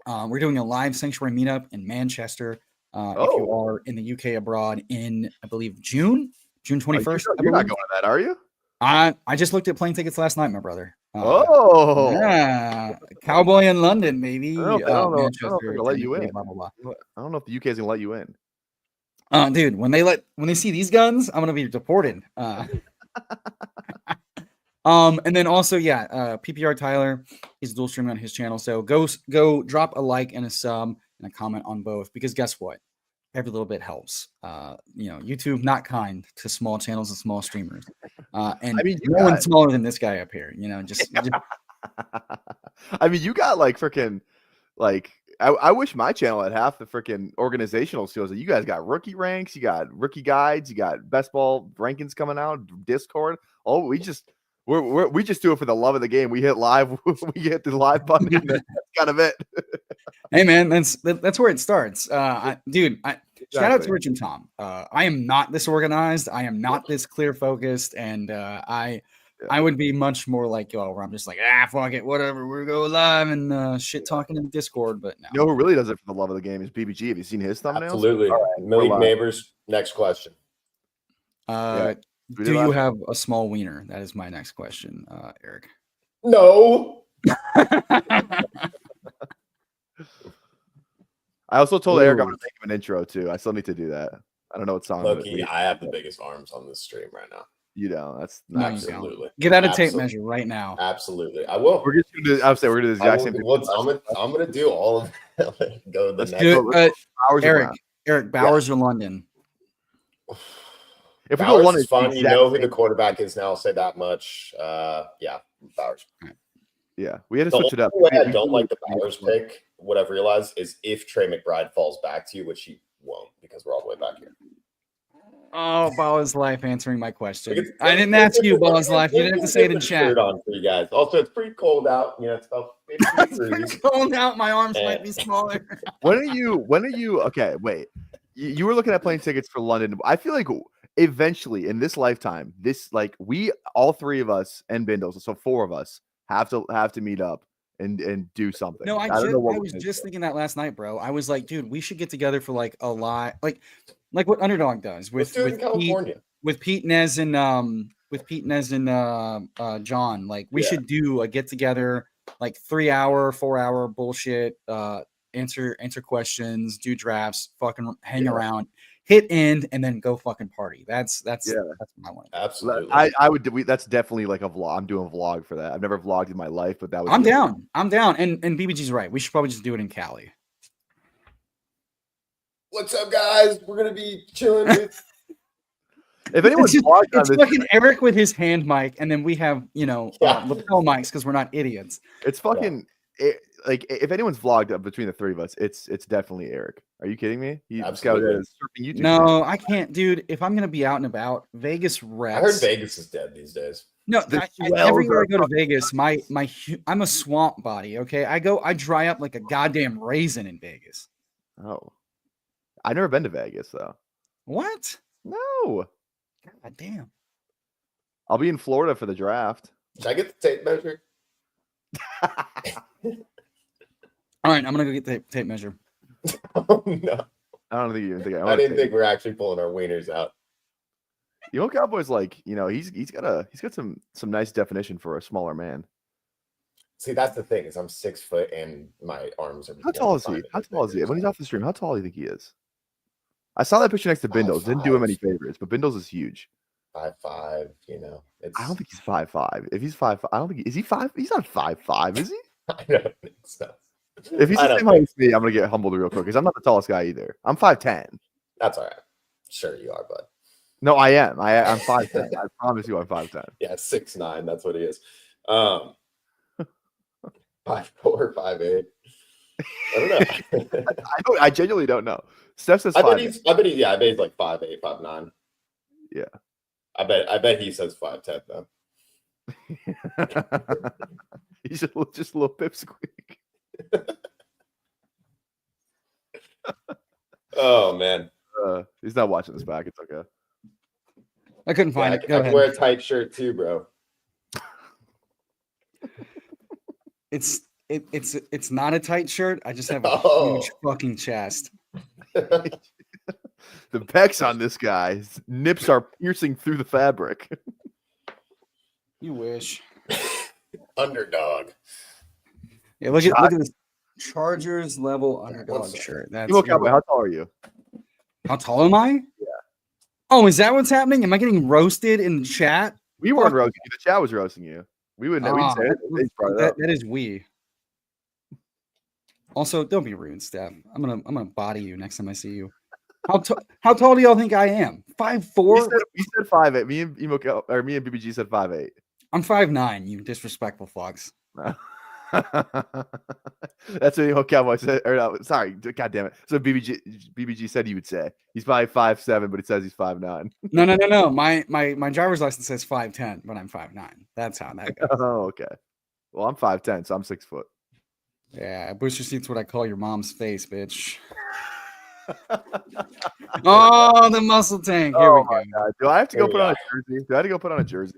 We're doing a live Sanctuary meetup in Manchester. If you are in the UK abroad in, I believe, June 21st. You're not going to that, are you? I just looked at plane tickets last night, my brother. Yeah, Cowboy in London, maybe. I don't know Manchester, if they're gonna let you in. Blah, blah, blah. I don't know if the UK is gonna let you in. Dude, when they see these guns, I'm gonna be deported. And then also, PPRTyler is dual streaming on his channel. So go drop a like and a sub and a comment on both, because guess what? Every little bit helps. YouTube not kind to small channels and small streamers. And no one's smaller than this guy up here. Just I mean, you got like freaking like I wish my channel had half the freaking organizational skills that you guys got. Rookie ranks, you got rookie guides, you got best ball rankings coming out, Discord. Oh, we just do it for the love of the game. We hit live, we hit the live button. And that's kind of it. Hey man, that's where it starts. Shout out to Rich and Tom. I am not this organized. I am not this clear focused, and I would be much more like y'all, where I'm just like, fuck it, whatever. We're go live and shit talking in Discord. But no. You know who really does it for the love of the game is BBG. Have you seen his thumbnails? Absolutely. Right, Million neighbors. Next question. Do you have a small wiener? That is my next question, Eric. No. I also told Eric I'm going to make him an intro too. I still need to do that. I don't know what song. Loki, I have the biggest arms on this stream right now. You don't. That's not absolutely. Get out a tape measure right now. Absolutely, I will. We're just going to. I would say we're going to do the exact same thing. I'm going to do all of it. Go to the next. Eric Bowers or London. If we go London, it's fun. You know who the quarterback is now. I'll say that much. Bowers. Yeah, we had to switch it up. The way I don't like the Bowers pick, what I've realized, is if Trey McBride falls back to you, which he won't, because we're all the way back here. Oh, Ball's Life answering my question. I didn't ask you, Ball's Life. You didn't have to say it in chat. On for you guys. Also, it's pretty cold out. Stuff 50 degrees. Cold out. My arms might be smaller. When are you? Okay, wait. You were looking at plane tickets for London. I feel like eventually in this lifetime, we all three of us and Bindles, so four of us have to meet up and do something. No, I don't know what was just thinking that last night, bro. I was like, dude, we should get together for like a lot, like what Underdog does Let's do it in California. with Pete Nez and John. Like we should do a get together, like 3 hour, 4 hour bullshit. Answer questions, do drafts, fucking hang around, hit end, and then go fucking party. That's what I want. Absolutely. I would. That's definitely like a vlog. I'm doing a vlog for that. I've never vlogged in my life, but that was. I'm down. And BBG's right. We should probably just do it in Cali. What's up, guys? We're gonna be chilling with. If anyone's vlogged on it's this, fucking Eric with his hand mic, and then we have lapel mics because we're not idiots. It's fucking. Like if anyone's vlogged up between the three of us, it's definitely Eric. Are you kidding me? He's got a surfing YouTube. No, I can't, dude. If I'm gonna be out and about, Vegas reps. I heard Vegas is dead these days. No, everywhere I go to Vegas, I'm a swamp body. Okay, I dry up like a goddamn raisin in Vegas. Oh, I've never been to Vegas though. What? No. God damn. I'll be in Florida for the draft. Should I get the tape measure? All right, I'm gonna go get the tape measure. Oh, no. I don't think you even think I didn't think we're actually pulling our wieners out. EmoCowboy's like, he's got some nice definition for a smaller man. See, that's the thing, is I'm 6 foot and my arms are. How tall is he? How tall is he? When he's off the stream, how tall do you think he is? I saw that picture next to Bindles. Didn't do him any favors, but Bindles is huge. 5'5", I don't think he's 5'5". If he's 5'5", I don't think is he 5. He's not 5'5", is he? I don't think so. If he's the same height as me, I'm gonna get humbled real quick because I'm not the tallest guy either. I'm 5'10". That's all right. Sure you are, bud. No, I am. I'm 5'10". I promise you, I'm 5'10". Yeah, 6'9". That's what he is. 5'4", 5'8". I don't know. I genuinely don't know. Steph says 5'8". I bet he's like 5'8", 5'9". Yeah. I bet he says 5'10" though. He's just a little pipsqueak. Oh man. He's not watching this back. It's okay. I couldn't find it. I can wear a tight shirt too, bro. It's not a tight shirt. I just have a huge fucking chest. The pecs on this guy, his nips are piercing through the fabric. You wish. Underdog. Yeah, look at this Chargers level Underdog shirt. That's EmoCowboy, how tall are you? How tall am I? Yeah. Oh, is that what's happening? Am I getting roasted in the chat? We weren't roasting you. The chat was roasting you. We wouldn't. We'd say it. That is we. Also, don't be rude, Steph. I'm gonna body you next time I see you. How tall do y'all think I am? 5'4"? We said 5'8". Me and BBG said 5'8". I'm 5'9", you disrespectful fucks. That's what EmoCowboy said. Or no, sorry, god damn it. So BBG said he would say he's probably 5'7", but it says he's 5'9". No. My driver's license says 5'10", but I'm 5'9". That's how that goes. Oh, okay. Well, I'm 5'10", so I'm 6 foot. Yeah, booster seat's what I call your mom's face, bitch. Oh, the muscle tank. Here we go. God. Do I have to go put on a jersey? Do I have to go put on a jersey?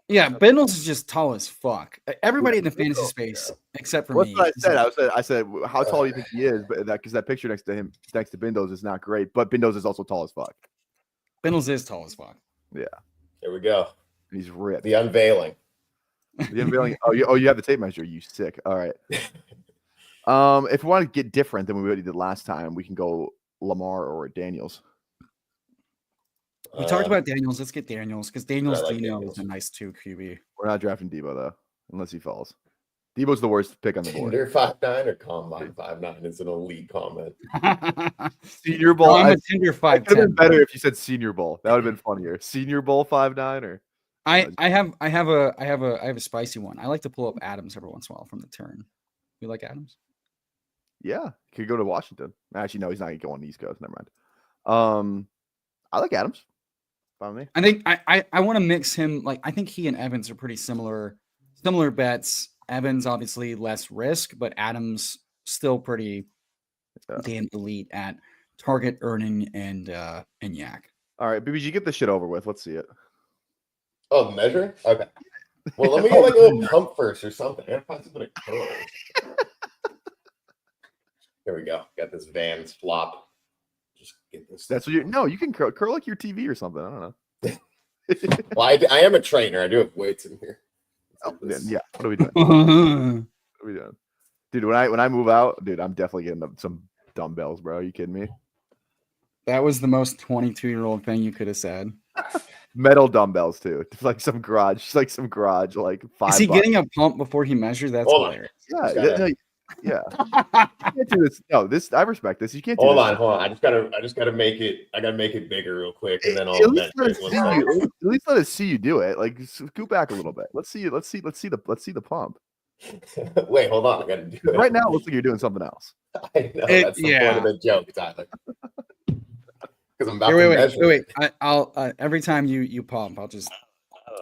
Yeah, Bindles is just tall as fuck. Everybody in the fantasy space, except for me. What I said, how tall do you think he is? But because that picture next to Bindles is not great, but Bindles is also tall as fuck. Bindles is tall as fuck. Yeah. Here we go. He's ripped. The unveiling. The unveiling. You have the tape measure. You sick. All right. If we want to get different than we already did last time, we can go Lamar or Daniels. We talked about Daniels. Let's get Daniels because Daniels is a nice 2 QB. We're not drafting Debo though, unless he falls. Debo's the worst pick on the board. Tinder 5'9" or Combine 5'9" is an elite comment. Senior Bowl. I'm a Tinder 5'10". It would have been better if you said Senior Bowl. That would have been funnier. Senior Bowl 5'9" or. I have a spicy one. I like to pull up Adams every once in a while from the turn. You like Adams? Yeah, could go to Washington. Actually, no, he's not going to go on the East Coast. Never mind. I like Adams. Follow me. I think I want to mix him. Like I think he and Evans are pretty similar bets. Evans obviously less risk, but Adams still pretty damn elite at target earning and yak. All right, BBG, get this shit over with. Let's see it. Oh, the measure? Okay. Well, let me get like a little pump first or something. I gotta find something to curl. Here we go. Got this Vans flop. Just get this. That's what you. No, you can curl like your TV or something. I don't know. Well, I am a trainer. I do have weights in here. Yeah. What are we doing? What are we doing, dude? When I move out, dude, I'm definitely getting some dumbbells, bro. Are you kidding me? That was the most 22-year-old thing you could have said. Metal dumbbells too, like some garage, like $5. Is he getting a pump before he measures? That's hilarious. Yeah. You can't do this. No, I respect this. You can't do Hold this. on. I just gotta make it. I gotta make it bigger real quick, and then I'll at least let us see you do it. Like scoot back a little bit. Let's see the pump. Wait, hold on. I gotta do it right now. It looks like you're doing something else. I know that's the point of the joke, Tyler. Because I'm about to measure. Wait. I'll every time you pump, I'll just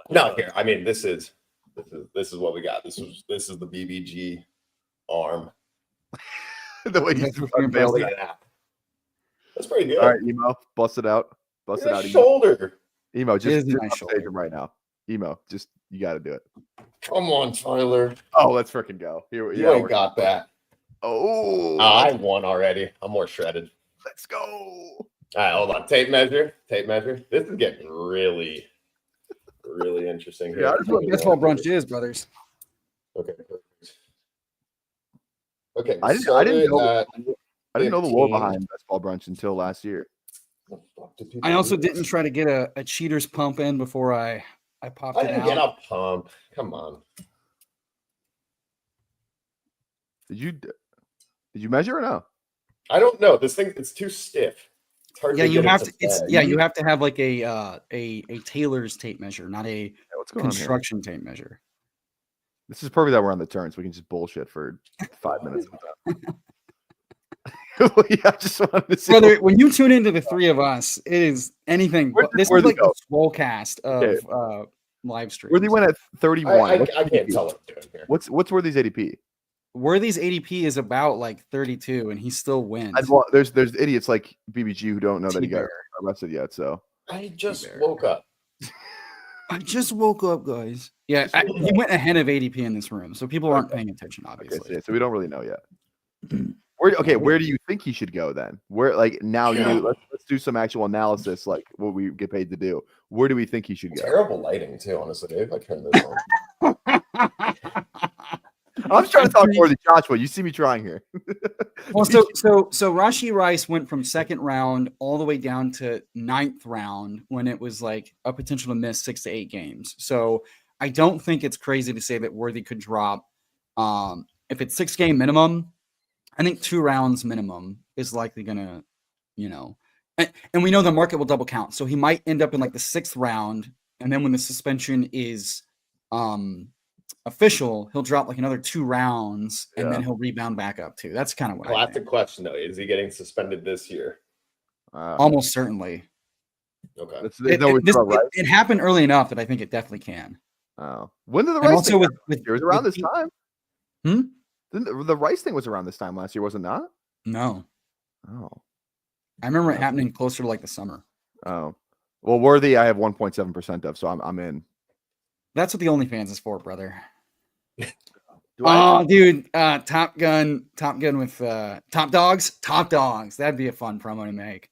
no here. I mean, this is what we got. This is the BBG arm. The way you unveiled it. That's pretty good. All right, Emo, bust it out. Bust it out. Shoulder. Emo, just stage him right now. Emo, just you got to do it. Come on, Tyler. Oh, let's freaking go. Here we go. You got that. Oh, I won already. I'm more shredded. Let's go. All right, hold on. Tape measure. This is getting really, really interesting here. Yeah, that's what Ball Brunch is, brothers. Okay. Okay. I didn't know the lore behind Ball Brunch until last year. I also didn't try to get a cheater's pump in before I popped it out. I didn't get a pump. Come on. Did you measure or no? I don't know. This thing, it's too stiff. It's hard you have to. You have to have like a tailor's tape measure, not a construction tape measure. This is perfect that we're on the turn, so we can just bullshit for 5 minutes. I just wanted to see. Brother, when you tune into the three of us, it is anything. This is like a swole cast of live streams. Worthy went at 31. I can't tell what I'm doing here. What's Worthy's ADP? Worthy's ADP is about like 32, and he still wins. There's idiots like BBG who don't know that he got arrested yet. So I just woke up. I just woke up, guys. Yeah, he went ahead of ADP in this room, so people aren't paying attention, obviously. Okay, so we don't really know yet. Where do you think he should go then? Where let's do some actual analysis, like what we get paid to do. Where do we think he should go? Terrible lighting too, honestly. If I turn this on. I'm just trying to talk more to Joshua. You see me trying here. Well, so Rashee Rice went from second round all the way down to 9th round when it was like a potential to miss 6 to 8 games. So I don't think it's crazy to say that Worthy could drop. If it's 6 game minimum, I think 2 rounds minimum is likely gonna, and we know the market will double count. So he might end up in like the 6th round, and then when the suspension is official, he'll drop like another 2 rounds, and then he'll rebound back up too. That's kind of what I think. Question though, is he getting suspended this year? Almost certainly. Okay. It happened early enough that I think it definitely can. Oh, when did the Rice thing it was around this time? The Rice thing was around this time last year, was it not? No. Oh. I remember it happening closer to like the summer. Oh. Well, Worthy, I have 1.7% of, so I'm in. That's what the OnlyFans is for, brother. Dude, Top Gun with Top Dogs. That'd be a fun promo to make.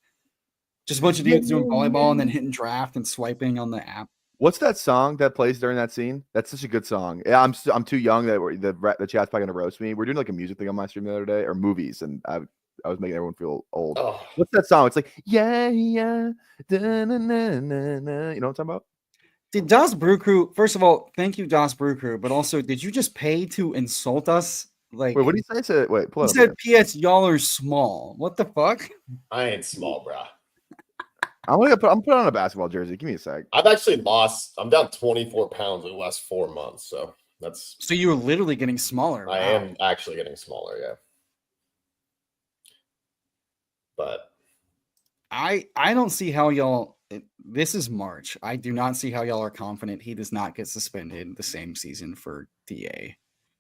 Just a bunch of dudes doing volleyball and then hitting draft and swiping on the app. What's that song that plays during that scene? That's such a good song. Yeah, I'm too young that the chat's probably gonna roast me. We're doing like a music thing on my stream the other day, or movies, and I was making everyone feel old. Oh. What's that song? It's like da, na, na, na, na. You know what I'm talking about? Did Das Brew Crew? First of all, thank you, Das Brew Crew. But also, did you just pay to insult us? Like, wait, what did he say? Pull it up. He said, "P.S. Y'all are small." What the fuck? I ain't small, bro. I'm put on a basketball jersey. Give me a sec. I've actually lost. I'm down 24 pounds in the last 4 months. So that's. So you were literally getting smaller. I am actually getting smaller. Yeah. But I don't see how y'all. This is March. I do not see how y'all are confident he does not get suspended the same season for DA.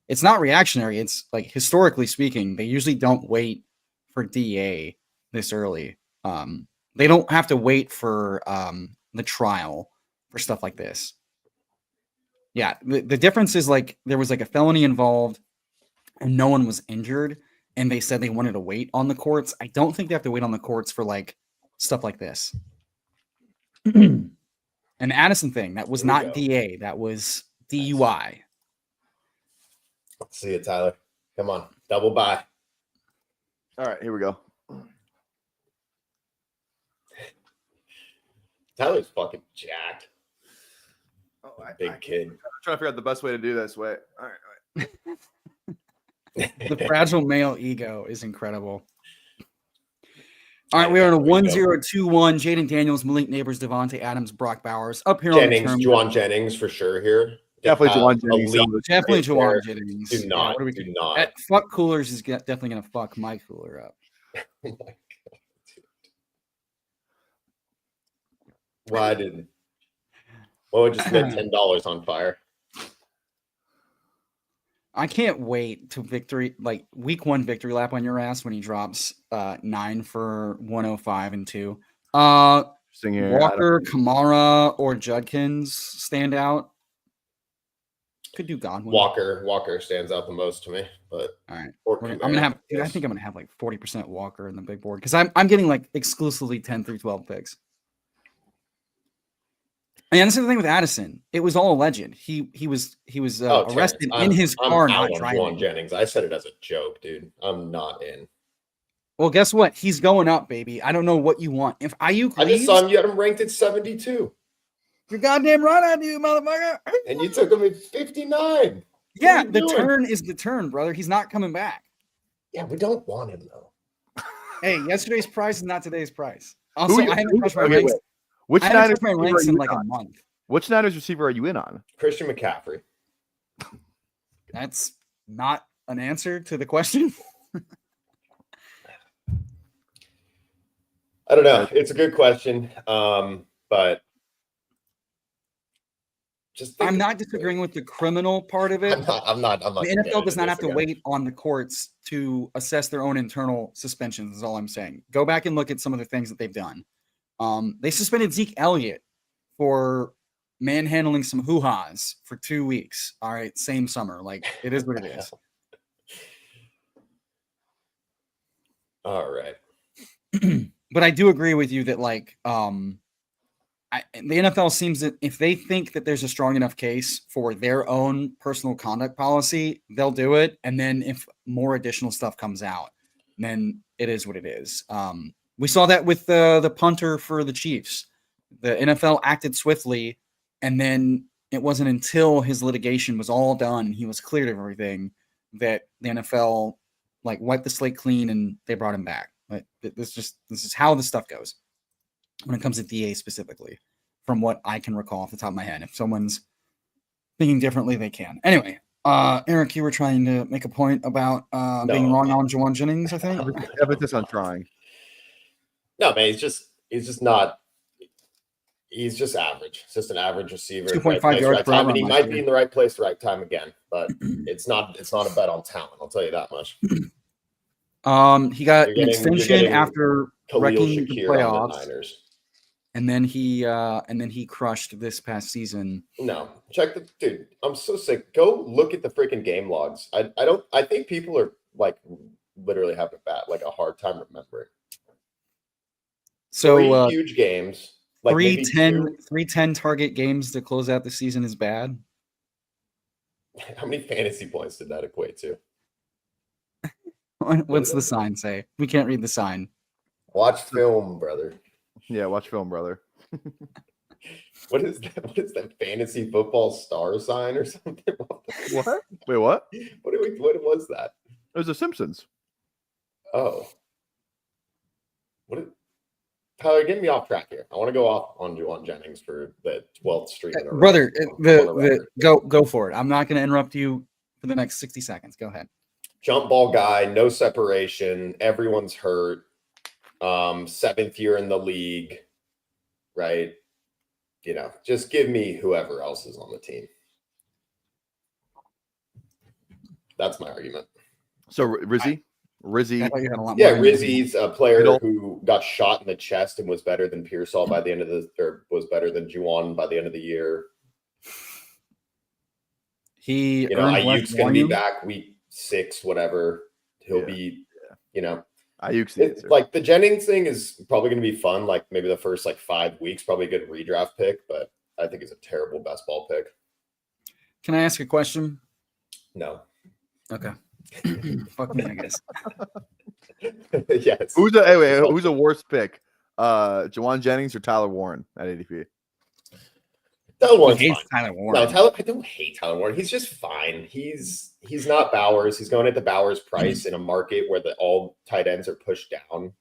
it's not reactionary. It's like historically speaking, they usually don't wait for DA this early. They don't have to wait for the trial for stuff like this. Yeah, the difference is like there was like a felony involved and no one was injured, and they said they wanted to wait on the courts. I don't think they have to wait on the courts for like stuff like this. An Addison thing, that was Here we not go. DA, that was DUI. Let's see it, Tyler. Come on, double buy. All right, here we go. Tyler's fucking jacked. Oh, Big kid. I'm trying to figure out the best way to do this. Wait. All right. The fragile male ego is incredible. All right, we are on a 1-0-2-1. Jaden Daniels, Malik Neighbors, Devontae Adams, Brock Bowers. Up here Jennings, on the Juwan Jennings for sure here. Definitely Juwan Jennings. Definitely right Juwan there. Jennings. Do not. What are we Do doing? not. Fuck Coolers is definitely going to fuck my cooler up. Oh my God, dude. Why didn't? Well, we just lit $10 on fire. I can't wait to victory, like week 1 victory lap on your ass when he drops 9 for 105 and 2. Here, Walker, Kamara, or Judkins stand out. Could do Godwin. Walker stands out the most to me, but all right. or I'm gonna have. Dude, I think I'm gonna have like 40% Walker in the big board because I'm getting like exclusively 10 through 12 picks. And that's the thing with Addison. It was all alleged. He was arrested in his car, not driving. Juwan Jennings. I said it as a joke, dude. I'm not in. Well, guess what? He's going up, baby. I don't know what you want. If Ayuk I just saw you had him ranked at 72. You're goddamn right, I do, motherfucker. And you took him at 59. Yeah, the turn is the turn, brother. He's not coming back. Yeah, we don't want him though. Hey, yesterday's price is not today's price. Also, I haven't touched my ranks. Which I haven't touched my ranks in like a month. Which Niners receiver are you in on? Christian McCaffrey. That's not an answer to the question. I don't know. It's a good question, but I'm not disagreeing with the criminal part of it. I'm not. The NFL does not have to wait on the courts to assess their own internal suspensions. Is all I'm saying. Go back and look at some of the things that they've done. They suspended Zeke Elliott for manhandling some hoo-has for 2 weeks. All right, same summer. Like, it is what it is. All right. But I do agree with you that, like, the NFL seems that if they think that there's a strong enough case for their own personal conduct policy, they'll do it. And then if more additional stuff comes out, then it is what it is. We saw that with the punter for the Chiefs. The NFL acted swiftly, and then it wasn't until his litigation was all done, he was cleared of everything, that the NFL like wiped the slate clean and they brought him back. Like, this is how this stuff goes when it comes to DA specifically, from what I can recall off the top of my head. If someone's thinking differently, they can. Anyway, Eric, you were trying to make a point about being wrong on Juwan Jennings, I think. Emphasis on trying. No, man, he's just not. He's just average. He's just an average receiver. 2.5 yards per time, and he run might be in the right place, the right time again. But it's not a bet on talent. I'll tell you that much. He got an extension after wrecking the playoffs, and then he crushed this past season. No, check the dude. I'm so sick. Go look at the freaking game logs. I think people are like literally having a hard time remembering. So 3 huge games. Like 3-10 target games to close out the season is bad. How many fantasy points did that equate to? What's the sign say? We can't read the sign. Watch film, brother. Yeah, watch film, brother. What is that? What is that fantasy football star sign or something? What? Wait, what? What was that? It was The Simpsons. Oh. Tyler, get me off track here. I want to go off on Juwan Jennings for the 12th stream. Brother, go for it. I'm not going to interrupt you for the next 60 seconds. Go ahead. Jump ball guy, no separation. Everyone's hurt. 7th year in the league, right? Just give me whoever else is on the team. That's my argument. So Rizzy. I thought you had a lot Yeah, more. Rizzy's a player Middle. who got shot in the chest and was better than Pearsall by the end of was better than Juwan by the end of the year. He You know, earned less Ayuk's going to be volume. back week 6, whatever. He'll be, you know. Ayuk's the answer. Like the Jennings thing is probably going to be fun. Like maybe the first 5 weeks, probably a good redraft pick, but I think it's a terrible best ball pick. Can I ask a question? No. Okay. Fuck me, I guess. Yes. Who's a worse pick? Juwan Jennings or Tyler Warren at ADP? Tyler Warren's He hates fine. Tyler Warren. No, I don't hate Tyler Warren. He's just fine. He's not Bowers. He's going at the Bowers price in a market where all tight ends are pushed down.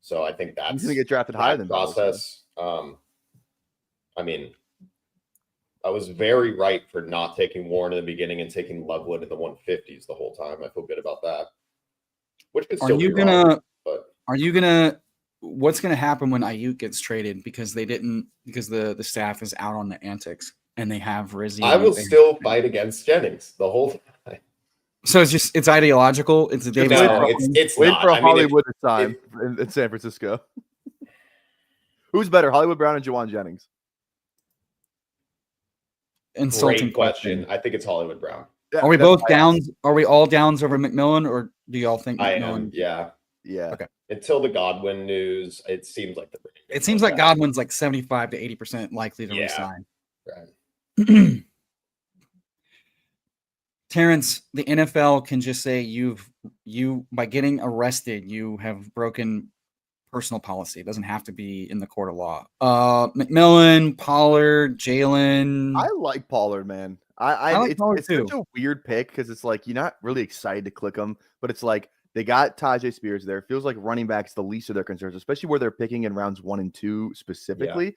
So I think that's He's going to get drafted higher than Bowers, process. I mean, I was very right for not taking Warren in the beginning and taking Loveland in the 150s the whole time. I feel good about that. Which could still be wrong, but what's gonna happen when Ayuk gets traded because the staff is out on the antics and they have Rizzy? I will still fight against Jennings the whole time. So it's ideological. It's a David. No, it's wait not. for I mean, Hollywood to sign in San Francisco. Who's better, Hollywood Brown and Juwan Jennings? Insulting Great question. I think it's Hollywood Brown. Yeah, Are we both downs? Are we all downs over McMillan, or do y'all think I McMillan? am. Yeah. Yeah. Okay. Until the Godwin news, it seems like It seems like Godwin's 75 to 80% likely to resign. Right. Terrence, the NFL can just say you by getting arrested, you have broken personal policy. It doesn't have to be in the court of law. McMillan, Pollard, Jalen. I like Pollard, man. I like Pollard it's too. such a weird pick because it's like you're not really excited to click them, but it's like they got Tajay Spears there. It feels like running back's the least of their concerns, especially where they're picking in rounds 1 and 2 specifically. Yeah.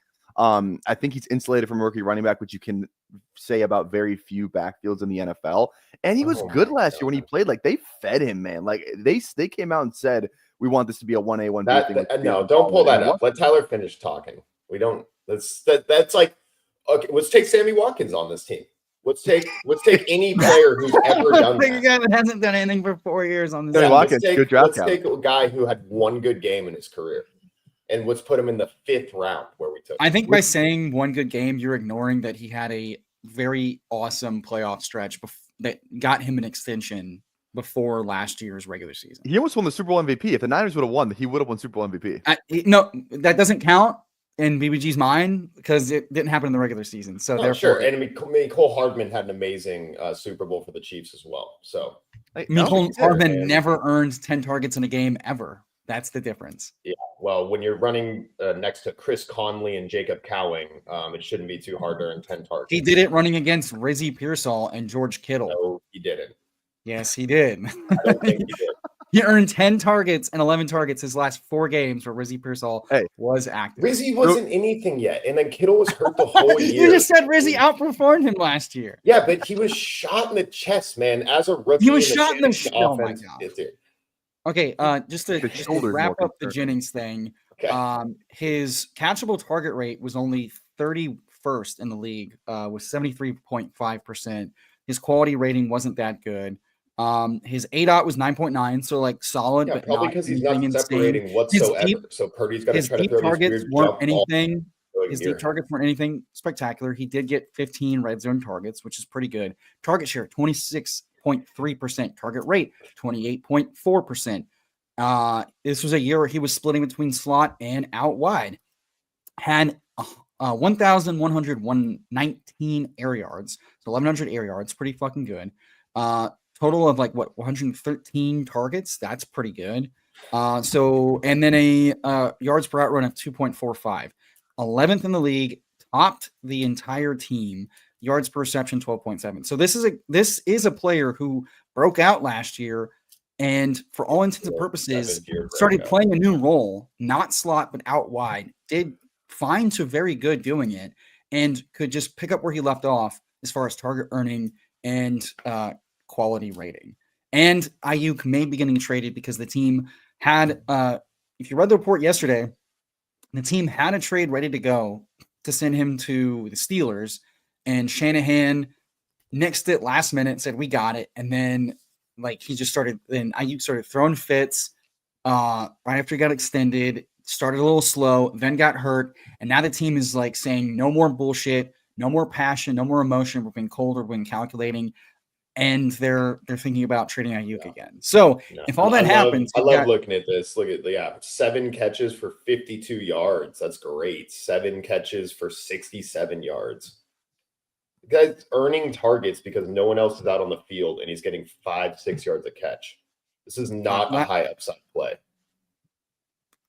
I think he's insulated from rookie running back, which you can say about very few backfields in the NFL. And he was good last year when he played. Like they fed him, man. Like they came out and said, we want this to be a 1A, 1B thing. No, don't pull that up. Let Tyler finish talking. We don't. That's like okay. Let's take Sammy Watkins on this team. Let's take any player who's ever done that. A guy that hasn't done anything for 4 years on this. Sammy Watkins, good draft. Let's take a guy who had one good game in his career, and let's put him in the 5th round where we took. I think by saying one good game, you're ignoring that he had a very awesome playoff stretch that got him an extension before last year's regular season. He almost won the Super Bowl MVP. If the Niners would have won, he would have won Super Bowl MVP. No, that doesn't count in BBG's mind because it didn't happen in the regular season. So therefore, sure. And I mean, Cole Hardman had an amazing Super Bowl for the Chiefs as well. So Cole Hardman never earned 10 targets in a game ever. That's the difference. Yeah. Well, when you're running next to Chris Conley and Jacob Cowing, it shouldn't be too hard to earn 10 targets. He did it running against Rizzy Pearsall and George Kittle. No, he didn't. Yes, he did. I don't think he did. He earned 10 targets and 11 targets his last 4 games where Rizzy Pearsall was active. Rizzy wasn't anything yet, and then Kittle was hurt the whole year. You just said Rizzy outperformed him last year. Yeah, but he was shot in the chest, man, as a rookie. He was shot in the chest. Oh, my God. Okay, just to wrap up the Jennings thing, his catchable target rate was only 31st in the league with 73.5%. His quality rating wasn't that good. His ADOT was 9.9, so solid, but probably because he's not separating whatsoever. So Purdy's got to try to throw targets weren't anything. His deep targets weren't anything spectacular. He did get 15 red zone targets, which is pretty good. Target share 26.3%. Target rate 28.4%. This was a year where he was splitting between slot and out wide. Had 1,119 air yards, so 1,100 air yards, pretty fucking good. Total of 113 targets. That's pretty good. And then a yards per out run of 2.45, 11th in the league, topped the entire team. Yards per reception 12.7. So this is a player who broke out last year, and for all intents and purposes, started playing a new role, not slot but out wide. Did fine to very good doing it, and could just pick up where he left off as far as target earning and quality rating. And Ayuk may be getting traded because the team had, if you read the report yesterday, the team had a trade ready to go to send him to the Steelers, and Shanahan nixed it last minute, said we got it, and then like he just started, then Ayuk started throwing fits right after he got extended, started a little slow, then got hurt, and now the team is like saying no more bullshit, no more passion, no more emotion. We're being cold, we're being calculating, and they're thinking about trading Ayuk again. So if all that happens, I love looking at this. Look at 7 catches for 52 yards. That's great. 7 catches for 67 yards. The guy's earning targets because no one else is out on the field, and he's getting 5-6 yards a catch. This is not a high upside play.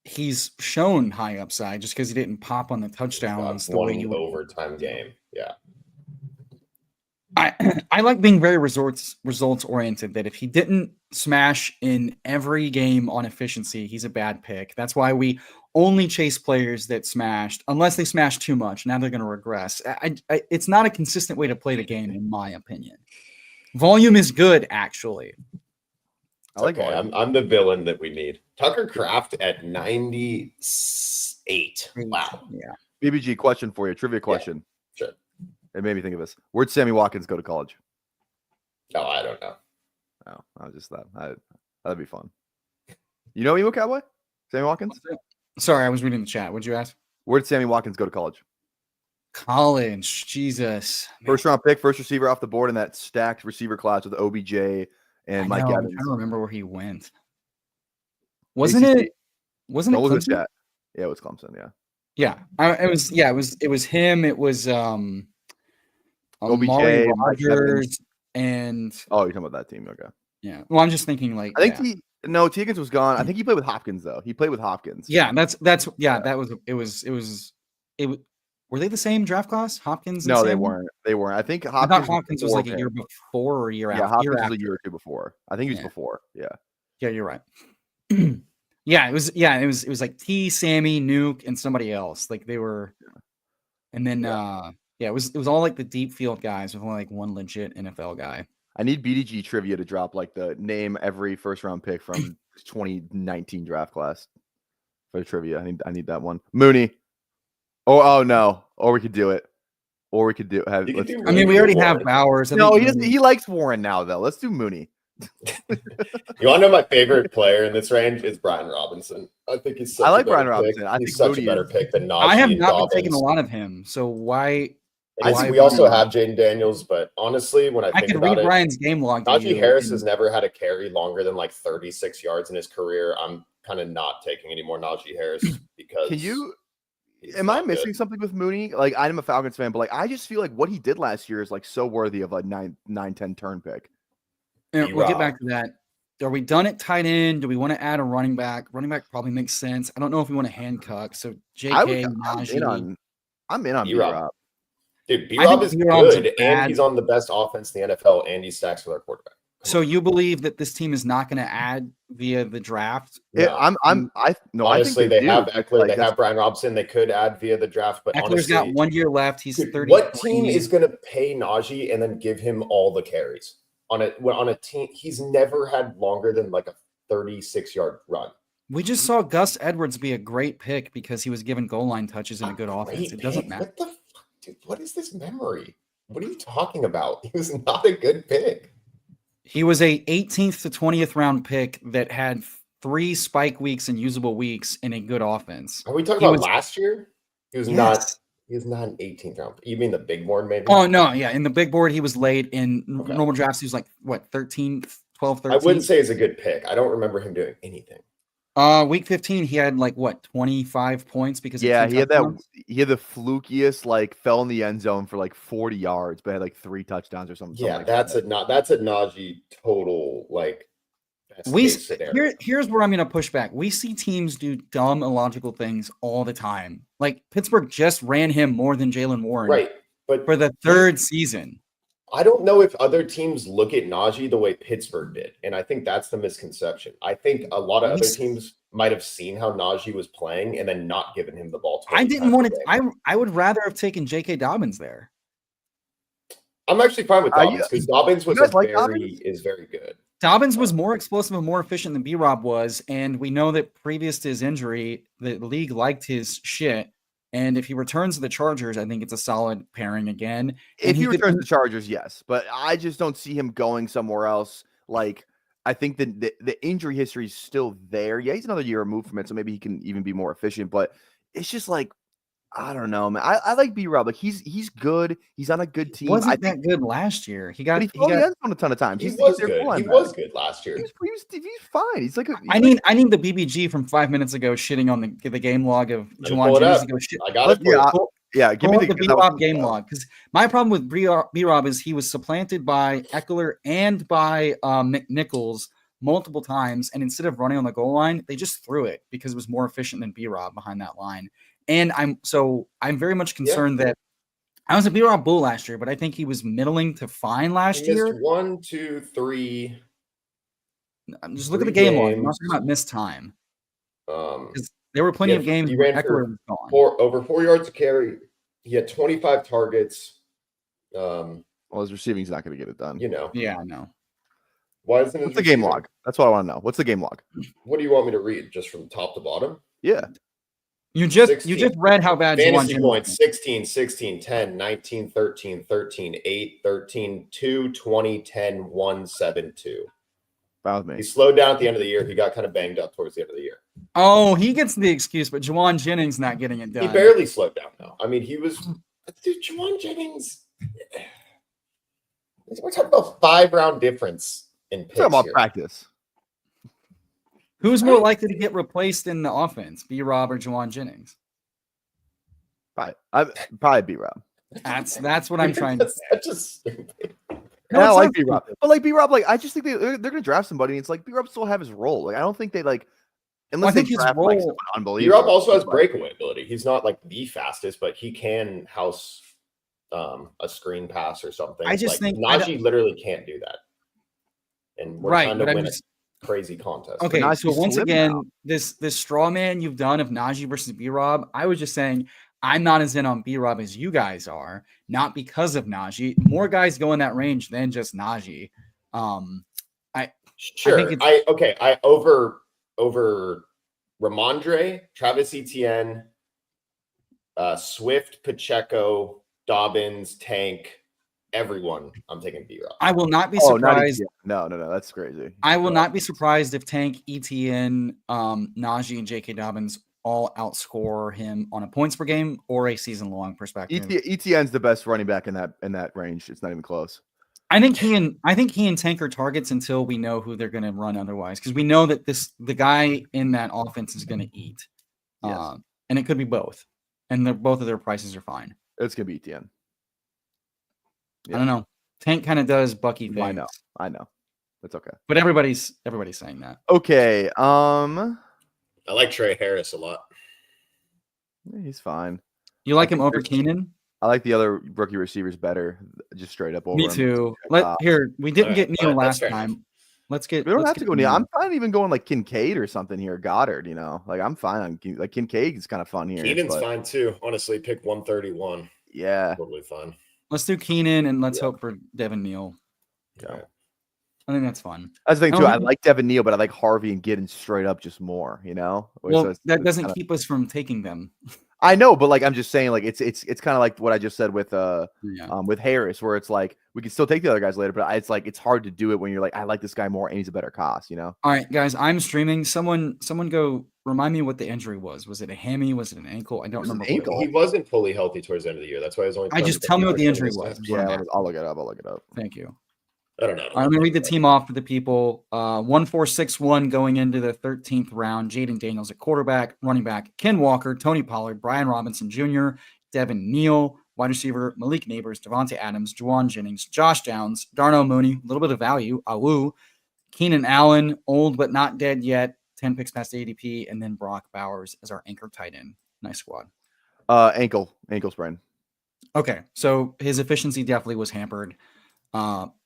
He's shown high upside just because he didn't pop on the touchdowns the way you would. Overtime game. Yeah. I like being very results oriented, that if he didn't smash in every game on efficiency, he's a bad pick. That's why we only chase players that smashed, unless they smash too much. Now they're going to regress. It's not a consistent way to play the game, in my opinion. Volume is good, actually. I like it. I'm the villain that we need. Tucker Kraft at 98. Wow. Yeah. BBG, question for you. Trivia question. Yeah, sure. It made me think of this. Where'd Sammy Watkins go to college? Oh, I don't know. Oh, I was just that. That'd be fun. You know EmoCowboy? Sammy Watkins? Sorry, I was reading the chat. What'd you ask? Where did Sammy Watkins go to college? College. Jesus. First round pick, first receiver off the board in that stacked receiver class with OBJ and Mike Evans. I'm trying to remember where he went. Wasn't it Clemson? Yeah, it was Clemson, yeah. Yeah. It was him. It was OBJ, Rogers, and oh, you're talking about that team, okay. Yeah. Well, I'm just thinking like I think T. Higgins was gone. I think he played with Hopkins though. He played with Hopkins. Yeah, were they the same draft class? Hopkins? No, they weren't. I think Hopkins was like a year before or a year after. Yeah, Hopkins was a year or two before. I think he was before. Yeah. Yeah, you're right. It was like T, Sammy, Nuke, and somebody else. Like they were, and then it was all like the deep field guys with only like one legit NFL guy. I need BDG trivia to drop like the name every first round pick from 2019 draft class for the trivia. I need that one. Mooney. Oh no. Or we could do it. Or we could do have. We already have Bowers. No, he likes Warren now though. Let's do Mooney. You want to know my favorite player in this range is Brian Robinson. I think he's such a better Robinson. I think he's such Mooney a better pick than Najee. I have not Dobbins. been taking a lot of him, so why? We also have Jaden Daniels, but honestly, when I think about it, Brian's game log. Najee Harris has never had a carry longer than like 36 yards in his career. I'm kind of not taking any more Najee Harris because. Am I missing something with Mooney? Like, I'm a Falcons fan, but like, I just feel like what he did last year is like so worthy of a 9-10 turn pick. We'll get back to that. Are we done at tight end? Do we want to add a running back? Running back probably makes sense. I don't know if we want to handcuff. So JK, Najee. I'm in on B-Rob. Dude, B-Rob is good, and he's on the best offense in the NFL, and he stacks with our quarterback. So you believe that this team is not going to add via the draft? Yeah, honestly, they have Eckler, they have Brian Robinson. They could add via the draft, but Eckler's got 1 year left. He's 30. What team is going to pay Najee and then give him all the carries on a team? He's never had longer than like a 36-yard run. We just saw Gus Edwards be a great pick because he was given goal line touches in a good offense. It doesn't matter. What the fuck, dude? What is this memory? What are you talking about? He was not a good pick. He was a 18th to 20th round pick that had 3 spike weeks and usable weeks in a good offense. Are we talking about last year? He was not. He was not an 18th round. You mean the big board, maybe? Oh no, yeah. In the big board, he was late. In normal drafts, he was like what 13th, 12th, 13th. I wouldn't say he's a good pick. I don't remember him doing anything. Week 15, he had like what 25 points because he had the flukiest like fell in the end zone for like 40 yards, but had like 3 touchdowns or something. Yeah, like that's a Najee total like. Here's where I'm going to push back. We see teams do dumb, illogical things all the time. Like Pittsburgh just ran him more than Jalen Warren, right? But for the 3rd season. I don't know if other teams look at Najee the way Pittsburgh did. And I think that's the misconception. I think a lot of other teams might have seen how Najee was playing and then not given him the ball. I didn't want to. I would rather have taken J.K. Dobbins there. I'm actually fine with Dobbins because Dobbins is very good. Dobbins was more explosive and more efficient than B-Rob was. And we know that previous to his injury, the league liked his shit. And if he returns to the Chargers, I think it's a solid pairing again. If he returns to the Chargers, yes. But I just don't see him going somewhere else. Like, I think the injury history is still there. Yeah, he's another year removed from it, so maybe he can even be more efficient. But it's just like, I don't know, man. I like B-Rob. Like he's good. He's on a good team. Wasn't that good last year? But he fell in the end zone a ton of times. He He's was their good. goal He line was back. good last year. He's fine. He's like I need the BBG from 5 minutes ago shitting on the game log of Juwan Jennings to go shit. I got it. Yeah, give me the B-Rob game log, because my problem with B-Rob is he was supplanted by Eckler and by Nichols multiple times, and instead of running on the goal line, they just threw it because it was more efficient than B-Rob behind that line. And I'm very much concerned that I was a B-Rob bull last year, but I think he was middling to fine last year. 1, 2, 3. Just look at the game log. I'm not talking about missed time. Because there were plenty of games where Eckler was gone. Over 4 yards to carry. He had 25 targets. Well, his receiving's not going to get it done. Yeah, I know. Why isn't What's the game log? That's what I want to know. What's the game log? What do you want me to read? Just from top to bottom? Yeah. You just read how bad fantasy Juwan points 16, 16, 10, 19, 13, 13, 8, 13, 2, 20, 10, 1, 7, 2. With me. He slowed down at the end of the year. He got kind of banged up towards the end of the year. Oh, he gets the excuse, but Juwan Jennings not getting it done. He barely slowed down, though. I mean, Juwan Jennings. We're talking about 5-round difference in picks. Talking about here. practice. Who's more likely to get replaced in the offense, B-Rob or Juwan Jennings? Probably B-Rob. That's what I'm trying to say. That's just stupid. No, I like B-Rob. But like B-Rob, like I just think they're gonna draft somebody, and it's like B-Rob still have his role. Like I don't think they like unless they draft like someone unbelievable. B-Rob also has breakaway ability. He's not like the fastest, but he can house a screen pass or something. I just think Najee literally can't do that. And we're trying to win a crazy contest. Okay, so once again, this straw man you've done of Najee versus B-Rob, I was just saying I'm not as in on B-Rob as you guys are, not because of Najee. More guys go in that range than just Najee. I over Ramondre, Travis Etienne, Swift, Pacheco, Dobbins, Tank, everyone. I'm taking B-Rob. I will not be surprised. No, that's crazy. I will not be surprised if Tank, Etienne, Najee, and J.K. Dobbins all outscore him on a points per game or a season long perspective. Etienne's the best running back in that range. It's not even close. I think he and Tank are targets until we know who they're going to run otherwise, because we know that the guy in that offense is going to eat, and it could be both, and both of their prices are fine. It's going to be Etienne. Yeah. I don't know. Tank kind of does Bucky things. I know. That's okay. But everybody's saying that. Okay. I like Trey Harris a lot. He's fine. You like him over Keenan? I like the other rookie receivers better, just straight up over Me him. too. We didn't get Neal last time. We don't have to go Neal. I'm fine even going like Kincaid or something here. Goddard, like I'm fine on like Kincaid is kind of fun here. Keenan's fine too. Honestly, pick 131. Yeah. Totally fine. Let's do Keenan and let's hope for Devin Neal. Yeah. I think that's fun. That's the thing too. I like Devin Neal, but I like Harvey and Giddens straight up just more, Well, so that doesn't keep us from taking them. I know, but like I'm just saying, like it's kind of like what I just said with Harris, where it's like we can still take the other guys later, but it's like it's hard to do it when you're like, I like this guy more and he's a better cost, All right, guys, I'm streaming. Someone go remind me what the injury was. Was it a hammy? Was it an ankle? I don't remember. He wasn't fully healthy towards the end of the year. That's why I was only. Tell me what the injury was. Yeah, I'll look it up. Thank you. I don't know. I'm going to read the team off for the people. 1-4-6-1 going into the 13th round. Jaden Daniels at quarterback, running back Ken Walker, Tony Pollard, Brian Robinson Jr., Devin Neal, wide receiver Malik Neighbors, Devontae Adams, Juwan Jennings, Josh Downs, Darnell Mooney, a little bit of value, Awu, Keenan Allen, old but not dead yet, 10 picks past ADP, and then Brock Bowers as our anchor tight end. Nice squad. Ankle sprain. Okay, so his efficiency definitely was hampered.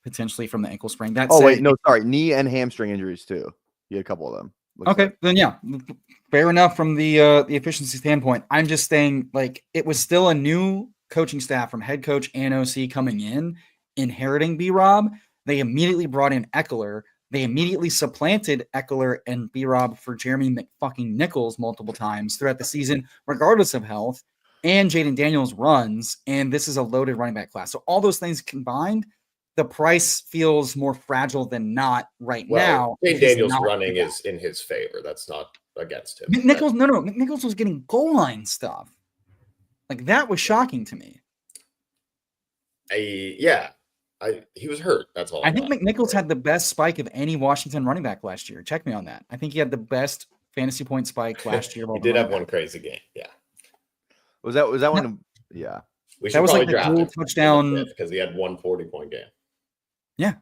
Potentially from the ankle sprain. Knee and hamstring injuries too. He had a couple of them. Then yeah, fair enough from the efficiency standpoint. I'm just saying, like, it was still a new coaching staff from head coach and OC coming in, inheriting B-Rob. They immediately brought in Eckler. They immediately supplanted Eckler and B-Rob for Jeremy McFucking Nichols multiple times throughout the season, regardless of health. And Jaden Daniels runs, and this is a loaded running back class. So all those things combined, the price feels more fragile than not right now. Shane if he's Daniels not running the guy. is in his favor. That's not against him. McNichols, no, McNichols was getting goal line stuff. Like that was shocking to me. He was hurt. That's all. I think McNichols had the best spike of any Washington running back last year. Check me on that. I think he had the best fantasy point spike last year. He did have one crazy game. Yeah. Was that one? Yeah. That was like the dual touchdown because he had 140-point game. Yeah,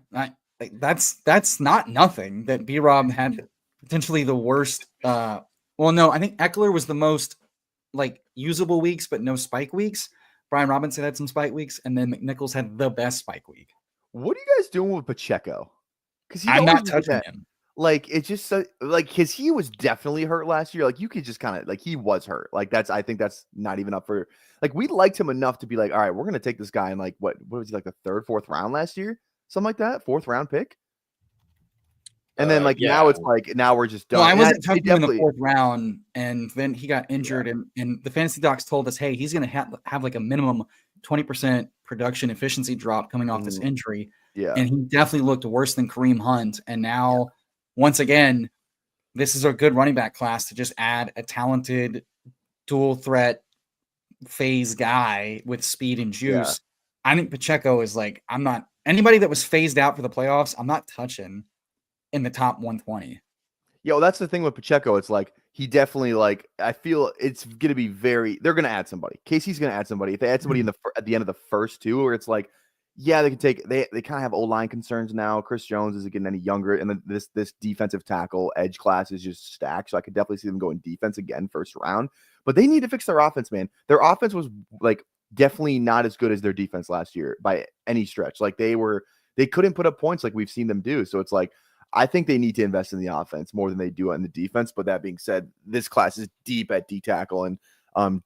that's not nothing. That B-Rob had potentially the worst. Well, no, I think Eckler was the most like usable weeks, but no spike weeks. Brian Robinson had some spike weeks, and then McNichols had the best spike week. What are you guys doing with Pacheco? Because I'm not touching him. Like it's just like because he was definitely hurt last year. Like you could just kind of like he was hurt. Like I think that's not even up for like we liked him enough to be like, all right, we're gonna take this guy in like what was he like the 3rd, 4th round last year, something like that, 4th round pick. And then now it's like now we're just done. Well, I wasn't touching him in the 4th round, and then he got injured, and the fantasy docs told us, hey, he's gonna have like a minimum 20% production efficiency drop coming off this injury. Yeah, and he definitely looked worse than Kareem Hunt, and now. Once again, this is a good running back class to just add a talented dual threat phase guy with speed and juice. I think Pacheco is like, I'm not anybody that was phased out for the playoffs. I'm not touching in the top 120. Yo, that's the thing with Pacheco. It's like, he definitely like, I feel it's going to be they're going to add somebody. Casey's going to add somebody. If they add somebody at the end of the first two, where it's like, yeah, they can take. They kind of have O-line concerns now. Chris Jones isn't getting any younger, and then this defensive tackle edge class is just stacked. So I could definitely see them going defense again 1st round. But they need to fix their offense, man. Their offense was like definitely not as good as their defense last year by any stretch. Like they couldn't put up points like we've seen them do. So it's like I think they need to invest in the offense more than they do in the defense. But that being said, this class is deep at D tackle and.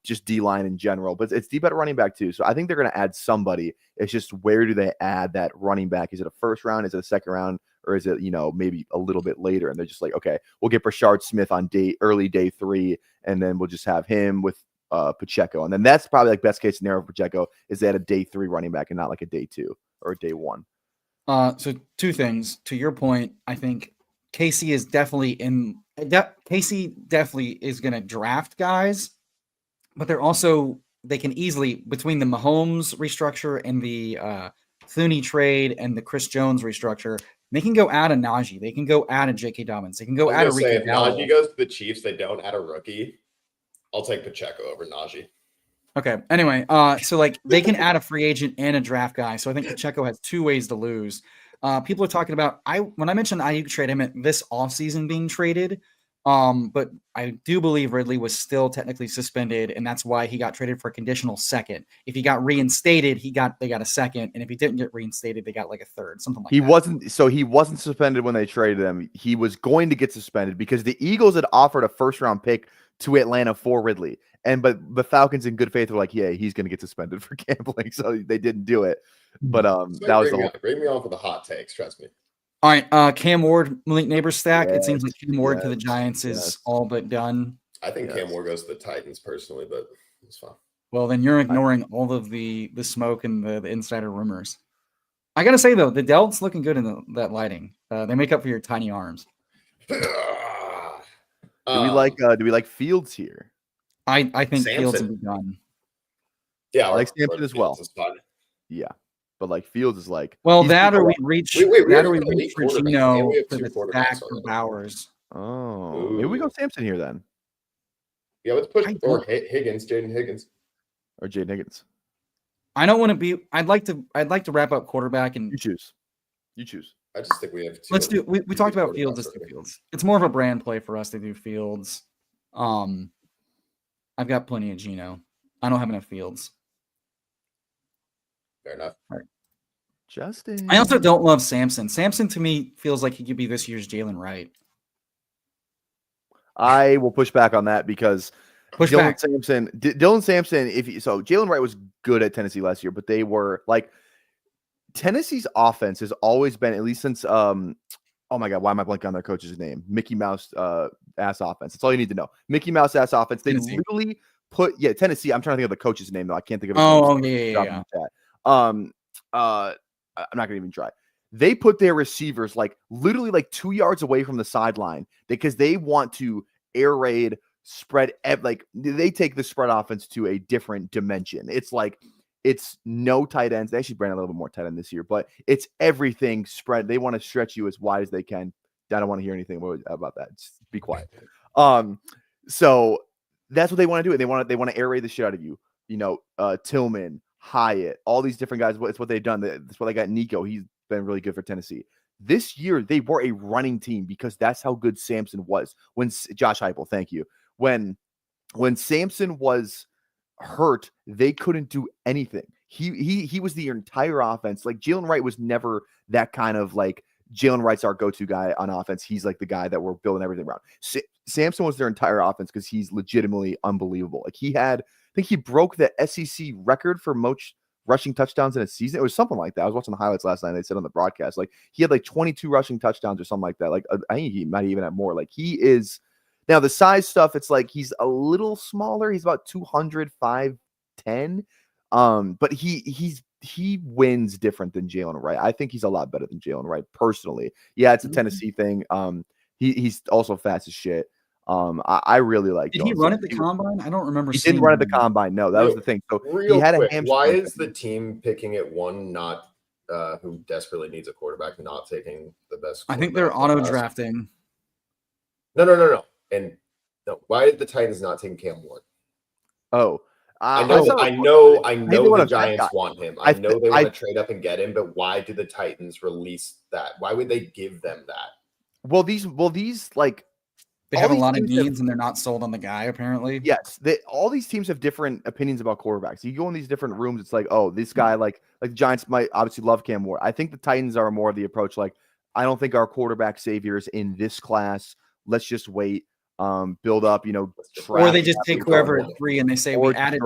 Just D-line in general, but it's deep at running back too. So I think they're going to add somebody. It's just where do they add that running back? Is it a 1st round? Is it a 2nd round? Or is it, maybe a little bit later? And they're just like, okay, we'll get Brashard Smith on early day 3, and then we'll just have him with Pacheco. And then that's probably like best case scenario for Pacheco is they had a day 3 running back and not like a day 2 or a day 1. So 2 things. To your point, I think Casey is definitely Casey definitely is going to draft guys. But they can easily, between the Mahomes restructure and the Thuney trade and the Chris Jones restructure, they can go add a Najee. They can go add a J.K. Dobbins. They can go add a Rico. If Najee goes to the Chiefs, they don't add a rookie. I'll take Pacheco over Najee. Okay. Anyway, so like they can add a free agent and a draft guy. So I think Pacheco has 2 ways to lose. People are talking about when I mentioned Ayuk trade, I meant this offseason being traded. But I do believe Ridley was still technically suspended, and that's why he got traded for a conditional 2nd. If he got reinstated, they got a 2nd, and if he didn't get reinstated, they got like a 3rd, something like that. He wasn't suspended when they traded him. He was going to get suspended because the Eagles had offered a 1st round pick to Atlanta for Ridley. But the Falcons in good faith were like, yeah, he's going to get suspended for gambling. So they didn't do it. But that was bring me on for the hot takes. Trust me. All right, Cam Ward, Malik Neighbors stack. It seems like Cam Ward to the Giants is all but done. I think Cam Ward goes to the Titans personally, but it's fine. Well, then you're ignoring all of the smoke and the insider rumors. I gotta say though, the Delt's looking good in that lighting. They make up for your tiny arms. Do we like Fields here? I think Samson. Fields will be done. Yeah, I like Samson as well. Yeah. But like Fields is like or we reach for Gino for the stack for Bowers. Oh, maybe we go Samson here then. Yeah, let's push Higgins, Jaden Higgins, or Jaden Higgins. I don't want to be. I'd like to wrap up quarterback and you choose. I just think we have. Let's do. We talked about Fields. Let's do Fields. It's more of a brand play for us to do Fields. I've got plenty of Gino. I don't have enough Fields. Fair enough. All right. Justin. I also don't love Samson. Samson to me feels like he could be this year's Jalen Wright. I will push back on that because Dylan Sampson, Jalen Wright was good at Tennessee last year, but they were like Tennessee's offense has always been, at least since oh my God, why am I blanking on their coach's name? Mickey Mouse ass offense. That's all you need to know. Mickey Mouse ass offense. They literally Tennessee. I'm trying to think of the coach's name though. I can't think of it. Yeah. I'm not going to even try. They put their receivers like literally like 2 yards away from the sideline because they want to air raid, spread, like they take the spread offense to a different dimension. It's like, it's no tight ends. They actually ran a little bit more tight end this year, but it's everything spread. They want to stretch you as wide as they can. I don't want to hear anything about that. Just be quiet. So that's what they want to do. They want to air raid the shit out of you. You know, Tillman, Hyatt, all these different guys. It's what they've done. That's what they got. Nico, he's been really good for Tennessee. This year, they were a running team because that's how good Samson was. When Josh Heupel, thank you. When Samson was hurt, they couldn't do anything. He was the entire offense. Like Jalen Wright was never that kind of like Jalen Wright's our go-to guy on offense. He's like the guy that we're building everything around. Samson was their entire offense because he's legitimately unbelievable. Like I think he broke the SEC record for most rushing touchdowns in a season. It was something like that. I was watching the highlights last night. And they said on the broadcast, like he had like 22 rushing touchdowns or something like that. Like I think he might even have more. Like he is now the size stuff. It's like he's a little smaller. He's about 200, 5'10". But he wins different than Jalen Wright. I think he's a lot better than Jalen Wright personally. Yeah, it's a Tennessee thing. He's also fast as shit. I really like. Did he run at the combine? I don't remember. He didn't run at the combine. No, that was the thing. So he had a hamstring. Why is the team picking at one not who desperately needs a quarterback, not taking the best? I think they're auto drafting. No. And no, why did the Titans not take Cam Ward? Oh. I know the Giants want him. I know they want to trade up and get him, but why do the Titans release that? Why would they give them that? Well, these like they have a lot of needs and they're not sold on the guy, apparently. Yes, all these teams have different opinions about quarterbacks. You go in these different rooms, it's like, oh, this guy, like the Giants might obviously love Cam Ward. I think the Titans are more of the approach, like, I don't think our quarterback savior is in this class. Let's just wait, build up, or they just take whoever at 3 and they say we added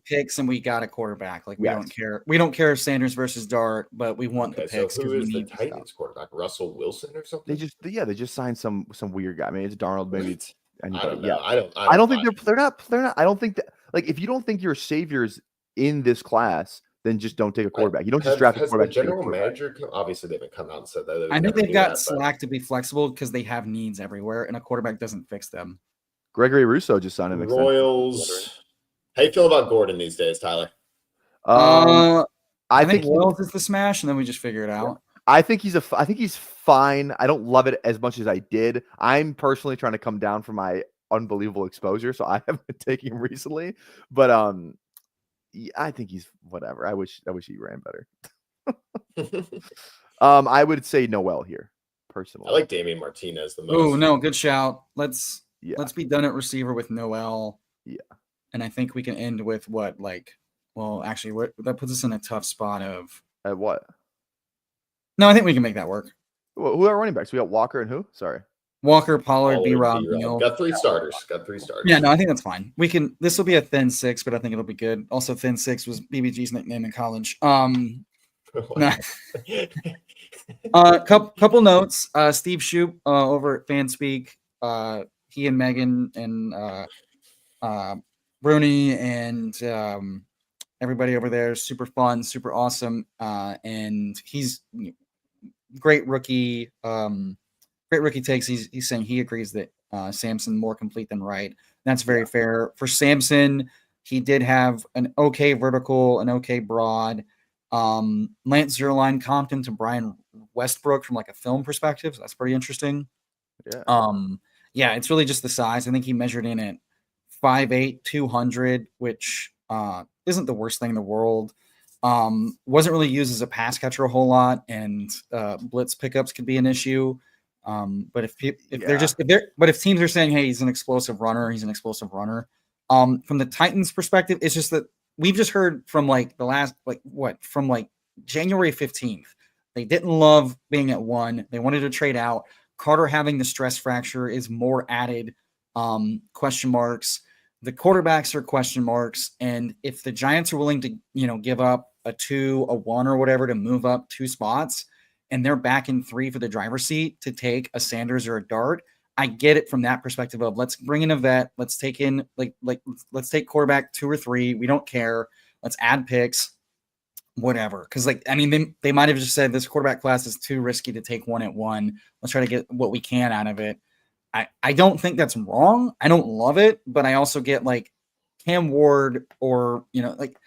picks and we got a quarterback. Like we don't care. We don't care if Sanders versus Dart, but we want the picks. So who is the Titans quarterback? Russell Wilson or something? They just signed some weird guy. I mean, it's Darnold, maybe it's anybody. I don't I don't think they're not. I don't think that, like, if you don't think your savior's in this class, then just don't take a quarterback. You don't just draft a quarterback. The general manager, obviously, they haven't come out and said that. I think they've got slack to be flexible because they have needs everywhere, and a quarterback doesn't fix them. Gregory Rousseau just signed an extension. Royals. How you feel about Gordon these days, Tyler? I think Royals is the smash, and then we just figure it out. I think he's fine. I don't love it as much as I did. I'm personally trying to come down from my unbelievable exposure, so I haven't been taking him recently. But I think he's whatever. I wish he ran better. I would say Noel here, personally. I like Damian Martinez the most. Oh no, good shout. Let's be done at receiver with Noel. Yeah, and I think we can end with what, like, well, actually, that puts us in a tough spot of at what? No, I think we can make that work. Who are running backs? We got Walker and who? Sorry. Walker, Pollard, B-Rob, Neal. Got three starters. Yeah, no, I think that's fine. This will be a thin 6, but I think it'll be good. Also, thin 6 was BBG's nickname in college. Couple notes. Steve Shoup over at Fanspeak. He and Megan and Bruni and everybody over there is super fun, super awesome. And he's great rookie. Great rookie takes. He's saying he agrees that Samson more complete than Wright. That's very fair. For Samson, he did have an okay vertical, an okay broad. Lance Zierlein comped him to Brian Westbrook from like a film perspective. So that's pretty interesting. Yeah. It's really just the size. I think he measured in at 5'8", 200, which isn't the worst thing in the world. Wasn't really used as a pass catcher a whole lot, and blitz pickups could be an issue. But if teams are saying, hey, he's an explosive runner, from the Titans perspective, it's just that we've just heard from like the last, from January 15th, they didn't love being at 1. They wanted to trade out. Carter having the stress fracture is more added question marks. The quarterbacks are question marks. And if the Giants are willing to, give up a 2, a 1 or whatever to move up 2 spots, and they're back in 3 for the driver's seat to take a Sanders or a Dart, I get it from that perspective of let's bring in a vet. Let's take in let's take quarterback 2 or 3. We don't care. Let's add picks. whatever. Because like, I mean, they might have just said this quarterback class is too risky to take one at one. Let's try to get what we can out of it. I don't think that's wrong. I don't love it, but I also get like Cam Ward or, like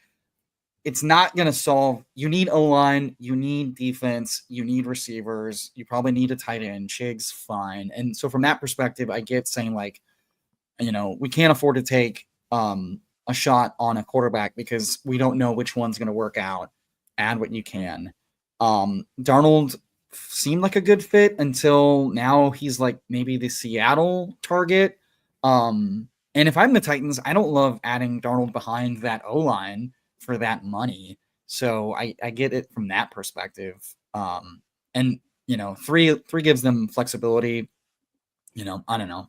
it's not going to solve. You need O-line, you need defense, you need receivers, you probably need a tight end. Chig's fine. And so from that perspective, I get saying like, we can't afford to take a shot on a quarterback because we don't know which one's going to work out. Add what you can. Darnold seemed like a good fit until now he's like maybe the Seattle target. And if I'm the Titans, I don't love adding Darnold behind that O-line for that money. So I get it from that perspective. And three gives them flexibility. I don't know.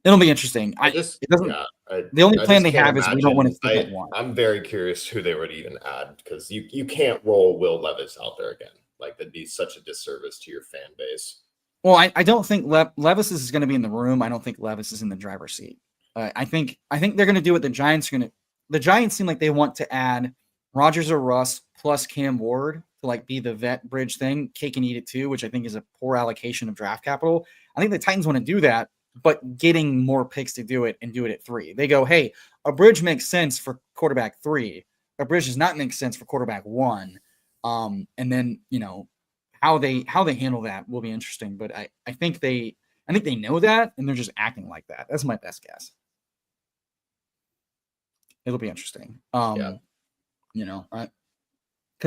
It'll be interesting. The only plan they have is we don't want to stick at one. I'm very curious who they would even add because you can't roll Will Levis out there again. Like that'd be such a disservice to your fan base. Well, I don't think Levis is going to be in the room. I don't think Levis is in the driver's seat. I think they're going to do what the Giants are going to. The Giants seem like they want to add Rodgers or Russ plus Cam Ward to like be the vet bridge thing, cake and eat it too, which I think is a poor allocation of draft capital. I think the Titans want to do that, but getting more picks to do it and do it at 3. They go, hey, a bridge makes sense for quarterback 3. A bridge does not make sense for quarterback 1. And then, how they handle that will be interesting. But I think they know that and they're just acting like that. That's my best guess. It'll be interesting. Because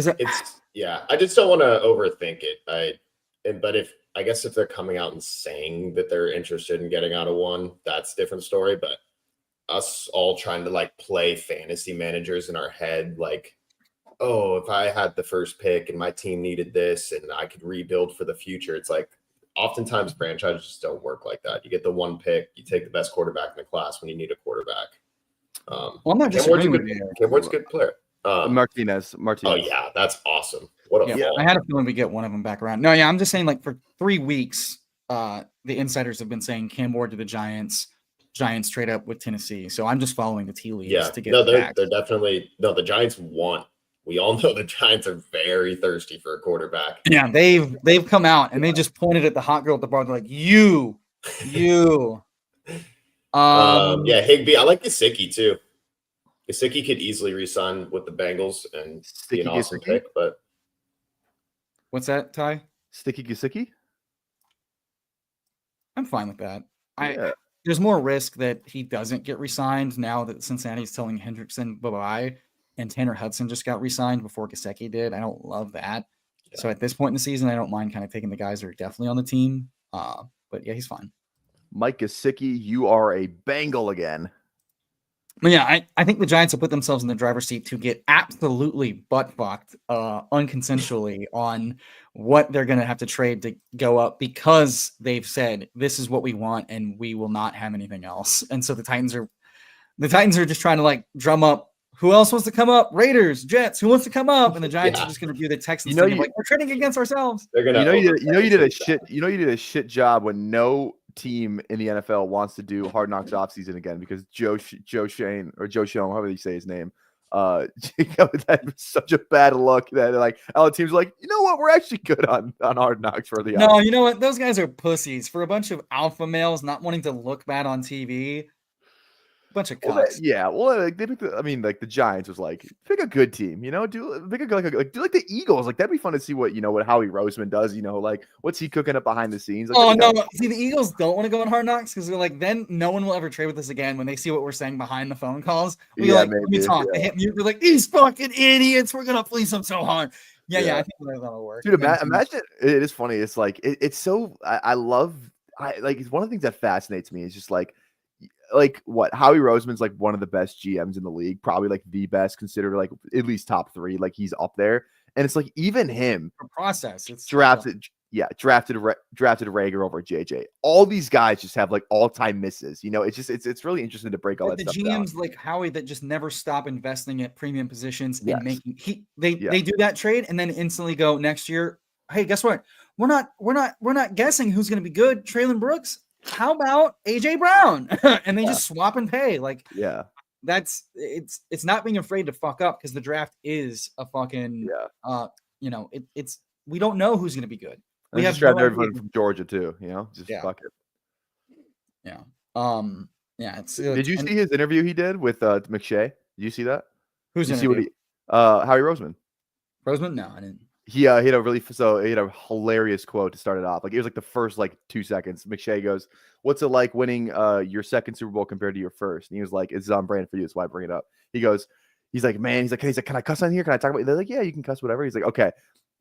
I just don't want to overthink it. But if they're coming out and saying that they're interested in getting out of one, that's a different story. But us all trying to like play fantasy managers in our head, like, oh, if I had the first pick and my team needed this and I could rebuild for the future, it's like oftentimes franchises just don't work like that. You get the one pick, you take the best quarterback in the class when you need a quarterback. Well, I'm not disagreeing with you. Cam Ward's a good player. Martinez. Oh yeah, that's awesome. What a fall. I had a feeling we get one of them back around. No, yeah, I'm just saying like for 3 weeks, the insiders have been saying Cam Ward to the Giants trade up with Tennessee. So I'm just following the tea leaves to get back. They're definitely the Giants want. We all know the Giants are very thirsty for a quarterback. Yeah, they've come out and they just pointed at the hot girl at the bar. They're like, you. Higbee. I like Gesicki too. Gesicki could easily re-sign with the Bengals and be an awesome pick. But what's that, Ty? Sticky Gesicki? I'm fine with that. There's more risk that he doesn't get re-signed now that Cincinnati's telling Hendrickson bye-bye. And Tanner Hudson just got re-signed before Gesicki did. I don't love that. Yeah. So at this point in the season, I don't mind kind of taking the guys that are definitely on the team. But yeah, he's fine. Mike Gesicki, you are a Bengal again. But yeah, I think the Giants will put themselves in the driver's seat to get absolutely butt-fucked unconsensually on what they're going to have to trade to go up because they've said, this is what we want and we will not have anything else. And so the Titans are just trying to like drum up. Who else wants to come up? Raiders, Jets. Who wants to come up? And the Giants are just going to do the Texans. Like we're trading against ourselves. They're gonna. You did a shit job when no team in the NFL wants to do Hard Knocks offseason again because Joe Shane, however you say his name, that was such a bad luck that like all the teams were like, you know what, we're actually good on Hard Knocks for the. No, you know what? Those guys are pussies for a bunch of alpha males not wanting to look bad on TV. Bunch of cucks. The Giants was like, pick a good team, do pick do like the Eagles, like that'd be fun to see what Howie Roseman does, like what's he cooking up behind the scenes. Like, see, the Eagles don't want to go on Hard Knocks because they're like, then no one will ever trade with us again when they see what we're saying behind the phone calls. Let me talk. They hit mute. They're like, these fucking idiots, we're gonna fleece them so hard. I think that'll work. Dude, imagine it is funny. It's like it's so it's one of the things that fascinates me is just like what Howie Roseman's like one of the best GMs in the league, probably like the best, considered like at least top 3, like he's up there. And it's like even him for process, it's drafted Rager over JJ. All these guys just have like all-time misses. It's really interesting to break all that stuff down. The GMs like Howie that just never stop investing at premium positions and making they do that trade and then instantly go next year. Hey, guess what? We're not guessing who's going to be good. Traylon Brooks. How about AJ Brown? And they just swap and pay. it's not being afraid to fuck up because the draft is a fucking it's we don't know who's gonna be good. We And have just draft no everyone idea. from Georgia too. Just fuck it. Yeah. It's Did you see his interview he did with McShay? Did you see that? Who's you see what Howie Roseman? Roseman? No, I didn't. He had a hilarious quote to start it off. Like it was like the first 2 seconds. McShay goes, "What's it like winning your second Super Bowl compared to your first?" And he was like, "It's on brand for you. That's why I bring it up." He's like, "Man," he's like, "Can I cuss on here? Can I talk about it?" They're like, "Yeah, you can cuss whatever." He's like, "Okay."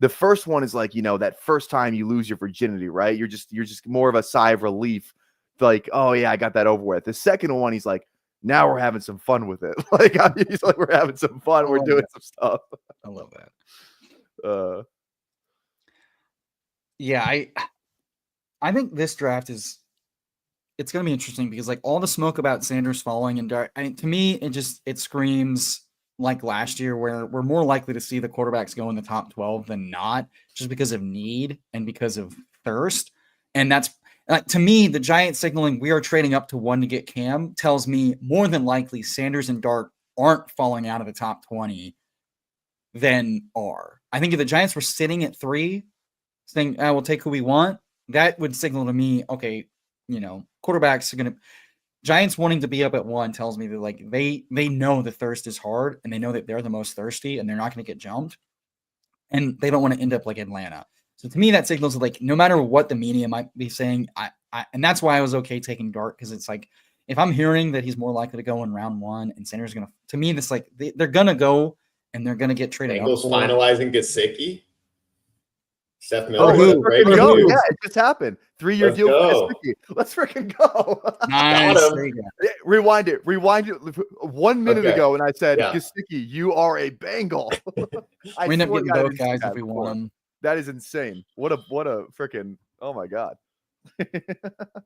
The first one is that first time you lose your virginity, right? You're just more of a sigh of relief, like, "Oh yeah, I got that over with." The second one, he's like, "Now we're having some fun with it." He's like, "We're having some fun. We're doing some stuff." I love that. I think this draft it's going to be interesting because all the smoke about Sanders falling and to me it screams like last year where we're more likely to see the quarterbacks go in the top 12 than not, just because of need and because of thirst. And that's to me, the Giants signaling we are trading up to 1 to get Cam tells me more than likely Sanders and Dart aren't falling out of the top 20 than are. I think if the Giants were sitting at 3 saying, we'll take who we want, that would signal to me, okay, quarterbacks are going to Giants wanting to be up at 1 tells me that they know the thirst is hard and they know that they're the most thirsty and they're not going to get jumped and they don't want to end up like Atlanta. So to me, that signals no matter what the media might be saying, and that's why I was okay taking Dart, because it's if I'm hearing that he's more likely to go in round 1 and Sanders is going to me, this they're going to go and they're going to get traded. Bengals finalizing Gesicki. Seth Miller. Yeah, it just happened. 3-year deal for Gesicki. Let's freaking go. Nice. Rewind it 1 minute ago, and I said, Gesicki, you are a Bengal. We end up getting both guys if we want them. That is insane. What a freaking, oh my God.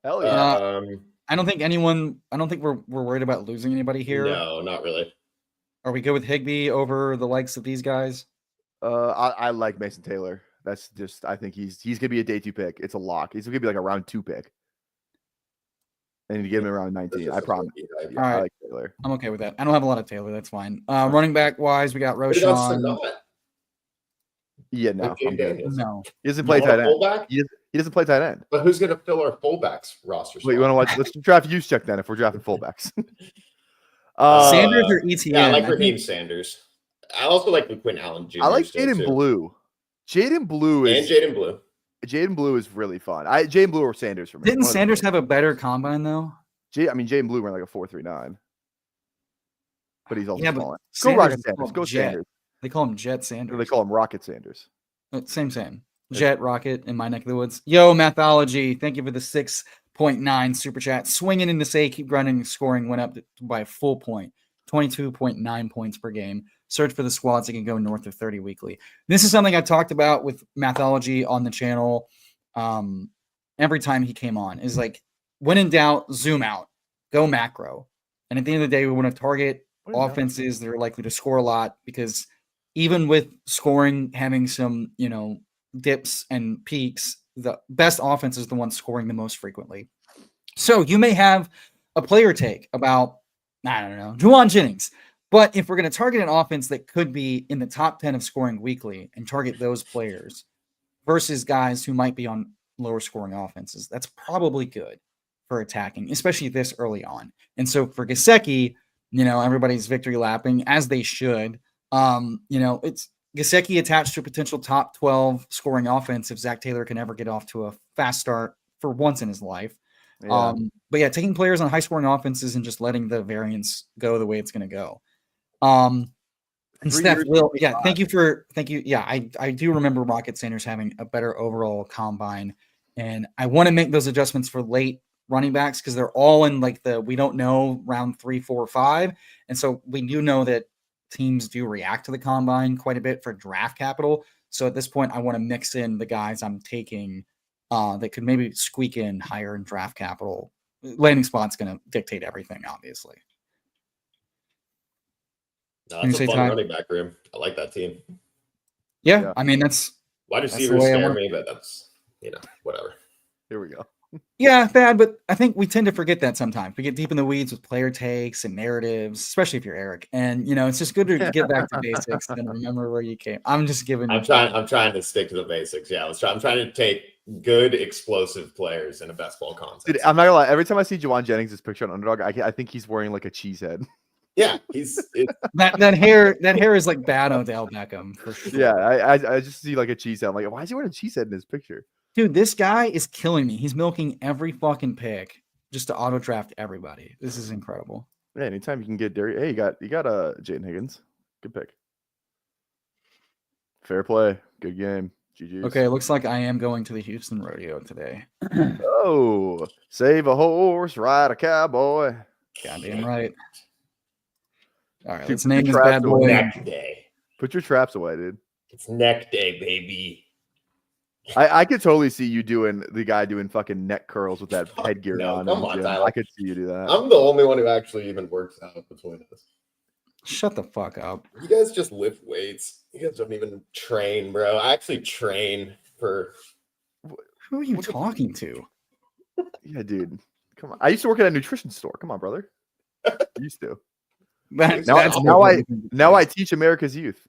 Hell yeah. I don't think we're worried about losing anybody here. No, not really. Are we good with Higbee over the likes of these guys? I like Mason Taylor. That's just, I think he's gonna be a day 2 pick. It's a lock. He's gonna be a round 2 pick. And to get him around 19, I promise. All right. I like Taylor. I'm okay with that. I don't have a lot of Taylor. That's fine. Running back wise, we got Roshan. Yeah, no. No. He doesn't play tight end. He doesn't play tight end. But who's going to fill our fullbacks roster? Wait, you want to watch? Let's draft Juszczyk then if we're drafting fullbacks. Sanders or ETN? Yeah, I like Raheem Sanders. I also like Quinn Allen Jr. I like Jaden Blue. Jaden Blue is really fun. Jaden Blue or Sanders for me. Didn't Sanders have a better combine though? Jaden Blue ran like a 4.39. But he's also small. Go Rocket Sanders. Go Sanders. They call him Jet Sanders. Or they call him Rocket Sanders. Same. Jet Rocket in my neck of the woods. Yo, Mathology. Thank you for the 6.9 super chat. Swinging in to say keep grinding. Scoring went up by a full point. 22.9 points per game. Search for the squads that can go north of 30 weekly. This is something I talked about with Mathology on the channel every time he came on. Is when in doubt, zoom out. Go macro. And at the end of the day, we want to target offenses that are likely to score a lot, because even with scoring having some, dips and peaks, the best offense is the one scoring the most frequently. So you may have a player take about, I don't know, Juwan Jennings. But if we're going to target an offense that could be in the top 10 of scoring weekly and target those players versus guys who might be on lower scoring offenses, that's probably good for attacking, especially this early on. And so for Gesicki, everybody's victory lapping as they should. It's Gesicki attached to a potential top 12 scoring offense if Zach Taylor can ever get off to a fast start for once in his life. Yeah. But yeah, taking players on high scoring offenses and just letting the variance go the way it's going to go. And Steph will, thank you. Yeah, I do remember Rocket Sanders having a better overall combine, and I want to make those adjustments for late running backs because they're all in we don't know round 3, 4, 5. And so we do know that teams do react to the combine quite a bit for draft capital. So at this point, I want to mix in the guys I'm taking that could maybe squeak in higher in draft capital. Landing spot's going to dictate everything, obviously. No, that's a fun running back room. I like that team. Yeah. I mean, that's wide receivers scare me, but that's whatever. Here we go. Yeah, Thad, but I think we tend to forget that sometimes. We get deep in the weeds with player takes and narratives, especially if you're Eric. And it's just good to get back to basics and remember where you came. I'm just giving. I'm trying to stick to the basics. Yeah, I'm trying to take good explosive players in a best ball contest. Dude, I'm not gonna lie. Every time I see Juwan Jennings' picture on Underdog, I think he's wearing like a cheese head. Yeah, that hair is like bad Odell Beckham for sure. Yeah, I just see like a cheese head. I'm like, why is he wearing a cheese head in his picture? Dude, this guy is killing me. He's milking every fucking pick just to auto draft everybody. This is incredible. Yeah, anytime you can get Derry. Hey, you got Jaden Higgins. Good pick. Fair play. Good game. GG's. Okay, looks like I am going to the Houston Rodeo today. Oh, save a horse, ride a cowboy. Goddamn right. All right, Dude, let's name this bad boy. Neck day. Put your traps away, dude. It's neck day, baby. I could totally see you doing the guy doing fucking neck curls with that headgear on. Come on, Tyler. I could see you do that. I'm the only one who actually even works out between us. Shut the fuck up. You guys just lift weights. You guys don't even train, bro. I actually train for. Who are you talking to? Yeah, dude. Come on. I used to work at a nutrition store. Come on, brother. Used to. Now I teach America's youth.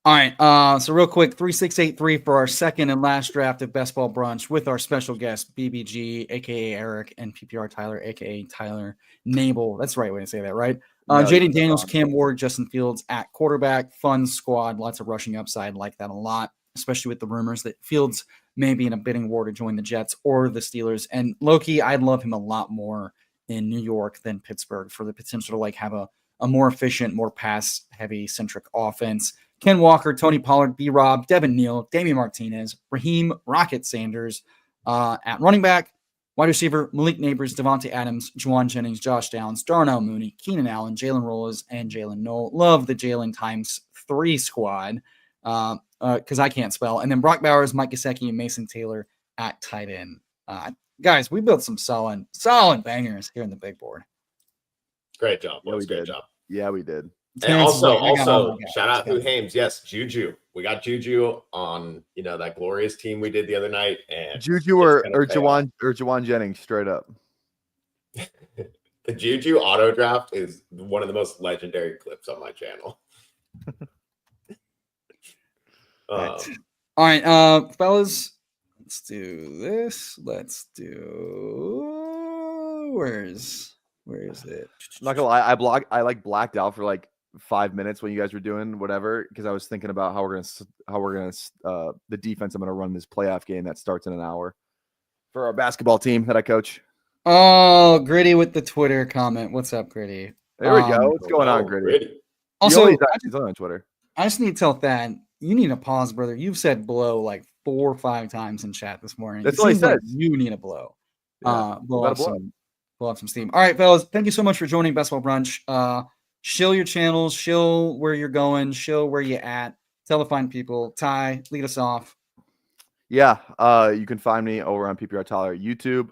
All right. So real quick, 3683 for our second and last draft of Best Ball Brunch with our special guest, BBG, aka Eric, and PPRTyler, aka Tyler Knaeble. That's the right way to say that, right? Jaden Daniels, Cam Ward, Justin Fields at quarterback. Fun squad. Lots of rushing upside. Like that a lot, especially with the rumors that Fields may be in a bidding war to join the Jets or the Steelers. And Loki, I'd love him a lot more in New York than Pittsburgh for the potential to have a more efficient, more pass-heavy centric offense. Ken Walker, Tony Pollard, B-Rob, Devin Neal, Damian Martinez, Raheem Rocket Sanders at running back, wide receiver, Malik Neighbors, Devontae Adams, Juwan Jennings, Josh Downs, Darnell Mooney, Keenan Allen, Jalen Rolls, and Jalen Knoll. Love the Jalen times 3 squad because I can't spell. And then Brock Bowers, Mike Gesicki, and Mason Taylor at tight end. Guys, we built some solid bangers here in the big board. Great job, boys. Great job. Yeah, we did. And also, shout out to Hames. Yes, Juju. We got Juju on, that glorious team we did the other night. And Juju or Juwan Jennings, straight up. The Juju auto draft is one of the most legendary clips on my channel. All right, fellas, let's do this. Where is it? I'm not gonna lie, I blacked out for 5 minutes when you guys were doing whatever because I was thinking about how we're gonna the defense I'm gonna run this playoff game that starts in an hour for our basketball team that I coach. Oh, Gritty with the Twitter comment. What's up, Gritty? There we go. What's going on, Gritty? Also, he's on Twitter. I just need to tell Thad, you need a pause, brother. You've said blow 4 or 5 times in chat this morning. That's all he says. You need a blow. Yeah, blow off some steam. All right, fellas. Thank you so much for joining Best Ball Brunch. Shill your channels, shill where you're going, shill where you at. Tell the fine people. Ty, lead us off. Yeah, you can find me over on PPRTyler YouTube.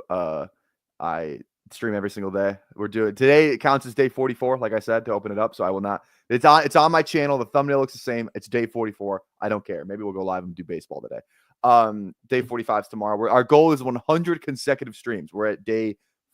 I stream every single day. We're doing today. It counts as day 44, like I said, to open it up. So I will not. It's on my channel. The thumbnail looks the same. It's day 44. I don't care. Maybe we'll go live and do baseball today. Day 45 is tomorrow. Our goal is 100 consecutive streams. We're at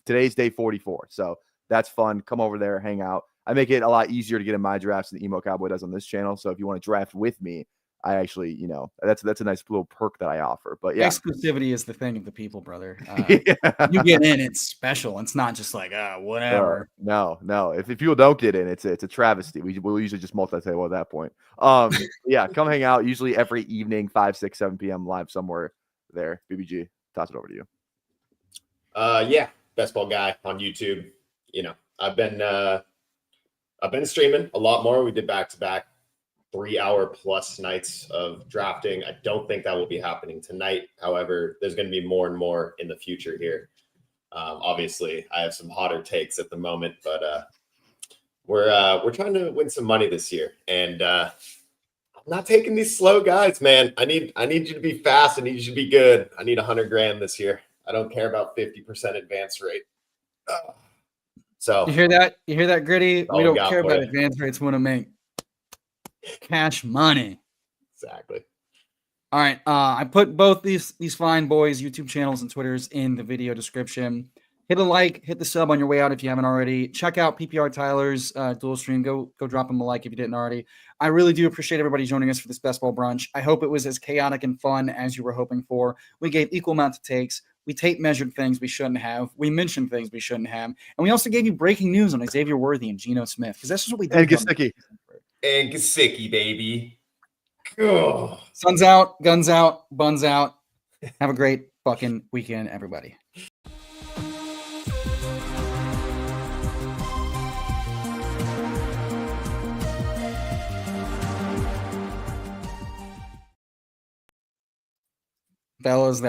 today's day 44. So that's fun. Come over there, hang out. I make it a lot easier to get in my drafts than EmoCowboy does on this channel. So if you want to draft with me, I actually, that's a nice little perk that I offer. But yeah, exclusivity is the thing of the people, brother. You get in, it's special. It's not just whatever. No. If people don't get in, it's a travesty. We'll usually just multi-table at that point. Yeah, come hang out. Usually every evening, 5, 6, 7 p.m. live somewhere there. BBG, toss it over to you. Yeah, Best Ball Guy on YouTube. I've been streaming a lot more. We did back-to-back 3-hour plus nights of drafting. I don't think that will be happening tonight. However, there's going to be more and more in the future here. Obviously, I have some hotter takes at the moment, but we're trying to win some money this year, and I'm not taking these slow guys, man. I need you to be fast. I need you to be good. I need 100 grand this year. I don't care about 50% advance rate. So you hear that, Gritty? We don't care about advance rates. We want to make cash money. Exactly. All right. I put both these fine boys' YouTube channels and Twitters in the video description. Hit a like, hit the sub on your way out if you haven't already. Check out PPRTyler's dual stream. Go drop him a like if you didn't already. I really do appreciate everybody joining us for this Best Ball Brunch. I hope it was as chaotic and fun as you were hoping for. We gave equal amount of takes. We tape measured things we shouldn't have. We mentioned things we shouldn't have. And we also gave you breaking news on Xavier Worthy and Geno Smith, because that's just what we do. And Gesicki. And Gesicki, baby. Ugh. Sun's out, guns out, buns out. Have a great fucking weekend, everybody. Fellas, that